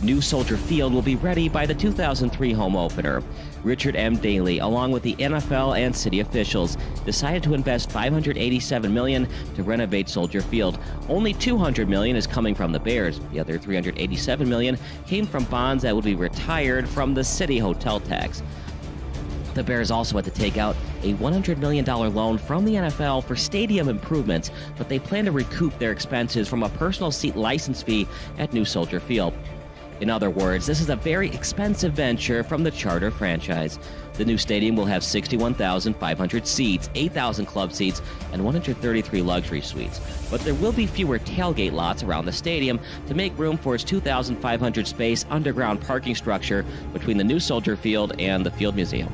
New Soldier Field will be ready by the 2003 home opener. Richard M. Daley, along with the NFL and city officials, decided to invest $587 million to renovate Soldier Field. Only $200 million is coming from the Bears. The other $387 million came from bonds that would be retired from the city hotel tax. The Bears also had to take out a $100 million loan from the NFL for stadium improvements, but they plan to recoup their expenses from a personal seat license fee at New Soldier Field. In other words, this is a very expensive venture from the Charter franchise. The new stadium will have 61,500 seats, 8,000 club seats, and 133 luxury suites. But there will be fewer tailgate lots around the stadium to make room for its 2,500 space underground parking structure between the new Soldier Field and the Field Museum.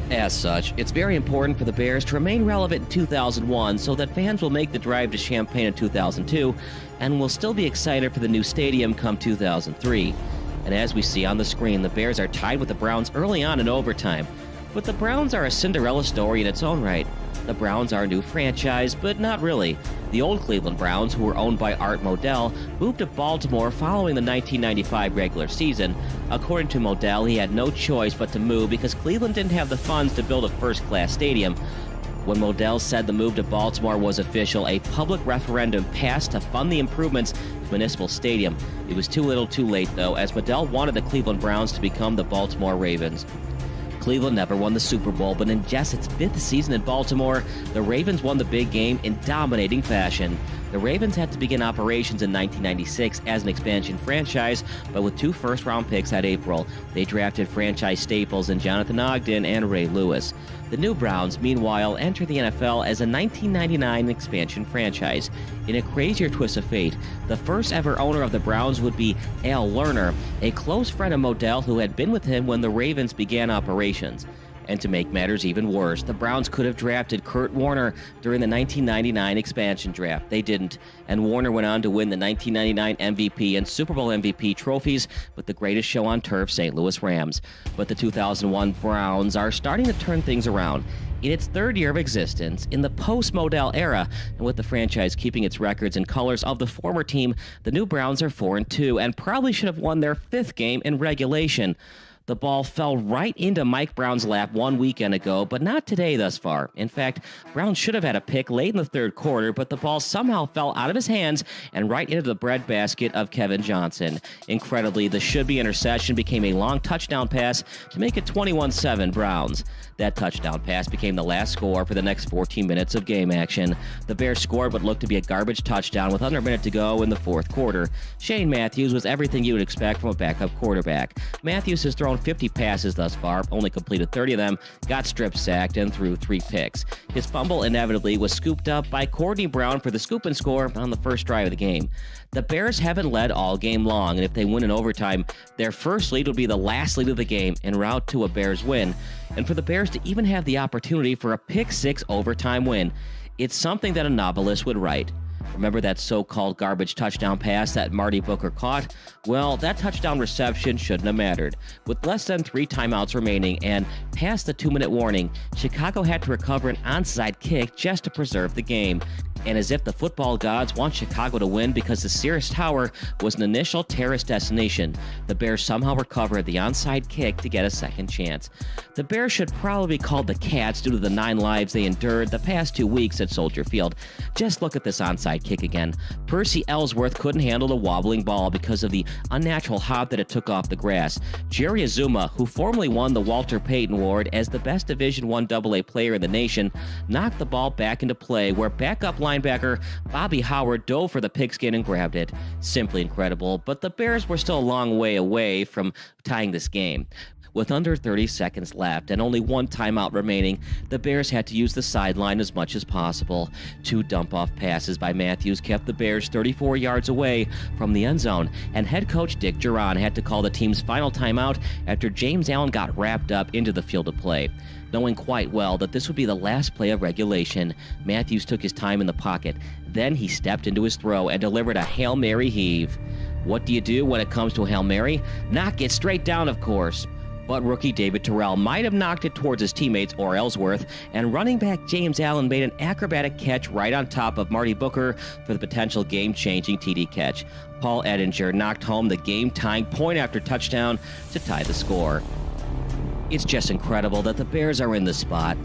As such, it's very important for the Bears to remain relevant in 2001 so that fans will make the drive to Champaign in 2002 and will still be excited for the new stadium come 2003. And as we see on the screen, the Bears are tied with the Browns early on in overtime. But the Browns are a Cinderella story in its own right. The Browns are a new franchise, but not really. The old Cleveland Browns, who were owned by Art Modell, moved to Baltimore following the 1995 regular season. According to Modell, he had no choice but to move because Cleveland didn't have the funds to build a first-class stadium. When Modell said the move to Baltimore was official, a public referendum passed to fund the improvements to Municipal Stadium. It was too little too late, though, as Modell wanted the Cleveland Browns to become the Baltimore Ravens. Cleveland never won the Super Bowl, but in just its 5th season in Baltimore, the Ravens won the big game in dominating fashion. The Ravens had to begin operations in 1996 as an expansion franchise, but with 2 first-round picks that April, they drafted franchise staples in Jonathan Ogden and Ray Lewis. The new Browns, meanwhile, entered the NFL as a 1999 expansion franchise. In a crazier twist of fate, the first ever owner of the Browns would be Al Lerner, a close friend of Modell who had been with him when the Ravens began operations. And to make matters even worse, the Browns could have drafted Kurt Warner during the 1999 expansion draft. They didn't, and Warner went on to win the 1999 MVP and Super Bowl MVP trophies with the greatest show on turf, St. Louis Rams. But the 2001 Browns are starting to turn things around. In its 3rd year of existence, in the post-Modell era, and with the franchise keeping its records and colors of the former team, the new Browns are 4-2 and probably should have won their 5th game in regulation. The ball fell right into Mike Brown's lap 1 weekend ago, but not today thus far. In fact, Brown should have had a pick late in the 3rd quarter, but the ball somehow fell out of his hands and right into the breadbasket of Kevin Johnson. Incredibly, the should-be interception became a long touchdown pass to make it 21-7 Browns. That touchdown pass became the last score for the next 14 minutes of game action. The Bears scored what looked to be a garbage touchdown with under a minute to go in the 4th quarter. Shane Matthews was everything you would expect from a backup quarterback. Matthews has thrown 50 passes thus far, only completed 30 of them, got strip-sacked, and threw 3 picks. His fumble inevitably was scooped up by Courtney Brown for the scoop and score on the first drive of the game. The Bears haven't led all game long, and if they win in overtime, their first lead will be the last lead of the game en route to a Bears win. And for the Bears to even have the opportunity for a pick-6 overtime win, it's something that a novelist would write. Remember that so-called garbage touchdown pass that Marty Booker caught? Well, that touchdown reception shouldn't have mattered. With less than 3 timeouts remaining and past the 2-minute warning, Chicago had to recover an onside kick just to preserve the game. And as if the football gods want Chicago to win because the Sears Tower was an initial terrorist destination, the Bears somehow recovered the onside kick to get a second chance. The Bears should probably be called the Cats due to the 9 lives they endured the past 2 weeks at Soldier Field. Just look at this onside kick again. Percy Ellsworth couldn't handle the wobbling ball because of the unnatural hop that it took off the grass. Jerry Azuma, who formerly won the Walter Payton Award as the best Division I AA player in the nation, knocked the ball back into play where backup linebacker Bobby Howard dove for the pigskin and grabbed it. Simply incredible, but the Bears were still a long way away from tying this game. With under 30 seconds left and only 1 timeout remaining, the Bears had to use the sideline as much as possible. 2 dump-off passes by Matthews kept the Bears 34 yards away from the end zone, and head coach Dick Duran had to call the team's final timeout after James Allen got wrapped up into the field of play. Knowing quite well that this would be the last play of regulation, Matthews took his time in the pocket. Then he stepped into his throw and delivered a Hail Mary heave. What do you do when it comes to a Hail Mary? Knock it straight down, of course. But rookie David Terrell might have knocked it towards his teammates or Ellsworth, and running back James Allen made an acrobatic catch right on top of Marty Booker for the potential game-changing TD catch. Paul Edinger knocked home the game-tying point after touchdown to tie the score. It's just incredible that the Bears are in this spot.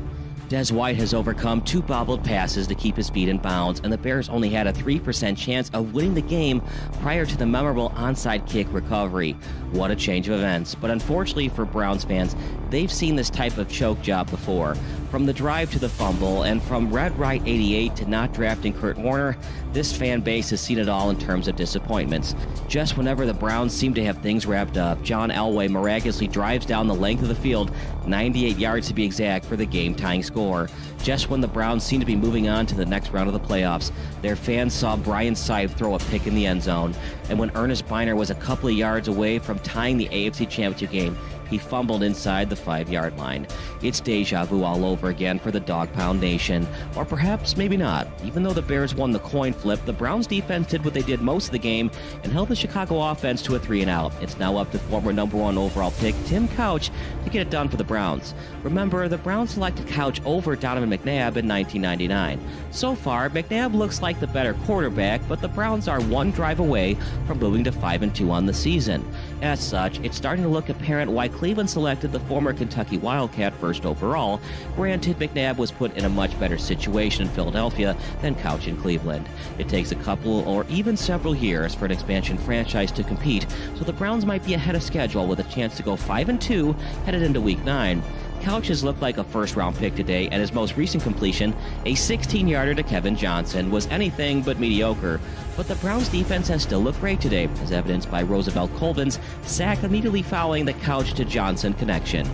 Des White has overcome 2 bobbled passes to keep his feet in bounds, and the Bears only had a 3% chance of winning the game prior to the memorable onside kick recovery. What a change of events. But unfortunately for Browns fans, they've seen this type of choke job before. From the drive to the fumble, and from Red Right 88 to not drafting Kurt Warner, this fan base has seen it all in terms of disappointments. Just whenever the Browns seem to have things wrapped up, John Elway miraculously drives down the length of the field, 98 yards to be exact, for the game-tying score. Just when the Browns seem to be moving on to the next round of the playoffs, their fans saw Brian Sipe throw a pick in the end zone. And when Ernest Biner was a couple of yards away from tying the AFC Championship game, he fumbled inside the 5-yard line. It's deja vu all over again for the Dog Pound Nation. Or perhaps maybe not. Even though the Bears won the coin flip, the Browns defense did what they did most of the game and held the Chicago offense to a 3-and-out. It's now up to former #1 overall pick Tim Couch to get it done for the Browns. Remember, the Browns selected Couch over Donovan McNabb in 1999. So far, McNabb looks like the better quarterback, but the Browns are one drive away from moving to 5-2 on the season. As such, it's starting to look apparent why Cleveland selected the former Kentucky Wildcat first overall. Granted, McNabb was put in a much better situation in Philadelphia than Couch in Cleveland. It takes a couple or even several years for an expansion franchise to compete, so the Browns might be ahead of schedule with a chance to go 5-2 headed into Week 9. Couch has looked like a first-round pick today, and his most recent completion, a 16-yarder to Kevin Johnson, was anything but mediocre. But the Browns' defense has still looked great today, as evidenced by Roosevelt Colvin's sack immediately following the Couch to Johnson connection.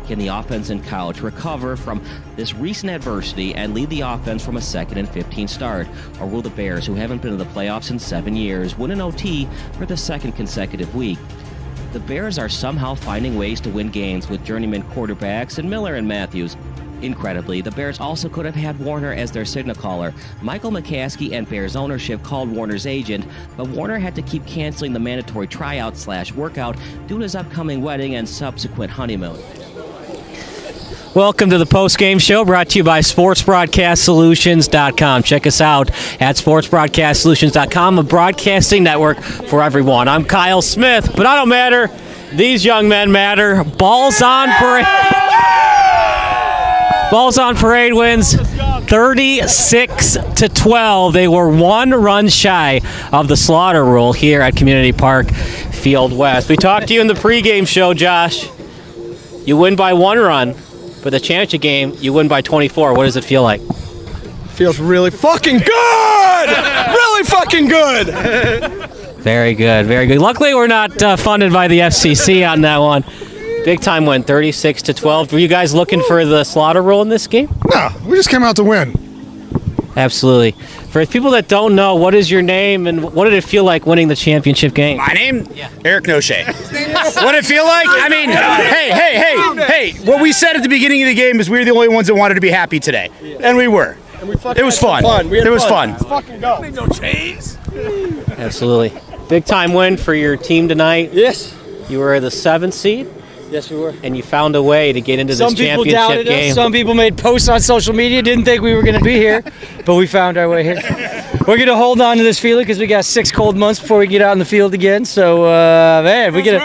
Can the offense and Couch recover from this recent adversity and lead the offense from a 2nd and 15 start? Or will the Bears, who haven't been to the playoffs in 7 years, win an OT for the 2nd consecutive week? The Bears are somehow finding ways to win games with journeyman quarterbacks in Miller and Matthews. Incredibly, the Bears also could have had Warner as their signal caller. Michael McCaskey and Bears ownership called Warner's agent, but Warner had to keep canceling the mandatory tryout/workout due to his upcoming wedding and subsequent honeymoon. Welcome to the post-game show, brought to you by SportsBroadcastSolutions.com. Check us out at SportsBroadcastSolutions.com, a broadcasting network for everyone. I'm Kyle Smith, but I don't matter. These young men matter. Balls on Parade. Balls on Parade wins 36-12. They were 1 run shy of the slaughter rule here at Community Park Field West. We talked to you in the pregame show, Josh. You win by 1 run. For the championship game, you win by 24. What does it feel like? Feels really fucking good! Really fucking good! Very good, very good. Luckily, we're not funded by the FCC on that one. Big time win, 36-12. Were you guys looking for the slaughter rule in this game? No, we just came out to win. Absolutely. For people that don't know, what is your name and what did it feel like winning the championship game? My name? Yeah. Eric Noche. What did it feel like? I mean, hey, what we said at the beginning of the game is we were the only ones that wanted to be happy today. And we were. It was fun. It was fun. Let's fucking go. No chains. Absolutely. Big time win for your team tonight. Yes. You were the 7th seed. Yes, we were. And you found a way to get into this championship game. Some people doubted us. Some people made posts on social media, didn't think we were going to be here, but we found our way here. We're going to hold on to this feeling because we got 6 cold months before we get out in the field again. So, man, we're going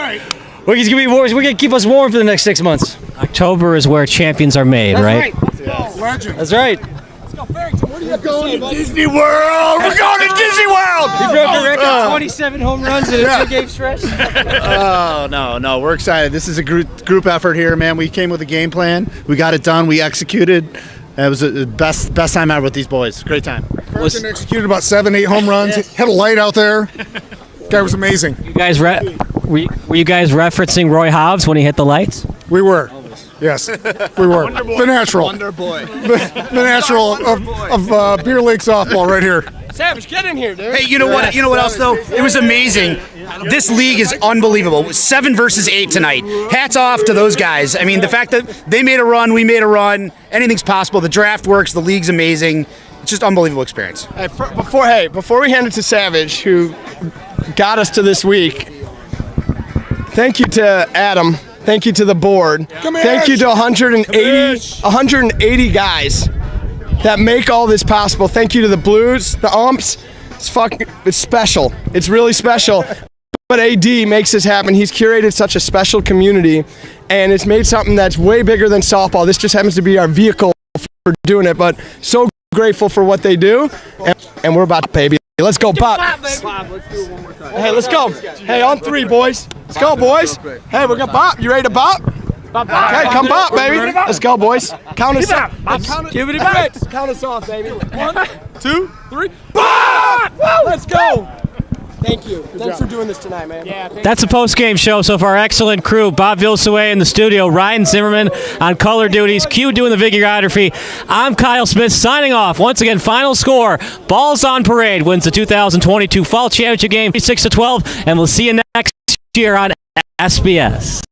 to keep us warm for the next 6 months. October is where champions are made, right? Let's go. Legend. That's right. Let's go, Farrington. Where are you going to Disney World! We're going to Disney World! We broke the record, 27 home runs in a 2-game stretch. Oh, no, we're excited. This is a group effort here, man. We came with a game plan. We got it done. We executed. It was the best time ever with these boys. Great time. Farrington executed about 7-8 home runs. Yes. Had a light out there. Guy was amazing. You guys, were you guys referencing Roy Hobbs when he hit the lights? We were. Yes, we were. The natural. Wonder boy. The natural of Beer Lake softball right here. Savage, get in here, dude. Hey, you know what? You know what else though? It was amazing. This league is unbelievable. It was 7 versus 8 tonight. Hats off to those guys. I mean, the fact that they made a run, we made a run. Anything's possible. The draft works. The league's amazing. It's just unbelievable experience. Before we hand it to Savage, who got us to this week, thank you to Adam. Thank you to the board. Thank you to 180 guys that make all this possible. Thank you to the Blues, the umps. It's special. It's really special. But AD makes this happen. He's curated such a special community, and it's made something that's way bigger than softball. This just happens to be our vehicle for doing it, but so grateful for what they do, and we're about to baby. Let's go, Bob. Hey, let's go. Hey, on 3, boys. Let's go, boys. Hey, we're gonna bop. You ready to bop? Okay, come bop, baby. Let's go, boys. Count us off. Give it back. Count us off, baby. 1, 2, 3. Bop! Let's go. Thank you. Thanks for doing this tonight, man. That's a post-game show. So for our excellent crew, Bob Vilsaway in the studio, Ryan Zimmerman on color duties, Q doing the videography. I'm Kyle Smith signing off. Once again, final score, Balls on Parade wins the 2022 Fall Championship game 6-12, and we'll see you next year on SBS.